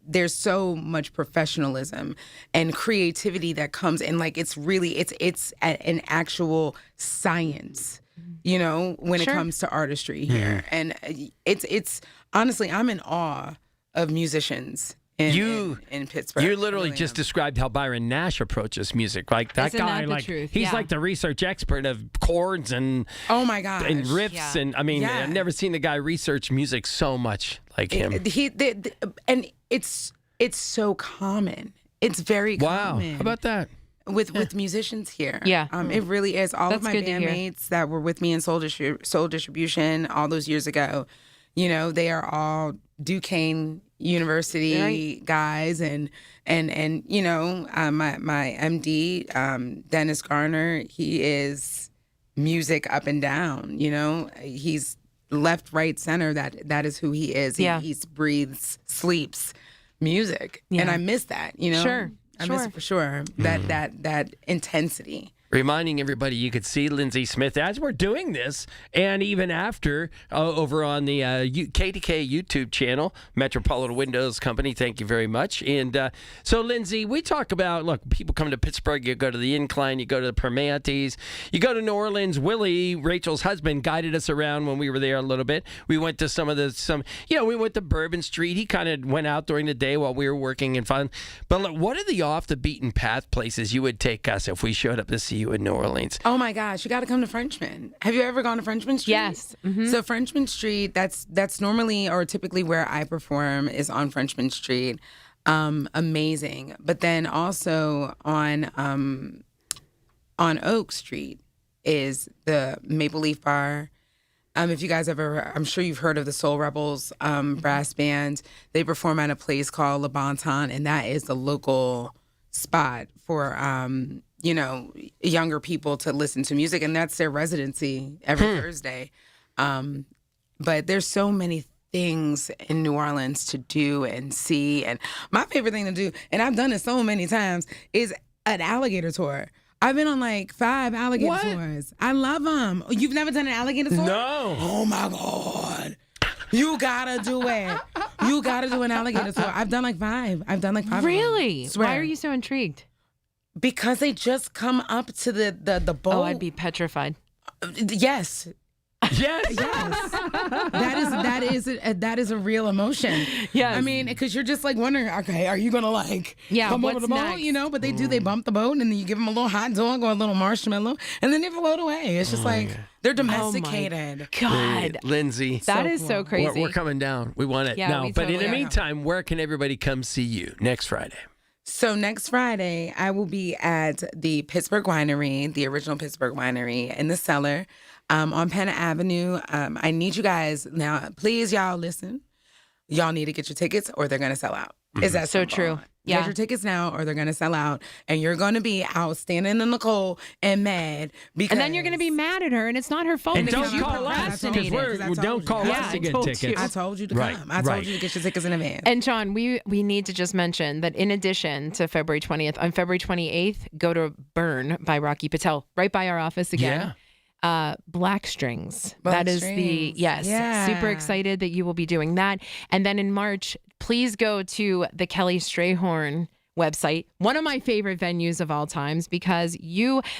there's so much professionalism and creativity that comes in. Like it's an actual science. You know, when it comes to artistry here, and it's honestly, I'm in awe of musicians. In Pittsburgh. You literally just described how Byron Nash approaches music. Like that Isn't guy, that the truth? he's like the research expert of chords and oh my gosh, and riffs and I mean I've never seen the guy research music so much like him. And it's so common. It's very common. How about that? With musicians here. Yeah. It really is. All That's of my good to hear. bandmates that were with me in Soul Distribution all those years ago, you know, they are all Duquesne University guys, and you know, my MD, Dennis Garner, he is music up and down. You know, he's left, right, center. That is who he is. He breathes, sleeps music, and I miss that. You know, I miss it for sure. That intensity. Reminding everybody, you could see Lindsay Smith as we're doing this, and even after over on the KDKA YouTube channel, Metropolitan Windows Company. Thank you very much. And so, Lindsay, we talk about, look, people come to Pittsburgh, you go to the Incline, you go to the Permantes, you go to New Orleans. Willie, Rachel's husband, guided us around when we were there a little bit. We went to we went to Bourbon Street. He kind of went out during the day while we were working and fun. But look, what are the off the beaten path places you would take us if we showed up to see you in New Orleans? Oh my gosh, you got to come to Frenchman. Have you ever gone to Frenchman Street? Yes. Mm-hmm. So Frenchman Street, that's normally or typically where I perform, is on Frenchman Street. Amazing. But then also on Oak Street is the Maple Leaf Bar. If you guys ever, I'm sure you've heard of the Soul Rebels brass band. They perform at a place called Le Bon Temps, and that is the local spot for you know, younger people to listen to music, and that's their residency every Thursday. But there's so many things in New Orleans to do and see, and my favorite thing to do, and I've done it so many times, is an alligator tour. I've been on like 5 alligator tours. I love them. You've never done an alligator tour? No. Oh my God. You gotta do it. You gotta do an alligator tour. I've done like 5. Really? Swear. Why are you so intrigued? Because they just come up to the boat. Oh, I'd be petrified. Yes. Yes. That is a real emotion. Yes. I mean, because you're just like wondering, okay, are you gonna come over the boat? But they bump the boat and then you give them a little hot dog or a little marshmallow and then they float away. It's just they're domesticated. Oh God, Lindsay, that is so crazy. We're coming down. We want it now. But in the meantime, where can everybody come see you next Friday? So next Friday, I will be at the Pittsburgh Winery, the original Pittsburgh Winery in the Cellar on Penn Avenue. I need you guys now. Please, y'all listen. Y'all need to get your tickets or they're going to sell out. Is that so simple? true? Yeah. Get your tickets now or they're going to sell out. And you're going to be out standing in the cold and mad. And then you're going to be mad at her and it's not her fault. And because don't call us because don't call us to get tickets. I told you to come. I told you to get your tickets in advance. And John, we need to just mention that in addition to February 20th, on February 28th, go to Burn by Rocky Patel, right by our office again. Black Strings. That is super excited that you will be doing that. And then in March, please go to the Kelly Strayhorn website, one of my favorite venues of all times, because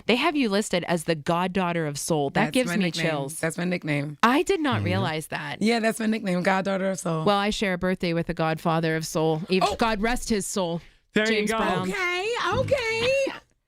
they have you listed as the goddaughter of soul. That gives me chills. That's my nickname. I did not realize that. Yeah, that's my nickname, goddaughter of soul. Well, I share a birthday with the godfather of soul. God rest his soul. There James you go. Brown. Okay.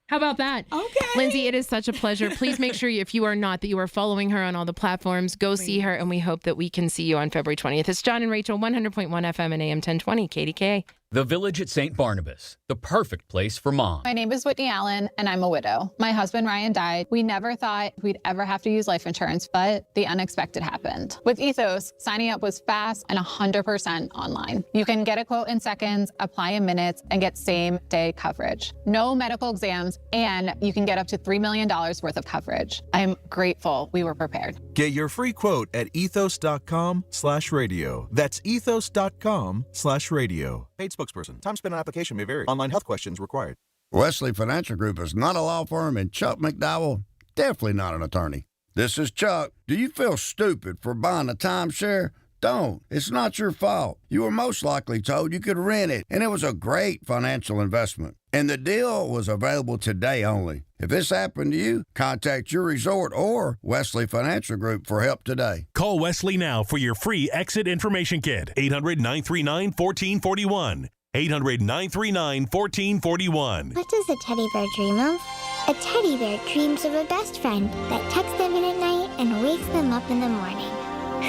How about that? Okay. Lindsay, it is such a pleasure. Please make sure, if you are not, that you are following her on all the platforms. Go see her, and we hope that we can see you on February 20th. It's John and Rachel, 100.1 FM and AM 1020, KDKA. The Village at St. Barnabas, the perfect place for mom. My name is Whitney Allen, and I'm a widow. My husband, Ryan, died. We never thought we'd ever have to use life insurance, but the unexpected happened. With Ethos, signing up was fast and 100% online. You can get a quote in seconds, apply in minutes, and get same-day coverage. No medical exams, and you can get up to $3 million worth of coverage. I'm grateful we were prepared. Get your free quote at ethos.com/radio. That's ethos.com/radio. Paid spokesperson. Time spent on application may vary. Online health questions required. Wesley Financial Group is not a law firm, and Chuck McDowell, definitely not an attorney. This is Chuck. Do you feel stupid for buying a timeshare? Don't. It's not your fault. You were most likely told you could rent it, and it was a great financial investment. And the deal was available today only. If this happened to you, contact your resort or Wesley Financial Group for help today. Call Wesley now for your free exit information kit. 800-939-1441. 800-939-1441. What does a teddy bear dream of? A teddy bear dreams of a best friend that tucks them in at night and wakes them up in the morning,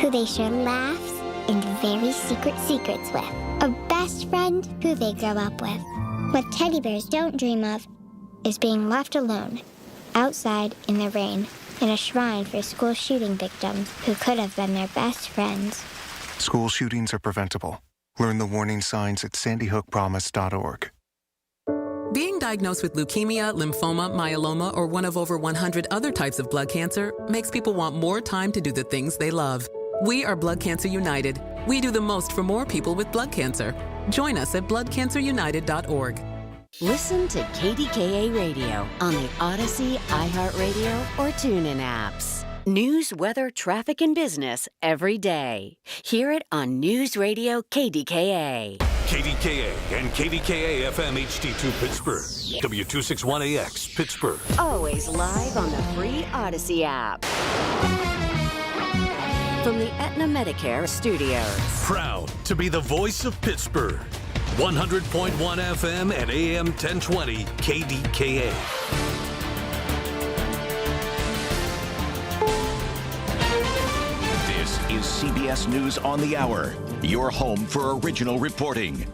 who they share laughs and very secret secrets with. A best friend who they grow up with. What teddy bears don't dream of is being left alone, outside in the rain, in a shrine for school shooting victims who could have been their best friends. School shootings are preventable. Learn the warning signs at sandyhookpromise.org. Being diagnosed with leukemia, lymphoma, myeloma, or one of over 100 other types of blood cancer makes people want more time to do the things they love. We are Blood Cancer United. We do the most for more people with blood cancer. Join us at bloodcancerunited.org. Listen to KDKA Radio on the Odyssey, iHeartRadio, or TuneIn apps. News, weather, traffic, and business every day. Hear it on News Radio KDKA. KDKA and KDKA-FM HD2 Pittsburgh. W261AX Pittsburgh. Always live on the free Odyssey app. From the Aetna Medicare studios. Proud to be the voice of Pittsburgh. 100.1 FM and AM 1020 KDKA. This is CBS News on the Hour, your home for original reporting.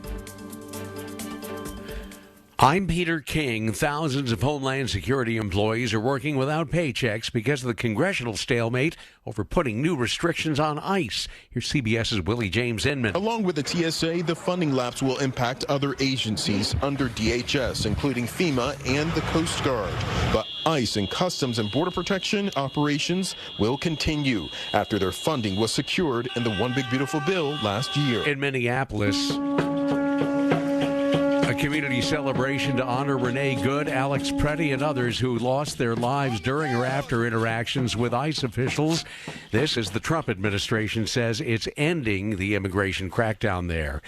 I'm Peter King. Thousands of Homeland Security employees are working without paychecks because of the congressional stalemate over putting new restrictions on ICE. Here's CBS's Willie James Inman. Along with the TSA, the funding lapse will impact other agencies under DHS, including FEMA and the Coast Guard. But ICE and Customs and Border Protection operations will continue after their funding was secured in the One Big Beautiful Bill last year. In Minneapolis, a A community celebration to honor Renee Good, Alex Pretty, and others who lost their lives during or after interactions with ICE officials. This, as the Trump administration says, it's ending the immigration crackdown there.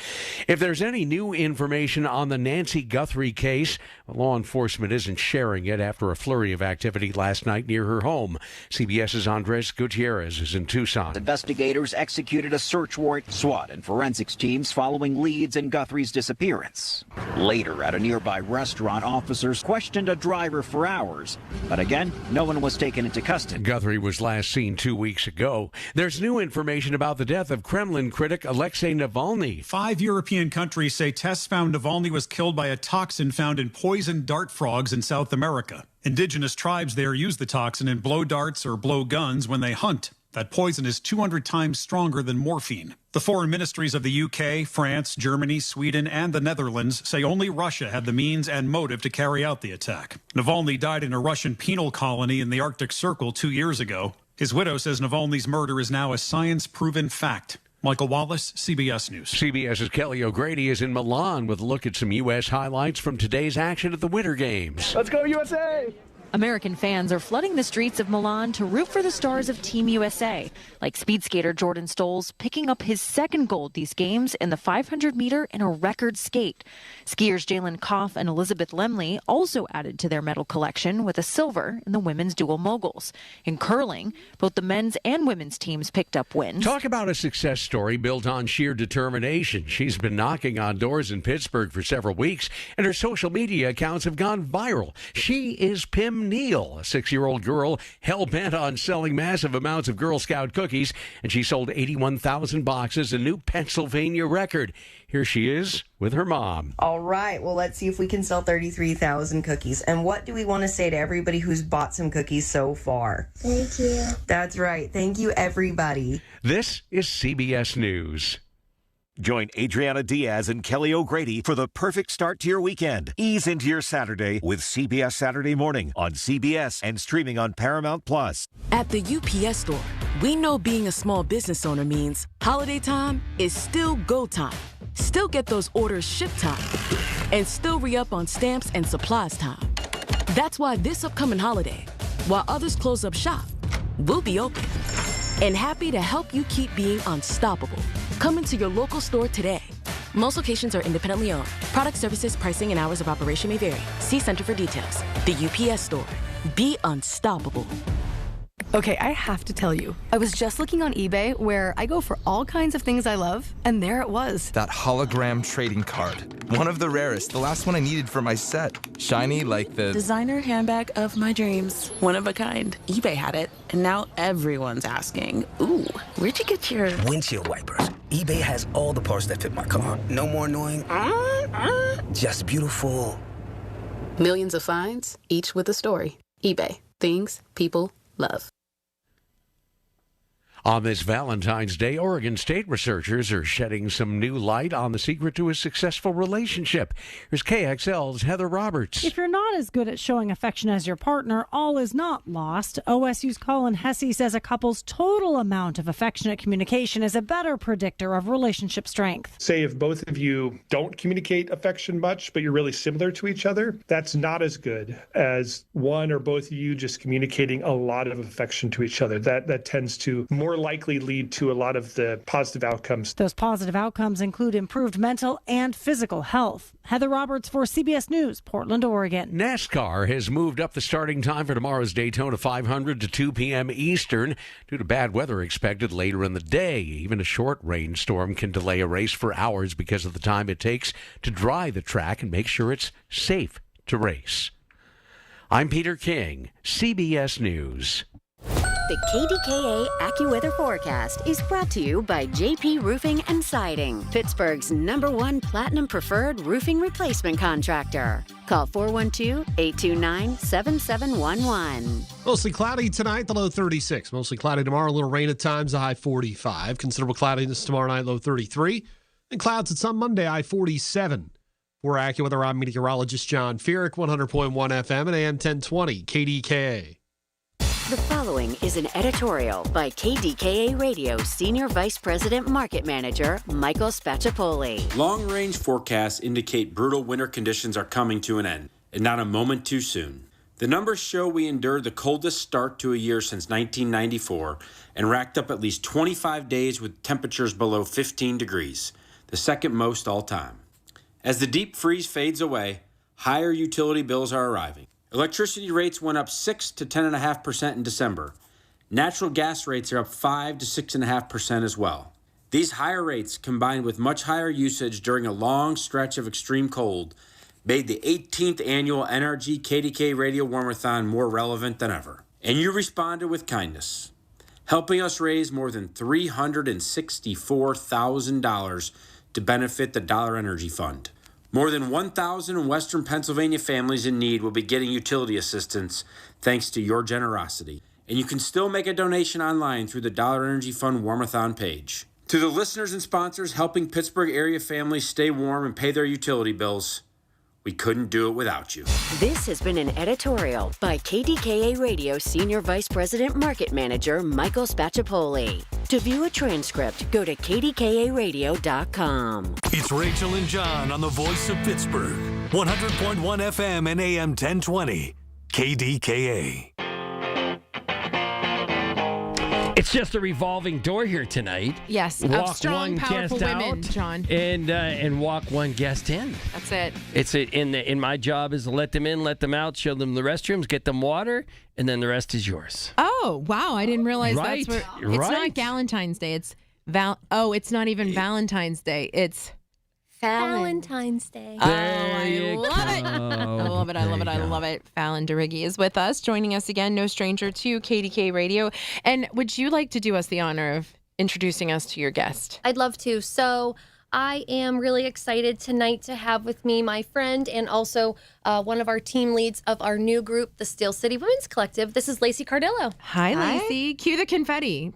If there's any new information on the Nancy Guthrie case, law enforcement isn't sharing it after a flurry of activity last night near her home. CBS's Andres Gutierrez is in Tucson. Investigators executed a search warrant, SWAT and forensics teams following leads in Guthrie's disappearance. Later, at a nearby restaurant, officers questioned a driver for hours. But again, no one was taken into custody. Guthrie was last seen 2 weeks ago. There's new information about the death of Kremlin critic Alexei Navalny. 5 European countries say tests found Navalny was killed by a toxin found in poisoned dart frogs in South America. Indigenous tribes there use the toxin in blow darts or blow guns when they hunt. That poison is 200 times stronger than morphine. The foreign ministries of the UK, France, Germany, Sweden, and the Netherlands say only Russia had the means and motive to carry out the attack. Navalny died in a Russian penal colony in the Arctic Circle 2 years ago. His widow says Navalny's murder is now a science-proven fact. Michael Wallace, CBS News. CBS's Kelly O'Grady is in Milan with a look at some U.S. highlights from today's action at the Winter Games. Let's go, USA! American fans are flooding the streets of Milan to root for the stars of Team USA, like speed skater Jordan Stolz picking up his second gold these games in the 500-meter in a record skate. Skiers Jalen Koff and Elizabeth Lemley also added to their medal collection with a silver in the women's dual moguls. In curling, both the men's and women's teams picked up wins. Talk about a success story built on sheer determination. She's been knocking on doors in Pittsburgh for several weeks, and her social media accounts have gone viral. She is Pim Neal, a 6-year-old girl hell-bent on selling massive amounts of Girl Scout cookies, and she sold 81,000 boxes, a new Pennsylvania record. Here she is with her mom. All right, well, let's see if we can sell 33,000 cookies. And what do we want to say to everybody who's bought some cookies so far? Thank you. That's right. Thank you, everybody. This is CBS News. Join Adriana Diaz and Kelly O'Grady for the perfect start to your weekend. Ease into your Saturday with CBS Saturday Morning on CBS and streaming on Paramount Plus. At the UPS Store, we know being a small business owner means holiday time is still go time. Still get those orders shipped time. And still re-up on stamps and supplies time. That's why this upcoming holiday, while others close up shop, we'll be open. And happy to help you keep being unstoppable. Come into your local store today. Most locations are independently owned. Product, services, pricing, and hours of operation may vary. See Center for details. The UPS Store. Be unstoppable. Okay, I have to tell you, I was just looking on eBay where I go for all kinds of things I love, and there it was. That hologram trading card. One of the rarest, the last one I needed for my set. Shiny like the designer handbag of my dreams. One of a kind. eBay had it, and now everyone's asking, ooh, where'd you get your windshield wipers? eBay has all the parts that fit my car. No more annoying, just beautiful. Millions of finds, each with a story. eBay. Things people love. On this Valentine's Day, Oregon State researchers are shedding some new light on the secret to a successful relationship. Here's KXL's Heather Roberts. If you're not as good at showing affection as your partner, all is not lost. OSU's Colin Hesse says a couple's total amount of affectionate communication is a better predictor of relationship strength. Say if both of you don't communicate affection much, but you're really similar to each other, that's not as good as one or both of you just communicating a lot of affection to each other. That tends to more likely lead to a lot of the positive outcomes. Those positive outcomes include improved mental and physical health. Heather Roberts for CBS News, Portland, Oregon. NASCAR has moved up the starting time for tomorrow's Daytona 500 to 2 p.m. Eastern due to bad weather expected later in the day. Even a short rainstorm can delay a race for hours because of the time it takes to dry the track and make sure it's safe to race. I'm Peter King, CBS News. The KDKA AccuWeather forecast is brought to you by JP Roofing and Siding, Pittsburgh's #1 Platinum Preferred Roofing Replacement Contractor. Call 412-829-7711. Mostly cloudy tonight, the low 36. Mostly cloudy tomorrow, a little rain at times, the high 45. Considerable cloudiness tomorrow night, low 33. And clouds at some Monday, high 47. For AccuWeather, I'm meteorologist John Feerick, 100.1 FM and AM 1020, KDKA. The following is an editorial by KDKA Radio Senior Vice President Market Manager Michael Spacciapoli. Long-range forecasts indicate brutal winter conditions are coming to an end, and not a moment too soon. The numbers show we endured the coldest start to a year since 1994 and racked up at least 25 days with temperatures below 15 degrees, the second most all time. As the deep freeze fades away, higher utility bills are arriving. Electricity rates went up 6 to 10.5% in December. Natural gas rates are up 5 to 6.5% as well. These higher rates, combined with much higher usage during a long stretch of extreme cold, made the 18th annual NRG KDKA Radio Warmathon more relevant than ever. And you responded with kindness, helping us raise more than $364,000 to benefit the Dollar Energy Fund. More than 1,000 Western Pennsylvania families in need will be getting utility assistance thanks to your generosity. And you can still make a donation online through the Dollar Energy Fund Warmathon page. To the listeners and sponsors helping Pittsburgh area families stay warm and pay their utility bills, we couldn't do it without you. This has been an editorial by KDKA Radio Senior Vice President Market Manager Michael Spacciapoli. To view a transcript, go to kdkaradio.com. It's Rachel and John on the Voice of Pittsburgh. 100.1 FM and AM 1020. KDKA. It's just a revolving door here tonight. Yes, walk of strong, one powerful guest women, out, John. And walk one guest in. That's it. It's in my job is to let them in, let them out, show them the restrooms, get them water, and then the rest is yours. Oh, wow. I didn't realize Right, that's what... It's right. not Galentine's Day. It's it's not even Valentine's Day. It's... Valentine's Day. There you love it. go. I love it. I love it. I love it. Fallon DeRiggi is with us, joining us again, no stranger to KDK Radio. And would you like to do us the honor of introducing us to your guest? I'd love to. So I am really excited tonight to have with me my friend and also one of our team leads of our new group, the Steel City Women's Collective. This is Lacey Cardillo. Hi, Lacey. Cue the confetti.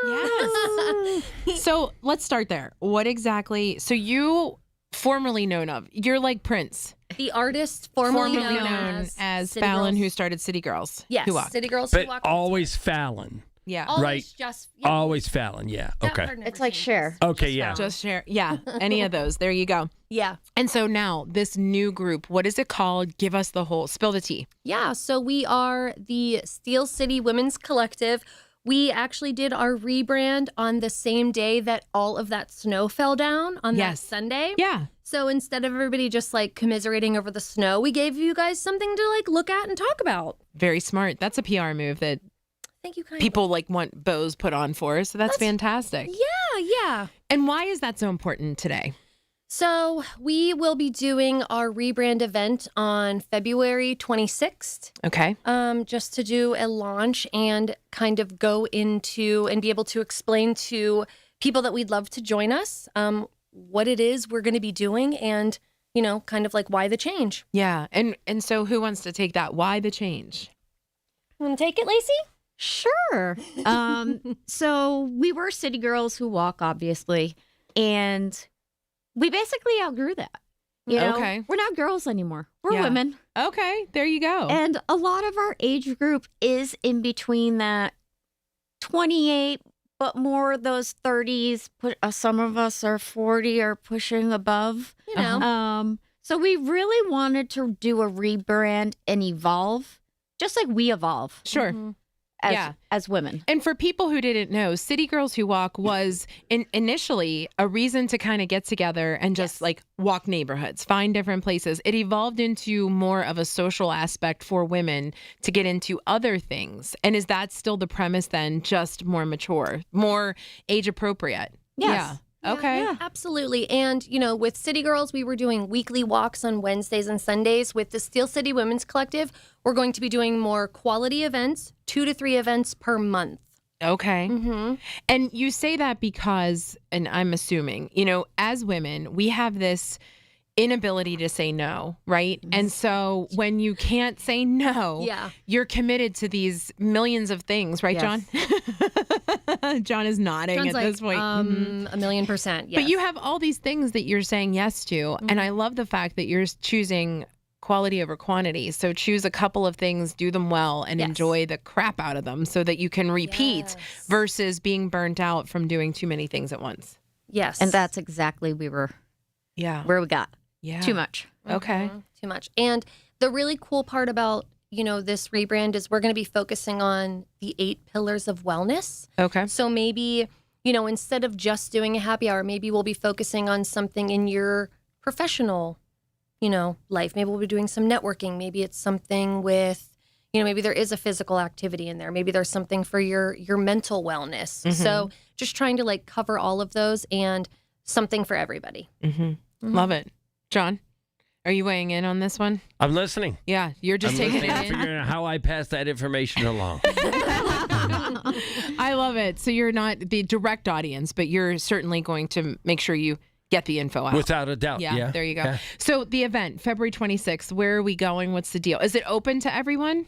Yes. So let's start there. What exactly? So you formerly known of, you're like Prince. The artist formerly known as City Fallon, Girls. who started City Girls. Yes, Who Walk. City Girls But Who Walk. always Fallon. Yeah. Always right. just Always Fallon. Yeah. Okay. It's like Cher. Okay. Yeah. Just share. Yeah. Any of those. There you go. Yeah. And so now this new group, what is it called? Give us the whole, spill the tea. Yeah, so we are the Steel City Women's Collective. We actually did our rebrand on the same day that all of that snow fell down on that Sunday. Yeah. So instead of everybody just like commiserating over the snow, we gave you guys something to like look at and talk about. Very smart. That's a PR move that Thank you, people like want bows put on for us. So that's fantastic. Yeah. And why is that so important today? So we will be doing our rebrand event on February 26th. Okay. Just to do a launch and kind of go into and be able to explain to people that we'd love to join us what it is we're going to be doing and, you know, kind of like why the change. Yeah. And so who wants to take that? Why the change? Want to take it, Lacey? Sure. So we were City Girls Who Walk, obviously, and we basically outgrew that. You know, Okay. we're not girls anymore. We're Yeah. women. Okay, there you go. And a lot of our age group is in between that 28, but more those 30s. Some of us are 40 or pushing above. You know. So we really wanted to do a rebrand and evolve, just like we evolve. Sure. As women. And for people who didn't know, City Girls Who Walk was initially a reason to kind of get together and just like walk neighborhoods, find different places. It evolved into more of a social aspect for women to get into other things. And is that still the premise then, just more mature, more age appropriate? Yes. Yeah. Okay. Yeah, absolutely. And, you know, with City Girls, we were doing weekly walks on Wednesdays and Sundays. With the Steel City Women's Collective, we're going to be doing more quality events, 2 to 3 events per month. Okay. Mm-hmm. And you say that because, and I'm assuming, you know, as women, we have this inability to say no, right? And so when you can't say no, you're committed to these millions of things, right, John? John is nodding John's at this point. 1,000,000%. Yes. But you have all these things that you're saying yes to. And I love the fact that you're choosing quality over quantity. So choose a couple of things, do them well, and enjoy the crap out of them so that you can repeat versus being burnt out from doing too many things at once. Yes. And that's exactly where we got. Yeah. Too much. Okay. Too much. And the really cool part about, this rebrand is we're going to be focusing on the 8 pillars of wellness. Okay. So maybe, instead of just doing a happy hour, maybe we'll be focusing on something in your professional, life. Maybe we'll be doing some networking. Maybe it's something with, maybe there is a physical activity in there. Maybe there's something for your mental wellness. Mm-hmm. So just trying to cover all of those and something for everybody. Love it. John, are you weighing in on this one? I'm listening. Yeah, you're just I'm taking listening, it in. figuring out how I pass that information along. I love it. So you're not the direct audience, but you're certainly going to make sure you get the info out. Without a doubt. Yeah, there you go. Yeah. So the event, February 26th, where are we going? What's the deal? Is it open to everyone?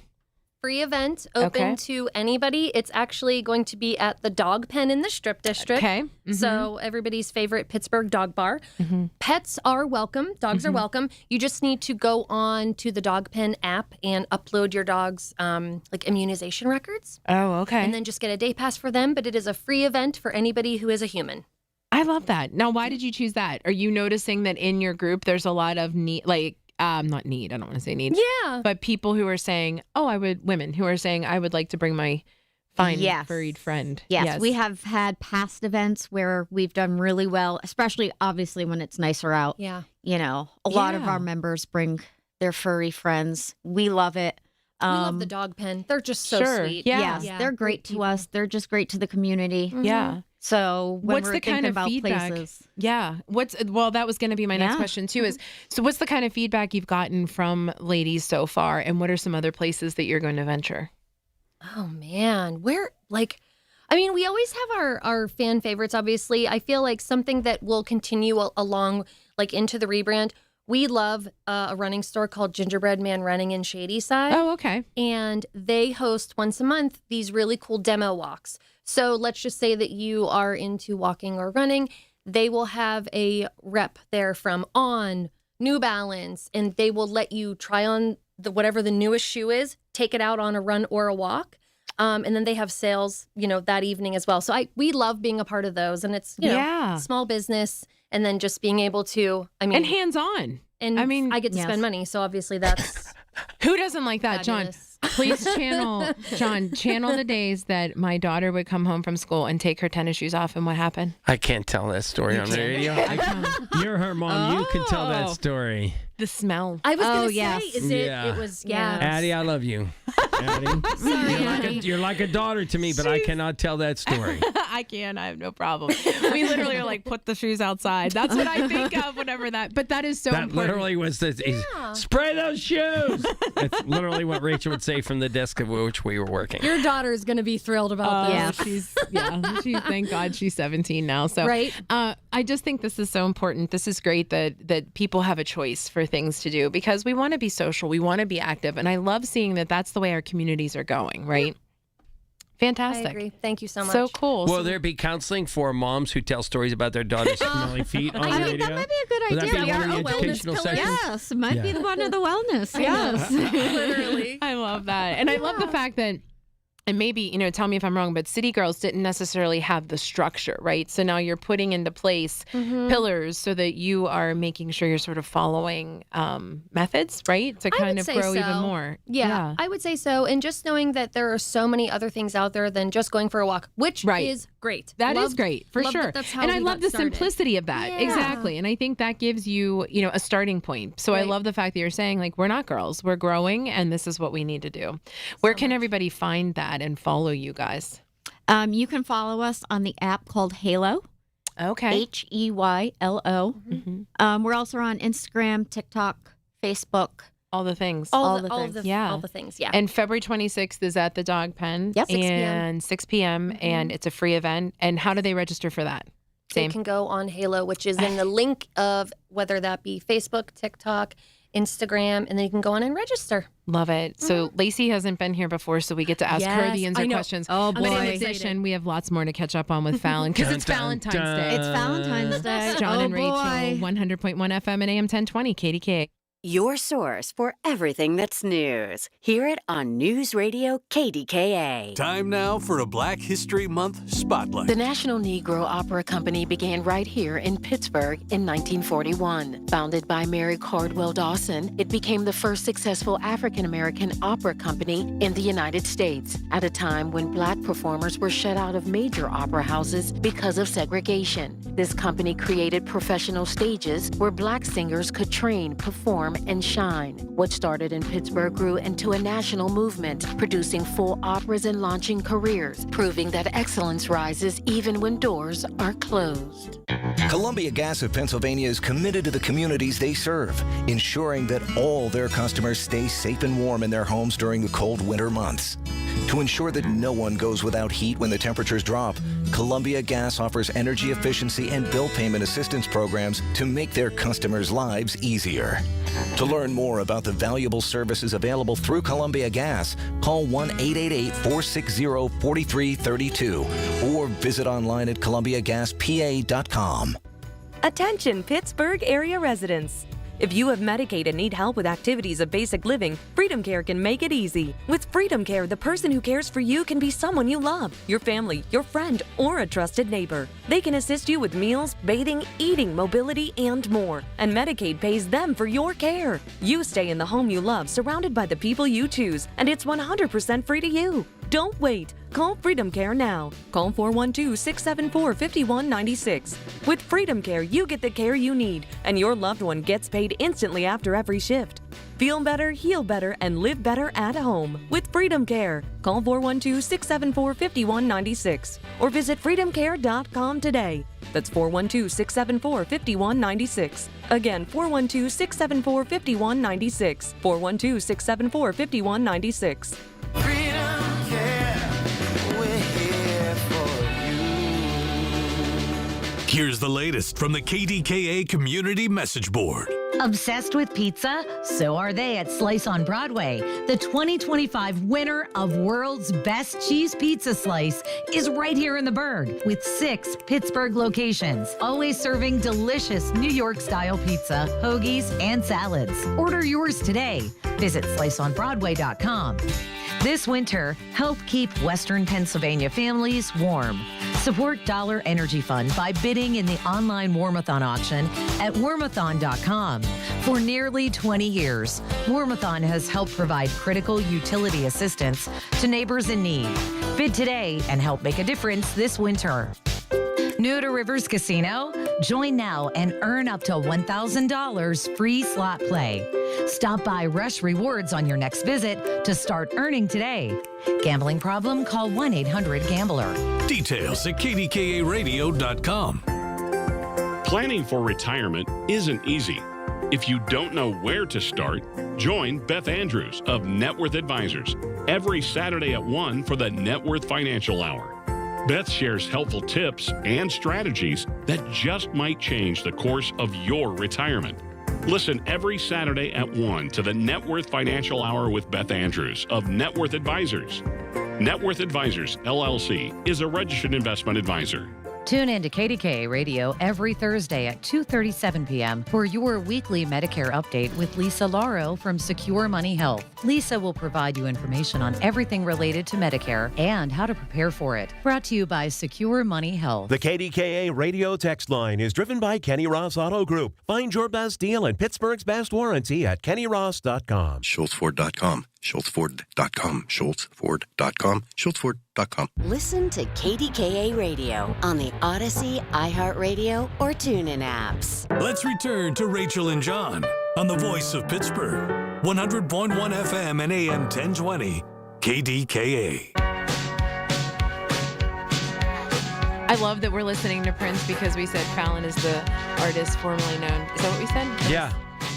Free event, open to anybody. It's actually going to be at the Dog Pen in the Strip District. Okay. So everybody's favorite Pittsburgh dog bar. Pets are welcome. Dogs are welcome. You just need to go on to the Dog Pen app and upload your dog's immunization records. Oh, okay. And then just get a day pass for them. But it is a free event for anybody who is a human. I love that. Now, why did you choose that? Are you noticing that in your group there's a lot of not need, I don't want to say need. Yeah. But people who are saying, women who are saying, I would like to bring my fine furried friend. Yes, we have had past events where we've done really well, especially obviously when it's nicer out. Yeah. A lot of our members bring their furry friends. We love it. We love the Dog Pen. They're just so sweet. Yes, they're great to us. They're just great to the community. Yeah. So when what's we're the kind of about feedback? Places, yeah. That was going to be my next question too. So what's the kind of feedback you've gotten from ladies so far, and what are some other places that you're going to venture? Oh man, we always have our fan favorites. Obviously, I feel like something that will continue along into the rebrand. We love a running store called Gingerbread Man Running in Shadyside. Oh, okay. And they host once a month these really cool demo walks. So let's just say that you are into walking or running. They will have a rep there from On, New Balance, and they will let you try on whatever the newest shoe is, take it out on a run or a walk. And then they have sales, that evening as well. So we love being a part of those. And it's, small business. And then just being able to, and hands-on. And I get to spend money. So obviously that's... Who doesn't like that, fabulous. John? Please channel the days that my daughter would come home from school and take her tennis shoes off, and what happened? I can't tell that story on the radio. You're her mom. You can tell that story. The smell. I was going to say, it was, Addie, I love you. Addie. Sorry, you're like a daughter to me, but I cannot tell that story. I can. I have no problem. We literally are like, put the shoes outside. That's what I think of whenever but that is so important. That literally was spray those shoes. That's literally what Rachel would say from the desk of which we were working. Your daughter is going to be thrilled about this. Thank God she's 17 now. So right. I just think this is so important. This is great that people have a choice for things to do because we want to be social. We want to be active. And I love seeing that that's the way our communities are going, right? Fantastic. I agree. Thank you so much. So cool. Will there be counseling for moms who tell stories about their daughter's smelly feet on the radio? That might be a good idea. We are a wellness pillar. Yes, it might be the one of the wellness. Yes. Literally. I love that. And I love the fact that, and maybe, tell me if I'm wrong, but City Girls didn't necessarily have the structure, right? So now you're putting into place pillars so that you are making sure you're sort of following methods, right? To kind of grow even more. Yeah, I would say so. And just knowing that there are so many other things out there than just going for a walk, which is great. That is great, for sure. That's how and I we love got the started. simplicity of that. Yeah. Exactly. And I think that gives you, a starting point. So I love the fact that you're saying, we're not girls, we're growing, and this is what we need to do. Where can everybody find that and follow you guys? You can follow us on the app called Halo. Okay. HEYLO. We're also on Instagram, TikTok, Facebook. All the things. All the things, yeah. And February 26th is at the Dog Pen. Yep. 6 p.m. And 6 p.m. And it's a free event. And how do they register for that? They can go on Halo, which is in the link of whether that be Facebook, TikTok, Instagram, and then you can go on and register. Love it. So Lacey hasn't been here before, so we get to ask her the ins or questions. Oh, boy. But in addition, we have lots more to catch up on with Fallon because it's Valentine's Day. It's Valentine's Day. John and boy. Rachel, 100.1 FM and AM 1020, KDKA. your source for everything that's news. Hear it on News Radio KDKA. Time now for a Black History Month Spotlight. The National Negro Opera Company began right here in Pittsburgh in 1941. Founded by Mary Cardwell Dawson, it became the first successful African-American opera company in the United States at a time when Black performers were shut out of major opera houses because of segregation. This company created professional stages where Black singers could train, perform, and shine. What started in Pittsburgh grew into a national movement, producing full operas and launching careers, proving that excellence rises even when doors are closed. Columbia Gas of Pennsylvania is committed to the communities they serve, ensuring that all their customers stay safe and warm in their homes during the cold winter months. To ensure that no one goes without heat when the temperatures drop, Columbia Gas offers energy efficiency and bill payment assistance programs to make their customers' lives easier. To learn more about the valuable services available through Columbia Gas, call 1-888-460-4332 or visit online at columbiagaspa.com. Attention, Pittsburgh area residents. If you have Medicaid and need help with activities of basic living, Freedom Care can make it easy. With Freedom Care, the person who cares for you can be someone you love, your family, your friend, or a trusted neighbor. They can assist you with meals, bathing, eating, mobility, and more. And Medicaid pays them for your care. You stay in the home you love, surrounded by the people you choose, and it's 100% free to you. Don't wait. Call Freedom Care now. Call 412-674-5196. With Freedom Care, you get the care you need, and your loved one gets paid instantly after every shift. Feel better, heal better, and live better at home with Freedom Care. Call 412-674-5196 or visit freedomcare.com today. That's 412-674-5196. Again, 412-674-5196. 412-674-5196. Here's the latest from the KDKA Community Message Board. Obsessed with pizza? So are they at Slice on Broadway. The 2025 winner of World's Best Cheese Pizza Slice is right here in the Burgh with 6 Pittsburgh locations, always serving delicious New York-style pizza, hoagies, and salads. Order yours today. Visit sliceonbroadway.com. This winter, help keep Western Pennsylvania families warm. Support Dollar Energy Fund by bidding in the online Warmathon auction at warmathon.com. For nearly 20 years, Warmathon has helped provide critical utility assistance to neighbors in need. Bid today and help make a difference this winter. New to Rivers Casino? Join now and earn up to $1,000 free slot play. Stop by Rush Rewards on your next visit to start earning today. Gambling problem? Call 1-800-GAMBLER. Details at kdkaradio.com. Planning for retirement isn't easy. If you don't know where to start, join Beth Andrews of Net Worth Advisors every Saturday at 1 for the Net Worth Financial Hour. Beth shares helpful tips and strategies that just might change the course of your retirement. Listen every Saturday at 1 to the Net Worth Financial Hour with Beth Andrews of Net Worth Advisors. Net Worth Advisors, LLC, is a registered investment advisor. Tune in to KDKA Radio every Thursday at 2:37 p.m. for your weekly Medicare update with Lisa Lauro from Secure Money Health. Lisa will provide you information on everything related to Medicare and how to prepare for it. Brought to you by Secure Money Health. The KDKA radio text line is driven by Kenny Ross Auto Group. Find your best deal and Pittsburgh's best warranty at kennyross.com. SchultzFord.com. SchultzFord.com. SchultzFord.com. SchultzFord.com. Listen to KDKA Radio on the Odyssey, iHeartRadio, or TuneIn apps. Let's return to Rachel and John on the Voice of Pittsburgh. 100.1 FM and AM 1020. KDKA. I love that we're listening to Prince because we said Fallon is the artist formerly known. Is that what we said? Yeah.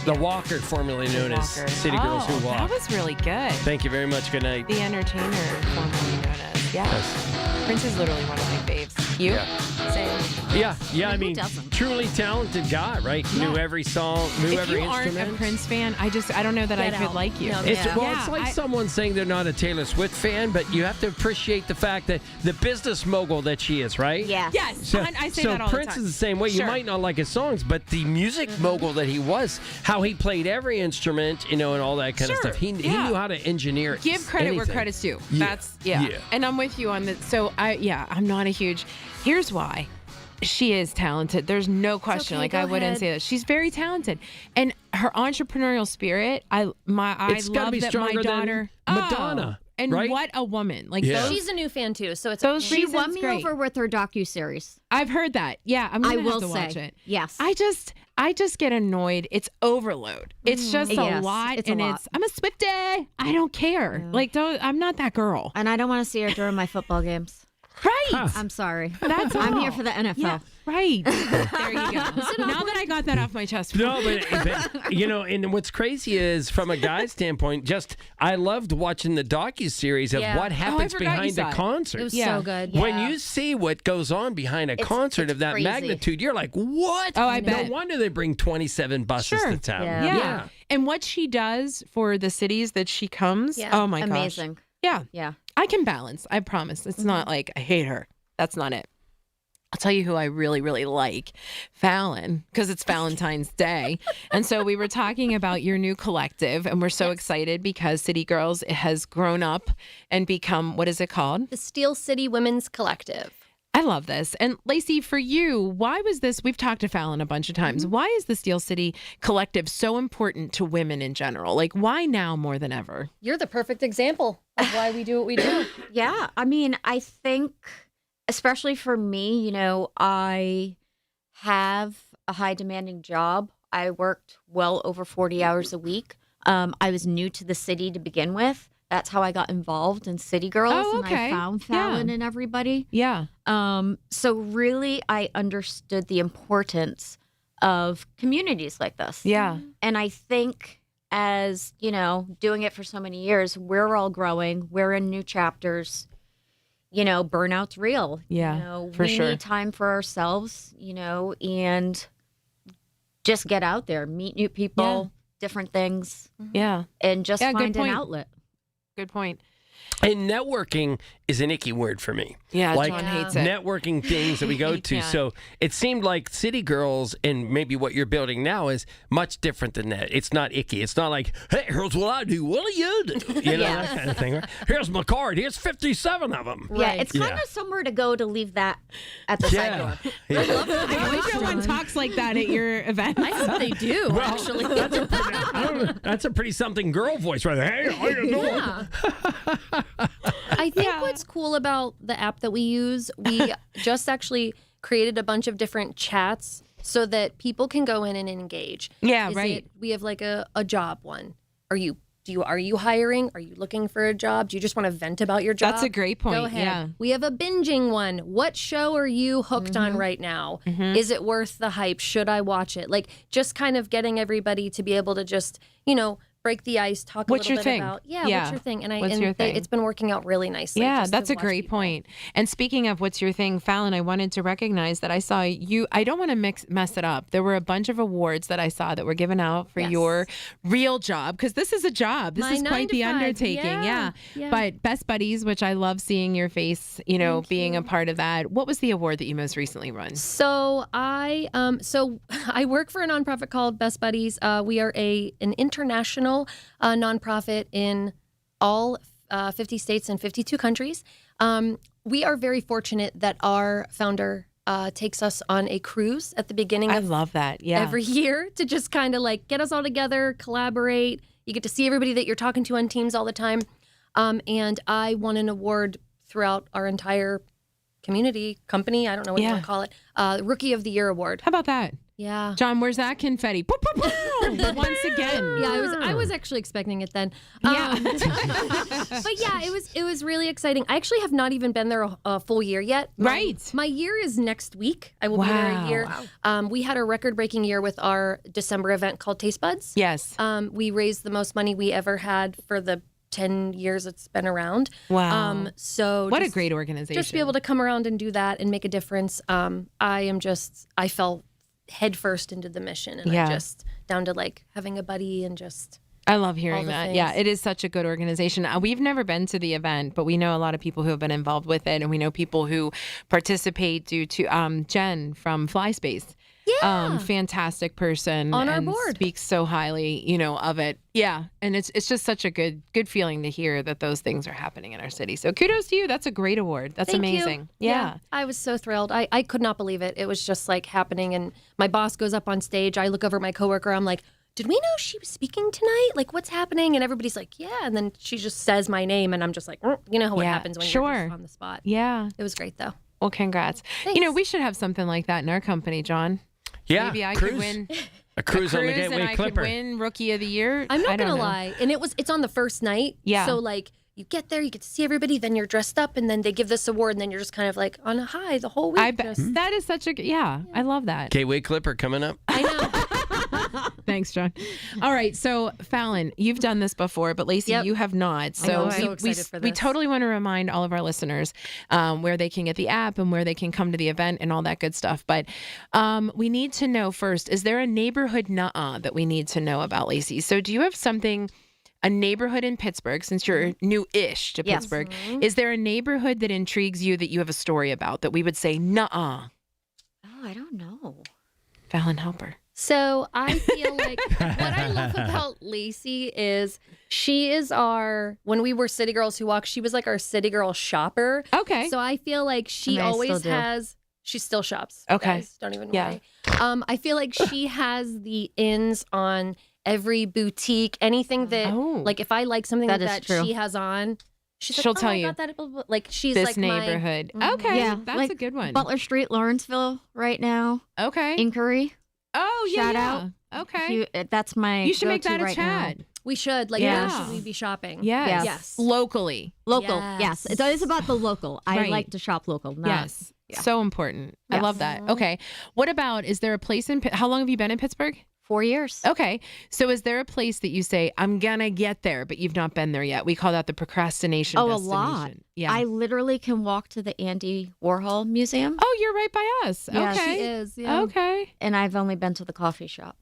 The Walker, formerly known as City Girls Who Walk. That was really good. Thank you very much. Good night. The Entertainer, formerly known as. Yeah. Yes. Prince is literally one of my faves. You? Yeah. Same. I mean, truly talented guy, right? Knew every song, knew If every you aren't instrument. a Prince fan, I don't know that I could like you. It's like someone saying they're not a Taylor Swift fan, but you have to appreciate the fact that the business mogul that she is, right? Yeah. Yes, So, I say so that all Prince the time. is the same way. You Sure. might not like his songs, but the music mogul that he was, how he played every instrument, and all that kind of stuff. He knew how to engineer. Give credit where anything. credit's due. Yeah. That's And I'm with you on that. So I'm not a huge. Here's why. She is talented. There's no question. okay, Like go I wouldn't ahead. say that. She's very talented, and her entrepreneurial spirit. I It's gotta love be that my stronger than daughter. Madonna, and right? what a woman! Like Yeah. those. She's a new fan too, so it's Those She reasons won me great. over with her docuseries. I've heard that. Yeah, I'm gonna I have will to watch say, it. yes. I just get annoyed. It's overload. It's just a Yes, lot, it's a and lot. I'm a Swiftie. I don't care. Like I'm not that girl. And I don't want to see her during my football games. Right. I'm sorry. That's I'm all. here for the NFL. Yeah, right. There you go. Now that I got that off my chest. No, but and what's crazy is from a guy's standpoint, I loved watching the docuseries of Yeah. what happens forgot you behind saw a it. concert. It was Yeah. so good. When you see what goes on behind a concert of that crazy. magnitude, you're like, what? Oh, I bet. No wonder they bring 27 buses Sure. to town. Yeah. And what she does for the cities that she comes, oh my gosh. Amazing. Yeah. Yeah. I can balance. I promise. It's not like I hate her. That's not it. I'll tell you who I really, really like, Fallon, because it's Valentine's Day. And so we were talking about your new collective, and we're so excited because City Girls has grown up and become, what is it called? The Steel City Women's Collective. I love this. And Lacey, for you, why was this? We've talked to Fallon a bunch of times. Why is the Steel City Collective so important to women in general? Like, why now more than ever? You're the perfect example of why we do what we do. Yeah. I mean, I think, especially for me, I have a high demanding job. I worked well over 40 hours a week. I was new to the city to begin with. That's how I got involved in City Girls. Oh, okay. And I found Fallon and everybody. Yeah. So really, I understood the importance of communities like this. Yeah. And I think as, doing it for so many years, we're all growing. We're in new chapters. Burnout's real. Yeah, for we sure. need time for ourselves, and just get out there, meet new people, different things. Yeah. And just Yeah, good find an point. outlet. Good point. And networking is an icky word for me. Yeah, like John hates it. networking things that we go He to. can't. So it seemed like City Girls and maybe what you're building now is much different than that. It's not icky. It's not like, hey, here's what I do. What do you do? That kind of thing. Right? Here's my card. Here's 57 of them. Yeah, it's kind of somewhere to go to leave that at the side door. Yeah. I wish everyone talks like that at your event. I hope they do, actually. That's a pretty something girl voice right there. Hey, how you doing? Yeah. I think what's cool about the app that we use, we just actually created a bunch of different chats so that people can go in and engage. Yeah, right. We have like a job one. Are you hiring? Are you looking for a job? Do you just want to vent about your job? That's a great point, Go ahead. yeah. We have a binging one. What show are you hooked on right now? Is it worth the hype? Should I watch it? Like just kind of getting everybody to be able to just, break the ice, talk a What's little your bit thing? about Yeah. what's your thing? And What's your thing? it's been working out really nicely. Yeah, just that's to a watch great people. point. And speaking of what's your thing, Fallon, I wanted to recognize that I saw you. I don't want to mess it up. There were a bunch of awards that I saw that were given out for your real job, because this is a job. This My is 9 quite to the 5. undertaking. Yeah. But Best Buddies, which I love seeing your face, being a part of that. What was the award that you most recently won? So I work for a nonprofit called Best Buddies. We are an international nonprofit in all 50 states and 52 countries. We are very fortunate that our founder takes us on a cruise at the beginning I love that. Yeah. every year to just kind of like get us all together, collaborate. You get to see everybody that you're talking to on Teams all the time. And I won an award throughout our entire company, I don't know what you want to call it, Rookie of the Year award. How about that? Yeah. John, where's that confetti? Boop, boop, boop. Once again. Yeah, I was actually expecting it then. Yeah. But yeah, it was really exciting. I actually have not even been there a full year yet. My year is next week. I will be there a year. Wow. We had a record-breaking year with our December event called Taste Buds. Yes. We raised the most money we ever had for the 10 years it's been around. Wow. So what a just- great organization. Just be able to come around and do that and make a difference. I fell headfirst into the mission, and Yeah. I just down to like having a buddy and just. I love hearing the that. things. Yeah, it is such a good organization. We've never been to the event, but we know a lot of people who have been involved with it, and we know people who participate due to Jen from FlySpace. Yeah. Fantastic person On our and board. speaks so highly, of it. Yeah, and it's just such a good feeling to hear that those things are happening in our city. So kudos to you. That's a great award. That's Thank you. amazing. Yeah. I was so thrilled. I could not believe it. It was just like happening, and my boss goes up on stage. I look over at my coworker. I'm like, did we know she was speaking tonight? Like, what's happening? And everybody's like, yeah. And then she just says my name, and I'm just like, you know what Yeah, happens when you're sure. just on the spot. Yeah. It was great, though. Well, congrats. Thanks. We should have something like that in our company, John. Yeah, Maybe I cruise. could win A cruise on the and Gateway I Clipper. could win Rookie of the Year. I'm I not don't gonna know. lie, and it's on the first night. Yeah. So like you get there, you get to see everybody, then you're dressed up, and then they give this award, and then you're just kind of like on a high the whole week. I bet that is such a I love that. Gateway Clipper coming up. I know. Thanks, John. All right, so Fallon, you've done this before, but Lacey, Yep. you have not. I know, So I'm so excited for we this. totally want to remind all of our listeners where they can get the app and where they can come to the event and all that good stuff. But we need to know first: is there a neighborhood that we need to know about, Lacey? So do you have something? A neighborhood in Pittsburgh, since you're new-ish to Yes. Pittsburgh, is there a neighborhood that intrigues you that you have a story about that we would say, nuh-uh? Oh, I don't know. Fallon, help her. So I feel like what I love about Lacey is she is when we were City Girls Who Walk, she was like our City Girl shopper. Okay. So I feel like she I mean, I always still do. she still shops. Okay. Guys, don't even Yeah. worry. I feel like she has the ins on every boutique, anything that, like if I like something That that, is true. she has on, she's She'll like, oh, tell I you. got that, blah, blah, blah. Like she's This like neighborhood. My, Okay, Yeah, that's like a good one. Butler Street, Lawrenceville, right now. Okay. Inquiry. Oh, yeah. Shout yeah. out. Okay. That's my. You should make go-to that a right chat. now. We should. Like, Yeah. where should we be shopping? Yes. Yes. Locally. Local. Yes. Yes. It is about the local. I Right. like to shop local. Not, Yes. Yeah. So important. I Yes. love that. Okay. What about, is there a place how long have you been in Pittsburgh? 4 years. Okay. So is there a place that you say, I'm going to get there, but you've not been there yet? We call that the procrastination Oh, a destination. lot. Yeah. I literally can walk to the Andy Warhol Museum. Oh, you're right by us. Yeah, Okay. She is. Yeah. Okay. And I've only been to the coffee shop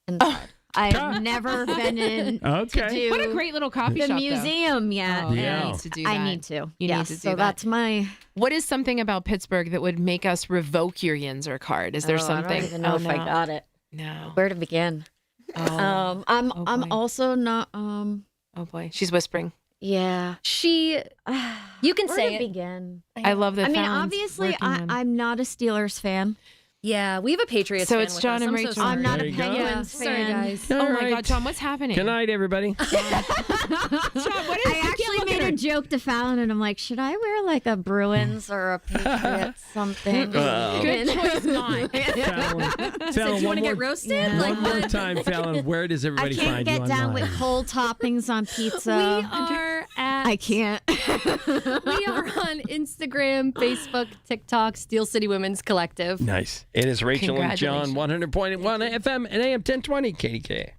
inside. I've never been in Okay. to do What a great little coffee the shop, though. museum yet. Oh, Yeah. you need to do that. I need to. You yes, need to do so that. that's my. What is something about Pittsburgh that would make us revoke your Yinzer card? Is there something? I don't even know if I got it. No. Where to begin? Oh. I'm boy. also not. Oh boy, she's whispering. Yeah. She, you can Where say to it. begin? I love that. I mean, Fallon's obviously, working on- I'm not a Steelers fan. Yeah, we have a Patriots So fan it's with John us. and I'm Rachel. So sorry. I'm not There a you go. Penguins Sorry, fan. guys. Oh All my right. God, John, what's happening? Good night, everybody. John, what is? I actually made a joke to Fallon, and I'm like, should I wear like a Bruins or a Patriots something? Good choice, not. Fallon, So Fallon, do you want to one get roasted? more, Like one more what? time, Fallon. Where does I everybody can't find get you down online? with whole toppings on pizza. We are at. I can't. We are on Instagram, Facebook, TikTok, Steel City Women's Collective. Nice. It is Rachel and John, Congratulations. 100.1 FM and AM 1020 KDKA.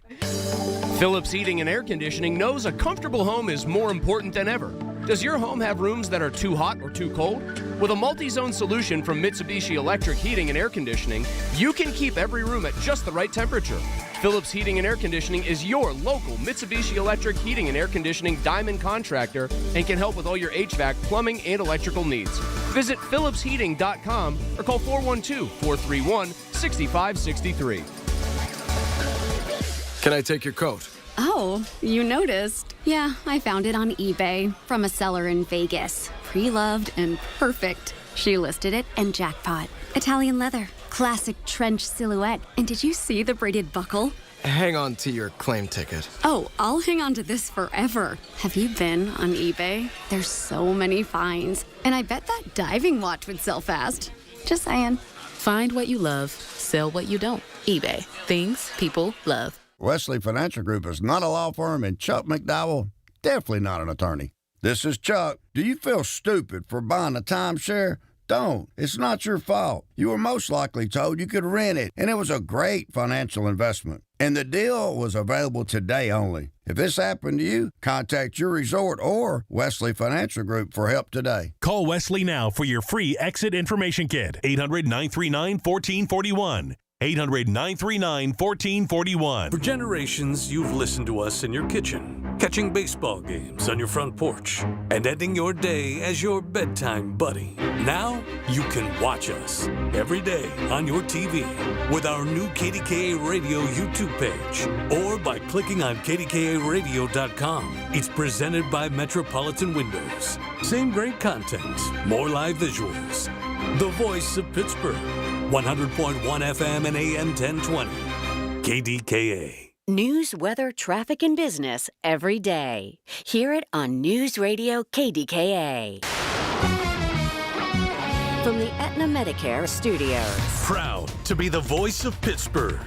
Phillips Heating and Air Conditioning knows a comfortable home is more important than ever. Does your home have rooms that are too hot or too cold? With a multi-zone solution from Mitsubishi Electric Heating and Air Conditioning, you can keep every room at just the right temperature. Phillips Heating and Air Conditioning is your local Mitsubishi Electric Heating and Air Conditioning diamond contractor and can help with all your HVAC, plumbing, and electrical needs. Visit phillipsheating.com or call 412-431-6563. Can I take your coat? Oh, you noticed. Yeah, I found it on eBay from a seller in Vegas. Pre-loved and perfect. She listed it and jackpot. Italian leather, classic trench silhouette. And did you see the braided buckle? Hang on to your claim ticket. Oh, I'll hang on to this forever. Have you been on eBay? There's so many finds. And I bet that diving watch would sell fast. Just saying. Find what you love, sell what you don't. eBay. Things people love. Wesley Financial Group is not a law firm, and Chuck McDowell, definitely not an attorney. This is Chuck. Do you feel stupid for buying a timeshare? Don't. It's not your fault. You were most likely told you could rent it, and it was a great financial investment. And the deal was available today only. If this happened to you, contact your resort or Wesley Financial Group for help today. Call Wesley now for your free exit information kit. 800-939-1441. 800-939-1441. For generations, you've listened to us in your kitchen, catching baseball games on your front porch, and ending your day as your bedtime buddy. Now, you can watch us every day on your TV with our new KDKA Radio YouTube page or by clicking on KDKARadio.com. It's presented by Metropolitan Windows. Same great content, more live visuals. The voice of Pittsburgh. 100.1 FM and AM 1020. KDKA. News, weather, traffic, and business every day. Hear it on News Radio KDKA. From the Aetna Medicare Studios. Proud to be the voice of Pittsburgh.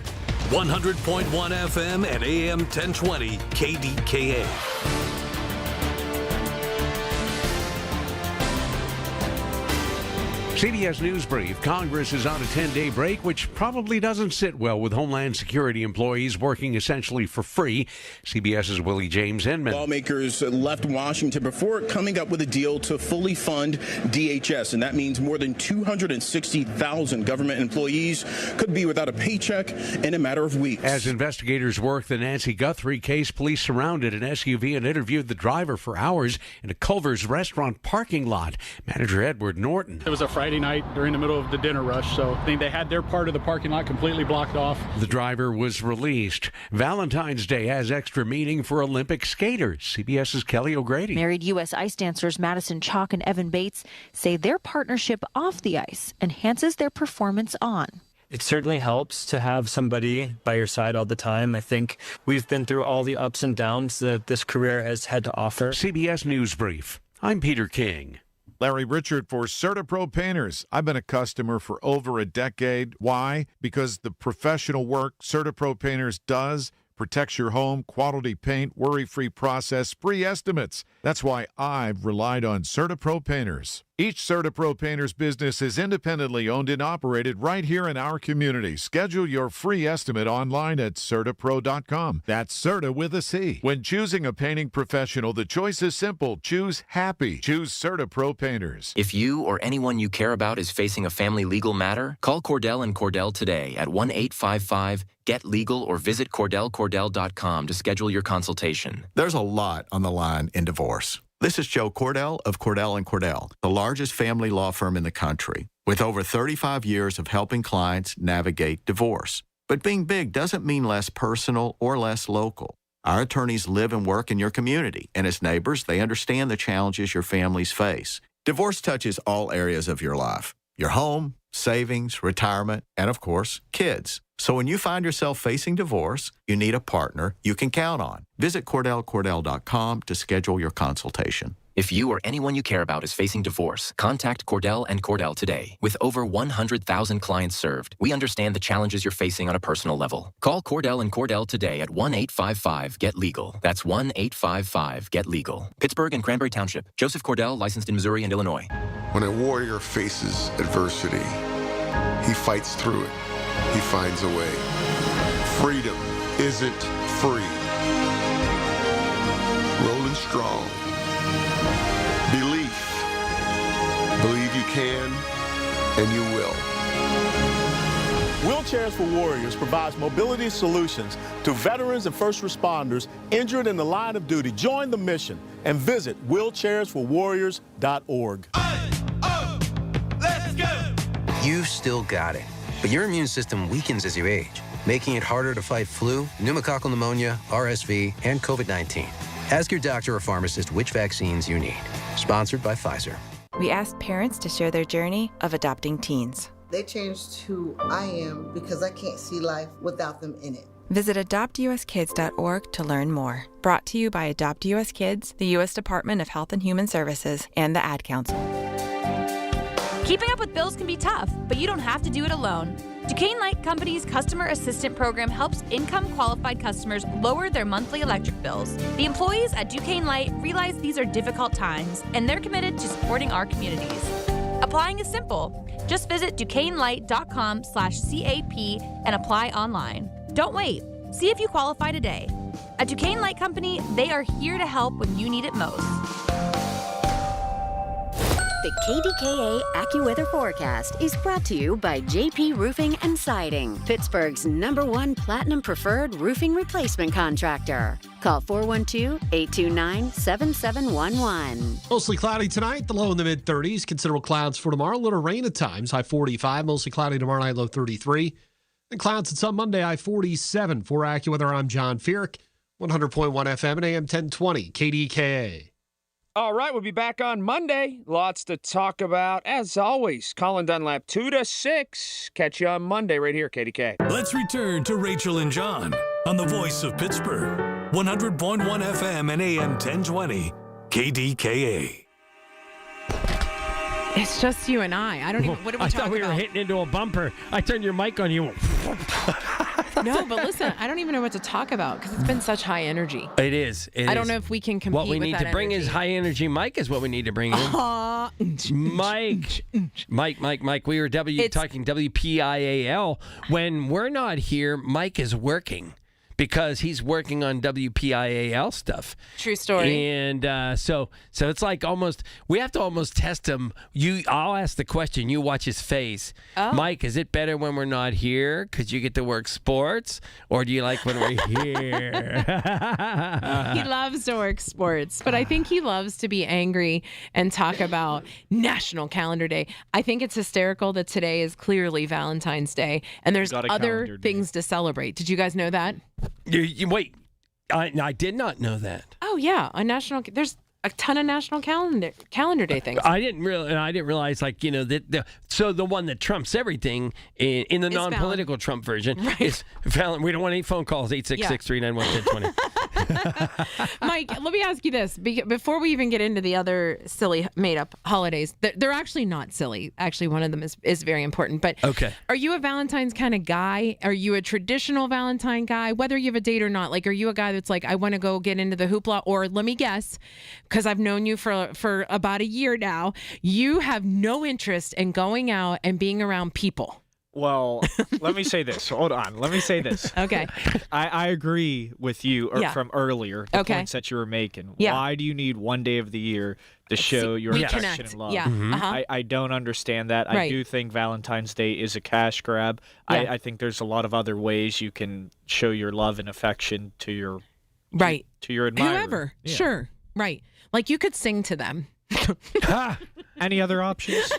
100.1 FM and AM 1020. KDKA. CBS News Brief. Congress is on a 10-day break, which probably doesn't sit well with Homeland Security employees working essentially for free. CBS's Willie James Inman. Lawmakers left Washington before coming up with a deal to fully fund DHS, and that means more than 260,000 government employees could be without a paycheck in a matter of weeks. As investigators work the Nancy Guthrie case, police surrounded an SUV and interviewed the driver for hours in a Culver's restaurant parking lot. Manager Edward Norton. It was a Friday night during the middle of the dinner rush, so I think they had their part of the parking lot completely blocked off. The driver was released. Valentine's Day has extra meaning for Olympic skaters. CBS's Kelly O'Grady. Married U.S. ice dancers Madison Chalk and Evan Bates say their partnership off the ice enhances their performance on. It certainly helps to have somebody by your side all the time. I think we've been through all the ups and downs that this career has had to offer. CBS News Brief. I'm Peter King. Larry Richard for CertaPro Painters. I've been a customer for over a decade. Why? Because the professional work CertaPro Painters does protects your home, quality paint, worry-free process, free estimates. That's why I've relied on CertaPro Painters. Each CertaPro Painters business is independently owned and operated right here in our community. Schedule your free estimate online at CertaPro.com. That's Certa with a C. When choosing a painting professional, the choice is simple. Choose happy. Choose CertaPro Painters. If you or anyone you care about is facing a family legal matter, call Cordell & Cordell today at 1-855-GET-LEGAL or visit CordellCordell.com to schedule your consultation. There's a lot on the line in divorce. This is Joe Cordell of Cordell & Cordell, the largest family law firm in the country, with over 35 years of helping clients navigate divorce. But being big doesn't mean less personal or less local. Our attorneys live and work in your community, and as neighbors, they understand the challenges your families face. Divorce touches all areas of your life: your home, savings, retirement, and of course, kids. So when you find yourself facing divorce, you need a partner you can count on. Visit CordellCordell.com to schedule your consultation. If you or anyone you care about is facing divorce, contact Cordell & Cordell today. With over 100,000 clients served, we understand the challenges you're facing on a personal level. Call Cordell & Cordell today at 1-855-GET-LEGAL. That's 1-855-GET-LEGAL. Pittsburgh and Cranberry Township. Joseph Cordell, licensed in Missouri and Illinois. When a warrior faces adversity, he fights through it. He finds a way. Freedom isn't free. Rolling strong. Belief. Believe you can, and you will. Wheelchairs for Warriors provides mobility solutions to veterans and first responders injured in the line of duty. Join the mission and visit wheelchairsforwarriors.org. Let's go! You've still got it, but your immune system weakens as you age, making it harder to fight flu, pneumococcal pneumonia, RSV, and COVID-19. Ask your doctor or pharmacist which vaccines you need. Sponsored by Pfizer. We asked parents to share their journey of adopting teens. They changed who I am because I can't see life without them in it. Visit adoptuskids.org to learn more. Brought to you by Adopt US Kids, the U.S. Department of Health and Human Services, and the Ad Council. Keeping up with bills can be tough, but you don't have to do it alone. Duquesne Light Company's Customer Assistant Program helps income-qualified customers lower their monthly electric bills. The employees at Duquesne Light realize these are difficult times, and they're committed to supporting our communities. Applying is simple. Just visit DuquesneLight.com/CAP and apply online. Don't wait. See if you qualify today. At Duquesne Light Company, they are here to help when you need it most. The KDKA AccuWeather forecast is brought to you by JP Roofing and Siding, Pittsburgh's #1 Platinum Preferred roofing replacement contractor. Call 412-829-7711. Mostly cloudy tonight, the low in the mid-30s. Considerable clouds for tomorrow. A little rain at times, high 45. Mostly cloudy tomorrow night, low 33. And clouds and sun Monday, high 47. For AccuWeather, I'm John Feerick, 100.1 FM and AM 1020, KDKA. All right, we'll be back on Monday. Lots to talk about. As always, Colin Dunlap, 2 to 6. Catch you on Monday right here, KDK. Let's return to Rachel and John on the voice of Pittsburgh. 100.1 FM and AM 1020, KDKA. It's just you and I don't even, what are we talking about? I thought we were hitting into a bumper. I turned your mic on you. No, but listen, I don't even know what to talk about because it's been such high energy. It is. I don't know if we can compete with that. What we need to bring energy. is high energy Mike is what we need to bring in. Mike. We were talking WPIAL. When we're not here, Mike is working because he's working on WPIAL stuff. True story. And so it's like we have to almost test him. I'll ask the question. You watch his face. Oh. Mike, is it better when we're not here because you get to work sports, or do you like when we're here? He loves to work sports, but I think he loves to be angry and talk about National Calendar Day. I think it's hysterical that today is clearly Valentine's Day, and there's other things to celebrate. Did you guys know that? Wait, I did not know that. Oh yeah, there's a ton of National Calendar Day things. I didn't realize so the one that trumps everything in the non-political Trump version is Fallon. We don't want any phone calls. 866-391-1020. Mike, let me ask you this before we even get into the other silly made-up holidays. They're actually not silly. Actually, one of them is very important. But okay, are you a Valentine's kind of guy? Are you a traditional Valentine guy? Whether you have a date or not, like, are you a guy that's like, I want to go get into the hoopla? Or let me guess, because I've known you for about a year now, you have no interest in going out and being around people. Well, let me say this. Hold on. Let me say this. Okay. I agree with you from earlier, the points that you were making. Yeah. Why do you need one day of the year to show your affection and love? Yeah. Uh-huh. I don't understand that. Right. I do think Valentine's Day is a cash grab. Yeah. I think there's a lot of other ways you can show your love and affection to your to your admirer. Whoever. Yeah. Sure. Right. Like you could sing to them. Any other options?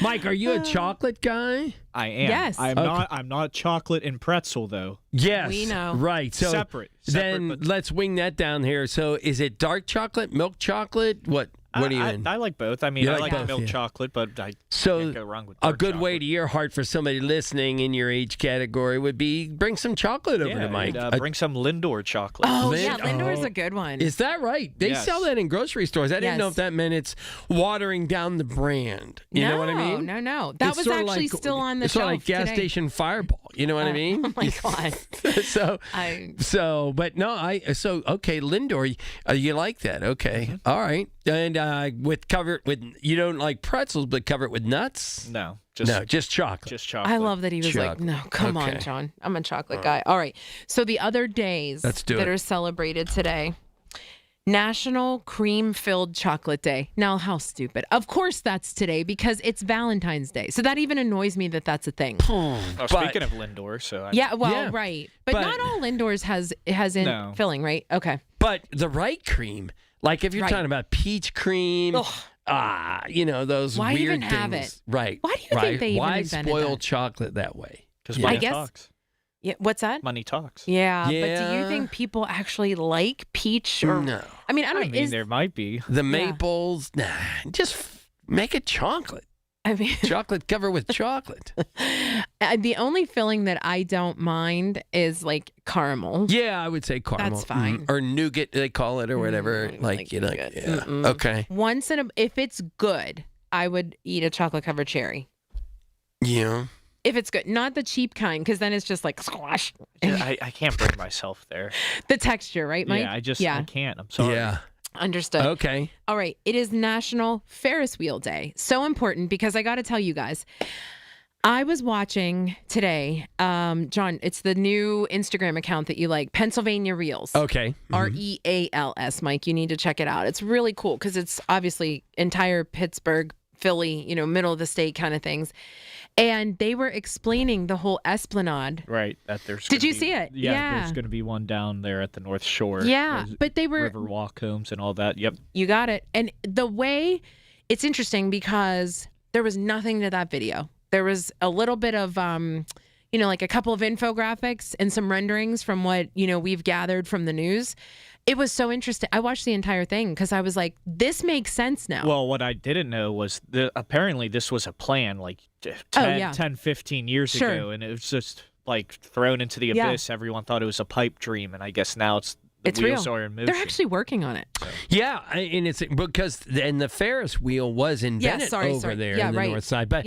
Mike, are you a chocolate guy? I am. Yes. I'm not chocolate and pretzel though. Yes. We know. Right. So separate then let's wing that down here. So is it dark chocolate, milk chocolate? What are you in? I like both. I mean, You I like like both, milk yeah. chocolate, but I So can't go wrong with a dark good chocolate. way to your heart for somebody listening in your age category would be bring some chocolate over to Mike. Bring some Lindor chocolate. Oh, yeah, Lindor's a good one. Is that right? They Yes. sell that in grocery stores. I didn't know if that meant it's watering down the brand. You know what I mean? No. That was sorta actually like- still on the it's shelf sort of like gas today. station Fireball. You know what I mean? Oh my God. Okay, Lindor, you like that? Okay, all right. And you don't like pretzels, but cover it with nuts? No, just chocolate. Just chocolate. I love that he was like, no, come on, John. I'm a chocolate guy. All right. So the other days that are celebrated today. National Cream-Filled Chocolate Day. Now, how stupid. Of course that's today because it's Valentine's Day. So that even annoys me that that's a thing. Speaking of Lindor, so right. But not all Lindor's has in filling, right? Okay. But the right cream, like if you're talking about peach cream, those Why weird even things. have it? Right. Why do you think they even Why invented spoil that? chocolate that way? Because money talks. Yeah, what's that? Money talks. Yeah, but do you think people actually like peach? Or No. I mean, I don't know. There might be. The maples, just make it chocolate. I mean, chocolate covered with chocolate. The only filling that I don't mind is like caramel. Yeah, I would say caramel. That's fine. Or nougat, they call it, or whatever. Okay. Once if it's good, I would eat a chocolate covered cherry. Yeah. If it's good, not the cheap kind, because then it's just like squash. I can't bring myself there. The texture, right, Mike? Yeah, I can't. I'm sorry. Yeah. Understood. Okay. All right. It is National Ferris Wheel Day. So important because I got to tell you guys, I was watching today, John, it's the new Instagram account that you like, Pennsylvania Reels. Okay. Reals, Mike. You need to check it out. It's really cool because it's obviously entire Pittsburgh, Philly, middle of the state kind of things. And they were explaining the whole Esplanade. Right. That there's. Did you see it? Yeah. There's going to be one down there at the North Shore. Yeah, but they were River Walk homes and all that. Yep. You got it. And the way it's interesting because there was nothing to that video. There was a little bit of, like a couple of infographics and some renderings from what, we've gathered from the news. It was so interesting. I watched the entire thing because I was like, this makes sense now. Well, what I didn't know was apparently this was a plan like 10, 15 years ago. And it was just like thrown into the abyss. Everyone thought it was a pipe dream. And I guess now it's wheels real. Are in motion. They're actually working on it. So. Yeah, and it's because the Ferris wheel was invented over there in the north side. But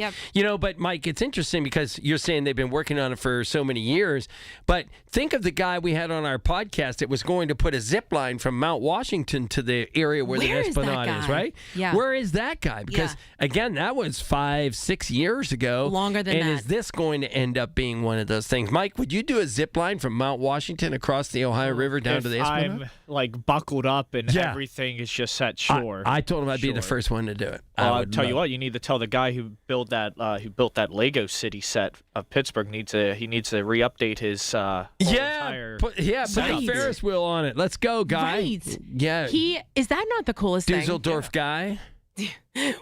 but Mike, it's interesting because you're saying they've been working on it for so many years. But think of the guy we had on our podcast that was going to put a zip line from Mount Washington to the area where the Esplanade is, right? Yeah. Where is that guy? Because again, that was 5-6 years ago. Longer than that. And is this going to end up being one of those things? Mike, would you do a zip line from Mount Washington across the Ohio River down to the Esplanade? I'm like buckled up and everything is just set shore. I told him I'd be the first one to do it. I'll tell you what, you need to tell the guy who built that Lego City set of Pittsburgh he needs to re-update his entire put a Ferris wheel on it. Let's go, guy. Right. Yeah. Is that not the coolest thing? Dusseldorf guy.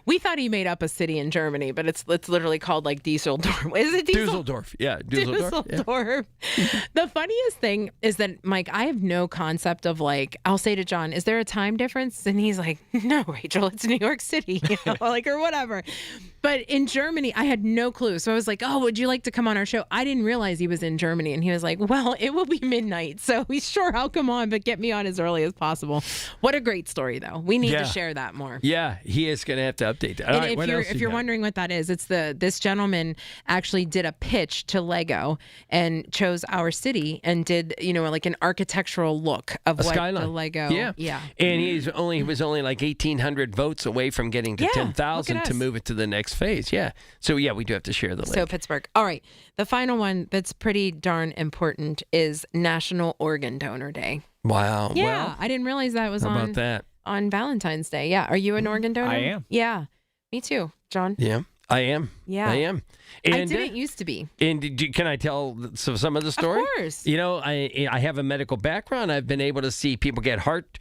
We thought he made up a city in Germany, but it's literally called like Dusseldorf. Is it Dusseldorf? Yeah, Dusseldorf. Yeah. The funniest thing is that, Mike, I have no concept of I'll say to John, is there a time difference? And he's like, no, Rachel, it's New York City, or whatever. But in Germany, I had no clue. So I was like, oh, would you like to come on our show? I didn't realize he was in Germany. And he was like, well, it will be midnight. So I'll come on, but get me on as early as possible. What a great story, though. We need to share that more. Yeah, he is going to have to update that. And if you're wondering what that is, it's this gentleman actually did a pitch to Lego and chose our city and did, like an architectural look of what skyline. The Lego. Yeah. And he was only like 1,800 votes away from getting to 10,000 to move it to the next phase. Yeah. So, we do have to share the link. So, Pittsburgh. All right. The final one that's pretty darn important is National Organ Donor Day. Wow. Yeah. Well, I didn't realize that was about that? On Valentine's Day. Yeah. Are you an organ donor? I am. Yeah. Me too, John. Yeah. I am. Yeah. I am. And I didn't used to be. And can I tell some of the story? Of course. I have a medical background. I've been able to see people get heart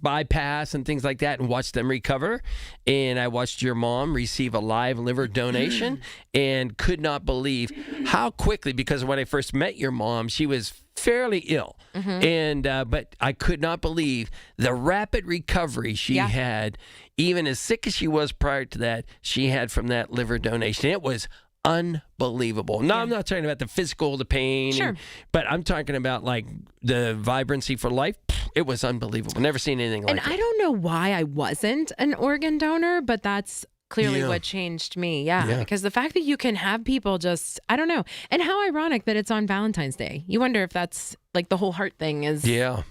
bypass and things like that and watch them recover. And I watched your mom receive a live liver donation and could not believe how quickly, because when I first met your mom, she was fairly ill. And but I could not believe the rapid recovery she had, even as sick as she was prior to that, she had from that liver donation. It was unbelievable. No, I'm not talking about the physical, the pain, but I'm talking about like the vibrancy for life. It was unbelievable. Never seen anything like it. And I don't know why I wasn't an organ donor, but that's clearly what changed me. Yeah. Because the fact that you can have people just, I don't know. And how ironic that it's on Valentine's Day. You wonder if that's like the whole heart thing is. Yeah.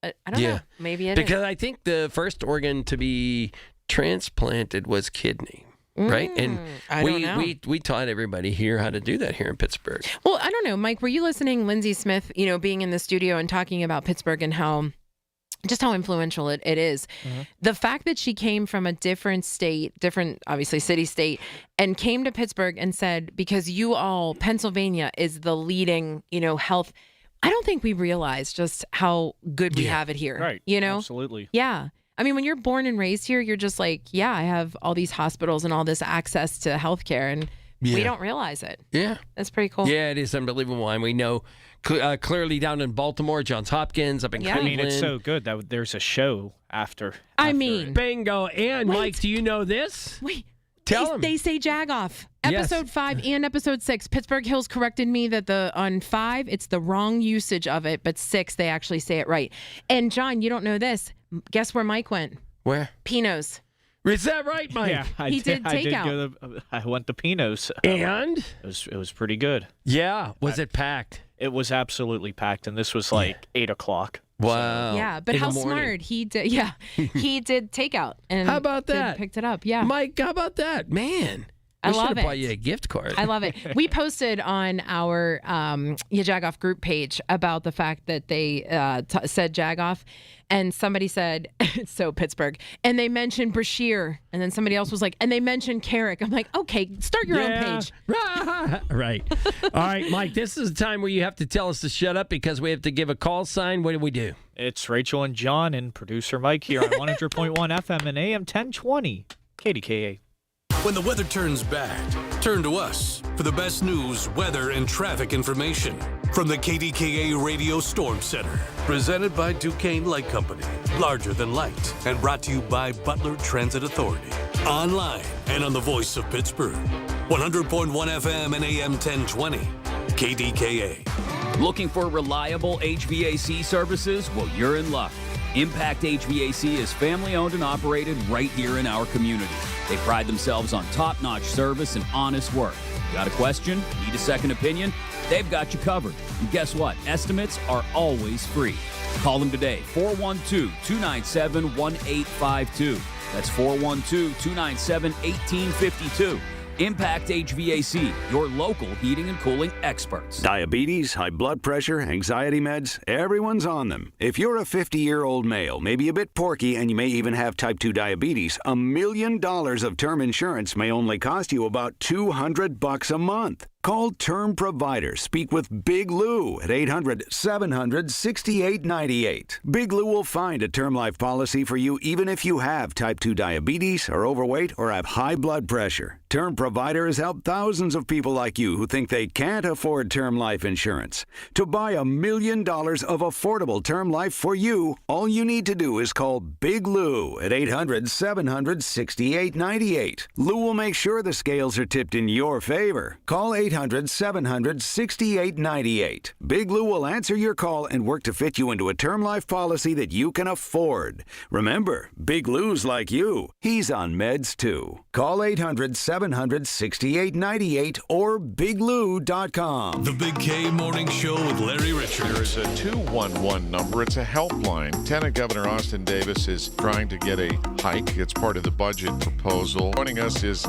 I don't know. Maybe it because I think the first organ to be transplanted was kidney. Right. And we taught everybody here how to do that here in Pittsburgh. Well, I don't know, Mike, were you listening, Lindsay Smith, being in the studio and talking about Pittsburgh and how influential it is. The fact that she came from a different state, different, obviously, city state, and came to Pittsburgh and said, because Pennsylvania is the leading, health. I don't think we realize just how good we have it here. Right. Absolutely. Yeah. I mean, when you're born and raised here, you're just like, I have all these hospitals and all this access to healthcare, and we don't realize it. Yeah. That's pretty cool. Yeah, it is unbelievable. And we know clearly down in Baltimore, Johns Hopkins, up in Cleveland. I mean, it's so good that there's a show after bingo. And Mike, do you know this? Wait. Tell them. They say Jagoff. Episode 5 and episode 6. Pittsburgh Hills corrected me that on 5, it's the wrong usage of it, but 6, they actually say it right. And John, you don't know this. Guess where Mike went? Where? Pino's. Is that right, Mike? Yeah, he did takeout. I went to Pino's. And? It was pretty good. Yeah. Was it packed? It was absolutely packed, and this was like 8 o'clock. Wow. So. Yeah, but how smart. He did. Yeah, he did takeout. And how about that? Picked it up. Yeah. Mike, how about that? Man. I love should it. have bought you a gift card. I love it. We posted on our Jagoff group page about the fact that they said Jagoff, and somebody said, so Pittsburgh, and they mentioned Brashear, and then somebody else was like, and they mentioned Carrick. I'm like, okay, start your own page. Right. All right, Mike, this is the time where you have to tell us to shut up because we have to give a call sign. What do we do? It's Rachel and John and producer Mike here on 100.1 FM and AM 1020, KDKA. When the weather turns bad, turn to us for the best news, weather, and traffic information from the KDKA Radio Storm Center. Presented by Duquesne Light Company, larger than light, and brought to you by Butler Transit Authority. Online and on the voice of Pittsburgh. 100.1 FM and AM 1020, KDKA. Looking for reliable HVAC services? Well, you're in luck. Impact HVAC is family-owned and operated right here in our community. They pride themselves on top-notch service and honest work. Got a question? Need a second opinion? They've got you covered. And guess what? Estimates are always free. Call them today, 412-297-1852. That's 412-297-1852. Impact HVAC, your local heating and cooling experts. Diabetes, high blood pressure, anxiety meds, everyone's on them. If you're a 50-year-old male, maybe a bit porky, and you may even have type 2 diabetes, $1 million of term insurance may only cost you about $200 a month. Call Term Provider. Speak with Big Lou at 800-700-6898. Big Lou will find a term life policy for you even if you have type 2 diabetes, are overweight, or have high blood pressure. Term Provider has helped thousands of people like you who think they can't afford term life insurance. To buy $1 million of affordable term life for you, all you need to do is call Big Lou at 800-700-6898. Lou will make sure the scales are tipped in your favor. Call 800-700-6898. Big Lou will answer your call and work to fit you into a term life policy that you can afford. Remember, Big Lou's like you. He's on meds too. Call 800-700-6898 or biglou.com. The Big K Morning Show with Larry Richards. There is a 211 number. It's a helpline. Lieutenant Governor Austin Davis is trying to get a hike. It's part of the budget proposal. Joining us is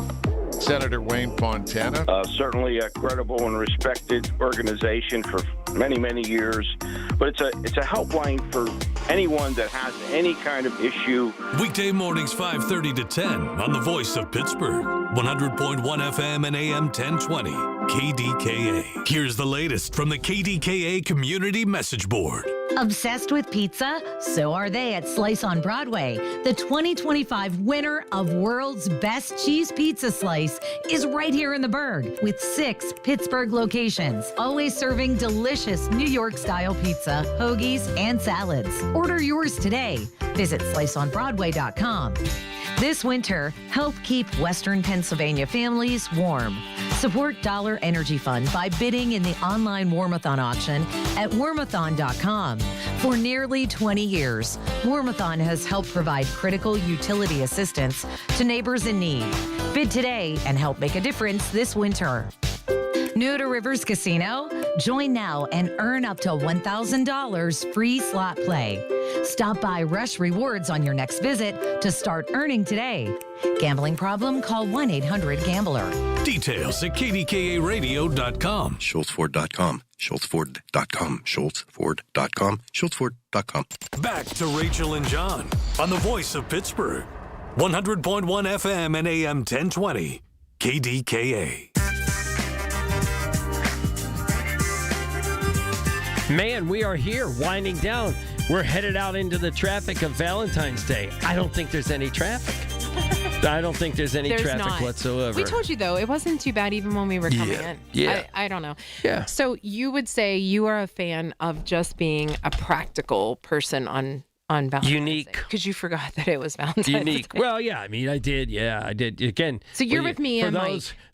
Senator Wayne Fontana. Certainly a credible and respected organization for many, many years. But it's a helpline for anyone that has any kind of issue. Weekday mornings 5:30 to 10 on the voice of Pittsburgh. 100.1 FM and AM 1020. KDKA. Here's the latest from the KDKA Community Message Board. Obsessed with pizza? So are they at Slice on Broadway. The 2025 winner of World's Best Cheese Pizza Slice is right here in the Berg with 6 Pittsburgh locations, always serving delicious New York-style pizza, hoagies, and salads. Order yours today. Visit sliceonbroadway.com. This winter, help keep Western Pennsylvania families warm. Support Dollar Energy Fund by bidding in the online Warmathon auction at warmathon.com. For nearly 20 years, Warmathon has helped provide critical utility assistance to neighbors in need. Bid today and help make a difference this winter. New to Rivers Casino? Join now and earn up to $1,000 free slot play. Stop by Rush Rewards on your next visit to start earning today. Gambling problem? Call 1-800-GAMBLER. Details at KDKARadio.com. SchultzFord.com. SchultzFord.com. SchultzFord.com. SchultzFord.com. Back to Rachel and John on the voice of Pittsburgh. 100.1 FM and AM 1020. KDKA. Man, we are here winding down. We're headed out into the traffic of Valentine's Day. I don't think there's any traffic. I don't think there's any traffic whatsoever. We told you, though, it wasn't too bad even when we were coming in. Yeah. I don't know. Yeah. So you would say you are a fan of just being a practical person on Valentine's Unique. Day. Because you forgot that it was Valentine's Unique. Day. Well, yeah, I mean, I did. Yeah, I did. Again. So you're with me for and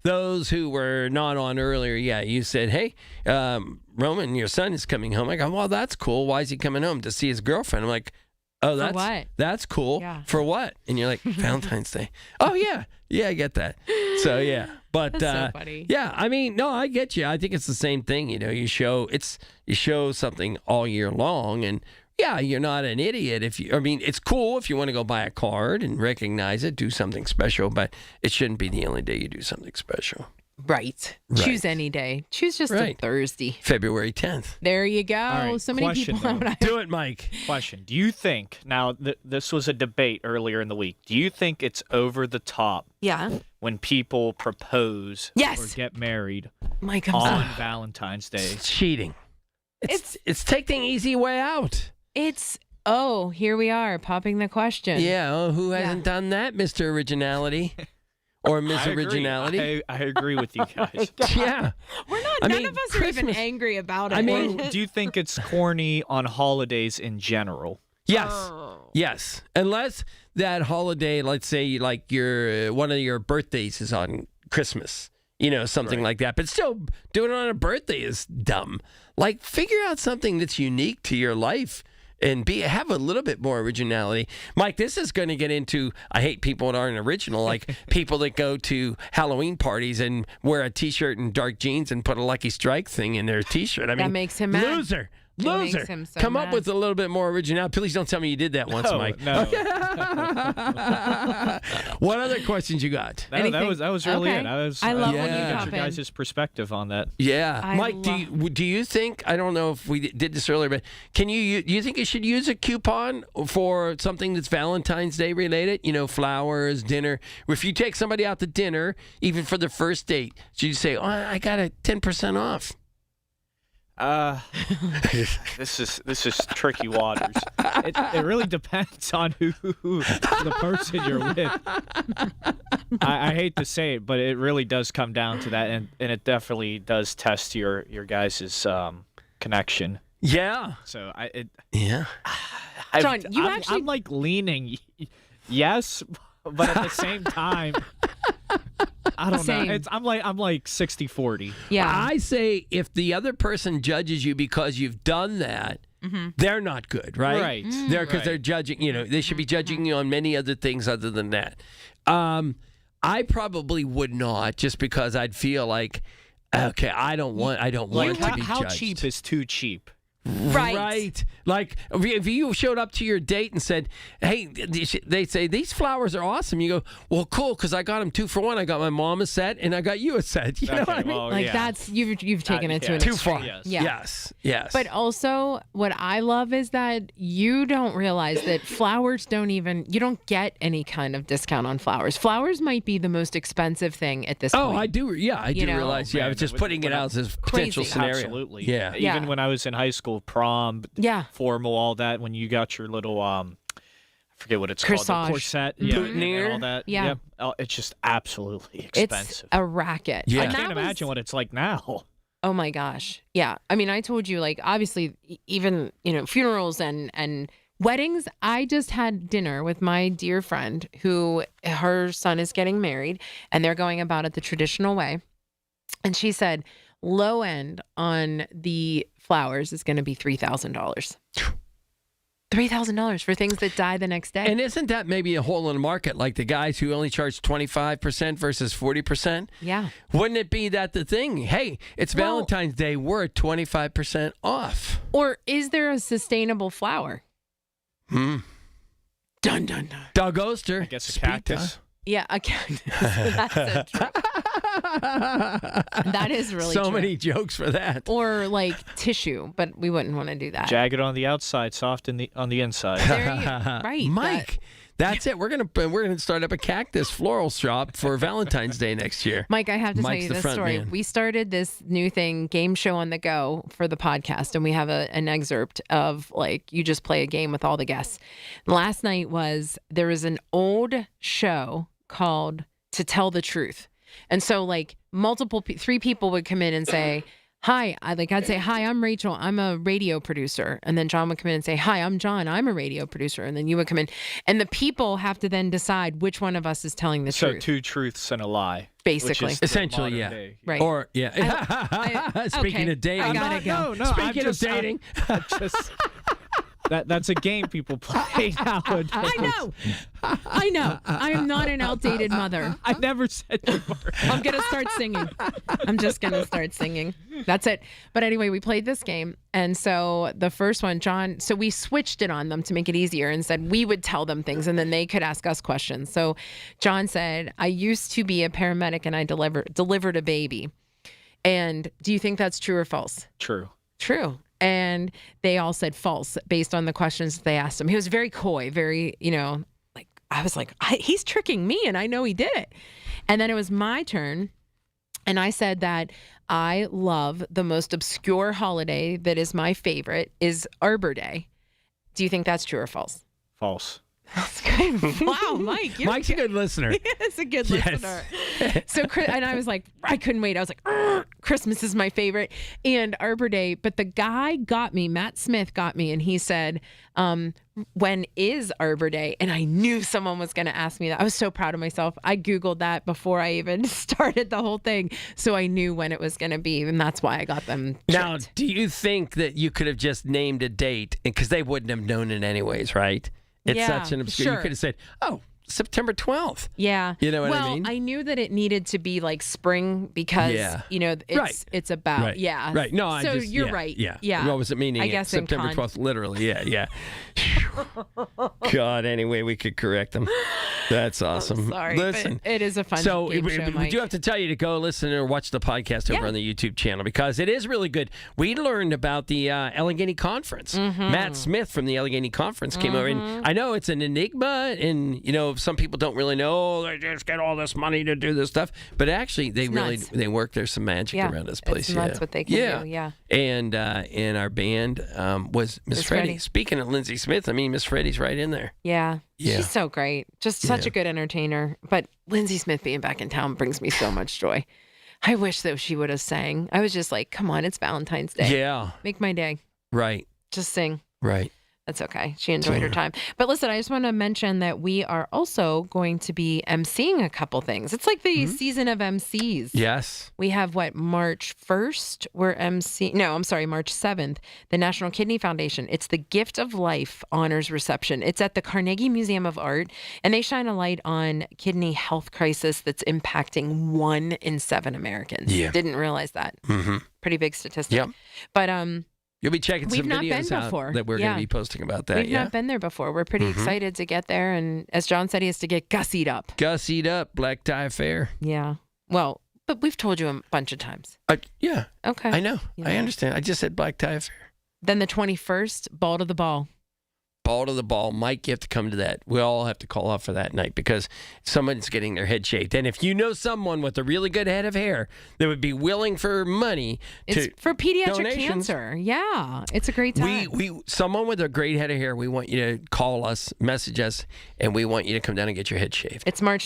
those who were not on earlier, yeah, you said, hey, Roman, your son is coming home. I go, well, that's cool. Why is he coming home? To see his girlfriend? I'm like, oh, For what? That's cool. Yeah. For what? And you're like, Valentine's Day. Oh, yeah. Yeah, I get that. So, yeah. But, That's so funny. yeah, I mean, no, I get you. I think it's the same thing. You know, you show something all year long, and yeah, you're not an idiot. It's cool if you want to go buy a card and recognize it, do something special, but it shouldn't be the only day you do something special. Right. Choose any day. Choose just a Thursday. February 10th. There you go. Right, so many people. Do it, Mike. Question. Do you think, now this was a debate earlier in the week, do you think it's over the top when people propose or get married on Valentine's Day? It's cheating. It's take the easy way out. Here we are, popping the question. Yeah, who hasn't done that, Mr. Originality? Or Miss Originality. I agree with you guys. Yeah. None of us are even angry about it. Do you think it's corny on holidays in general? Yes. Yes. Unless that holiday, let's say like one of your birthdays is on Christmas, something like that. But still, doing it on a birthday is dumb. Like, figure out something that's unique to your life. And have a little bit more originality. Mike, this is going to get into, I hate people that aren't original, like people that go to Halloween parties and wear a T-shirt and dark jeans and put a Lucky Strike thing in their T-shirt. I mean, that makes him mad. Loser. Makes him so Come mad. up with a little bit more originality. Please don't tell me you did that once, Mike. No. What other questions you got? That was really it. I love when you get hop your guys' perspective on that. Yeah. Mike, do you think, I don't know if we did this earlier, but do you think you should use a coupon for something that's Valentine's Day related? Flowers, dinner. If you take somebody out to dinner, even for the first date, should you say, I got a 10% off? This is tricky waters. It really depends on who the person you're with. I hate to say it, but it really does come down to that, and it definitely does test your guys' connection. Yeah. So John, I'm like leaning yes, but at the same time, I don't know. I'm like 60-40. Yeah. I say if the other person judges you because you've done that, they're not good, right? Right. Because they're judging. They should be judging you on many other things other than that. I probably would not, just because I'd feel like, okay, I don't want to be judged. How cheap is too cheap? Right. Like, if you showed up to your date and said, hey, they say, these flowers are awesome. You go, well, cool, because I got them 2 for 1. I got my mom a set, and I got you a set. You know what I mean? Like, that's, you've taken it to an too extreme. far. Yes. Yes. But also, what I love is that you don't realize that flowers you don't get any kind of discount on flowers. Flowers might be the most expensive thing at this point. Oh, I do. Yeah, I do realize. I was just putting it out as a potential scenario. Absolutely. Yeah. Even when I was in high school, prom, formal, all that, when you got your little I forget what it's Corsage. called, the corset, and all that. Yeah. It's just absolutely expensive. It's a racket. Yeah. I can't imagine what it's like now. Oh my gosh. Yeah. I mean, I told you, like, obviously, even, funerals and weddings. I just had dinner with my dear friend who her son is getting married, and they're going about it the traditional way. And she said, low end on the flowers is going to be $3,000. $3,000 for things that die the next day. And isn't that maybe a hole in the market, like the guys who only charge 25% versus 40%? Yeah. Wouldn't it be that the thing, hey, it's Valentine's Day, we're at 25% off? Or is there a sustainable flower? Dun, dun, dun. Doug Oster. I guess a cactus. Yeah, a cactus. That's so true. That is really so true. many jokes for that. Or like tissue, but we wouldn't want to do that. Jagged on the outside, soft on the inside. Right, Mike. That's it. We're gonna start up a cactus floral shop for Valentine's Day next year. Mike, I have to Mike's tell you this story. Man. We started this new thing, Game Show on the Go, for the podcast, and we have an excerpt of, like, you just play a game with all the guests. Last night there was an old show called To Tell the Truth. And so, like, three people would come in and say, hi, I'd say, hi, I'm Rachel. I'm a radio producer. And then John would come in and say, hi, I'm John. I'm a radio producer. And then you would come in. And the people have to then decide which one of us is telling the truth. So 2 truths and a lie. Basically. Essentially, yeah. Day. Right. Or, yeah. Speaking of dating. I gotta go. Speaking of dating. That's a game people play nowadays. I know. I am not an outdated mother. I never said you were. I'm going to start singing. I'm just going to start singing. That's it. But anyway, we played this game. And so the first one, John, so we switched it on them to make it easier and said we would tell them things and then they could ask us questions. So John said, I used to be a paramedic and I delivered a baby. And do you think that's true or false? True. True. And they all said false based on the questions they asked him. He was very coy, very, like, I was like, he's tricking me and I know he did it. And then it was my turn. And I said that I love the most obscure holiday that is my favorite is Arbor Day. Do you think that's true or false? False. That's good. Wow, Mike. Mike's a good listener. He is a good listener. So, and I was like, I couldn't wait. I was like, Christmas is my favorite and Arbor Day. But the guy got me, Matt Smith got me, and he said, when is Arbor Day? And I knew someone was going to ask me that. I was so proud of myself. I Googled that before I even started the whole thing. So I knew when it was going to be. And that's why I got them tricked. Now, do you think that you could have just named a date? Because they wouldn't have known it anyways, right? It's such an obscure. Sure. You could have said, "Oh, September 12th." Yeah. You know what I mean? Well, I knew that it needed to be like spring because it's about right. Right. No, so you're right. Yeah. What was it meaning? I guess September 12th, literally. Yeah. God, anyway, we could correct them. That's awesome. I'm sorry. Listen, but it is a fun game show, we do have to tell you to go listen or watch the podcast over on the YouTube channel because it is really good. We learned about the Allegheny Conference. Matt Smith from the Allegheny Conference came over, and I know it's an enigma, and some people don't really know. They just get all this money to do this stuff, but actually, they work. There's some magic around this place. That's what they can do. Yeah. And in our band was Miss Freddie. Speaking of Lindsay Smith, I mean Miss Freddie's right in there. Yeah. She's so great. Just such a good entertainer. But Lindsay Smith being back in town brings me so much joy. I wish that she would have sang. I was just like, come on, it's Valentine's Day. Yeah. Make my day. Right. Just sing. Right. That's okay. She enjoyed her time. But listen, I just want to mention that we are also going to be emceeing a couple things. It's like the season of MCs. Yes. We have March 1st, we're March 7th, the National Kidney Foundation. It's the Gift of Life Honors Reception. It's at the Carnegie Museum of Art, and they shine a light on kidney health crisis that's impacting 1 in 7 Americans. Yeah. Didn't realize that. Pretty big statistic. Yep. But you'll be checking some videos out that we're going to be posting about that. We've not been there before. We're pretty excited to get there. And as John said, he has to get gussied up. Gussied up, black tie affair. Yeah. Well, but we've told you a bunch of times. Yeah. Okay. I know. I understand. I just said black tie affair. Then the 21st, ball to the ball. Ball to the ball. Mike, you have to come to that. We all have to call off for that night because someone's getting their head shaved. And if you know someone with a really good head of hair that would be willing for money for pediatric donations, cancer. Yeah. It's a great time. Someone with a great head of hair, we want you to call us, message us, and we want you to come down and get your head shaved. It's March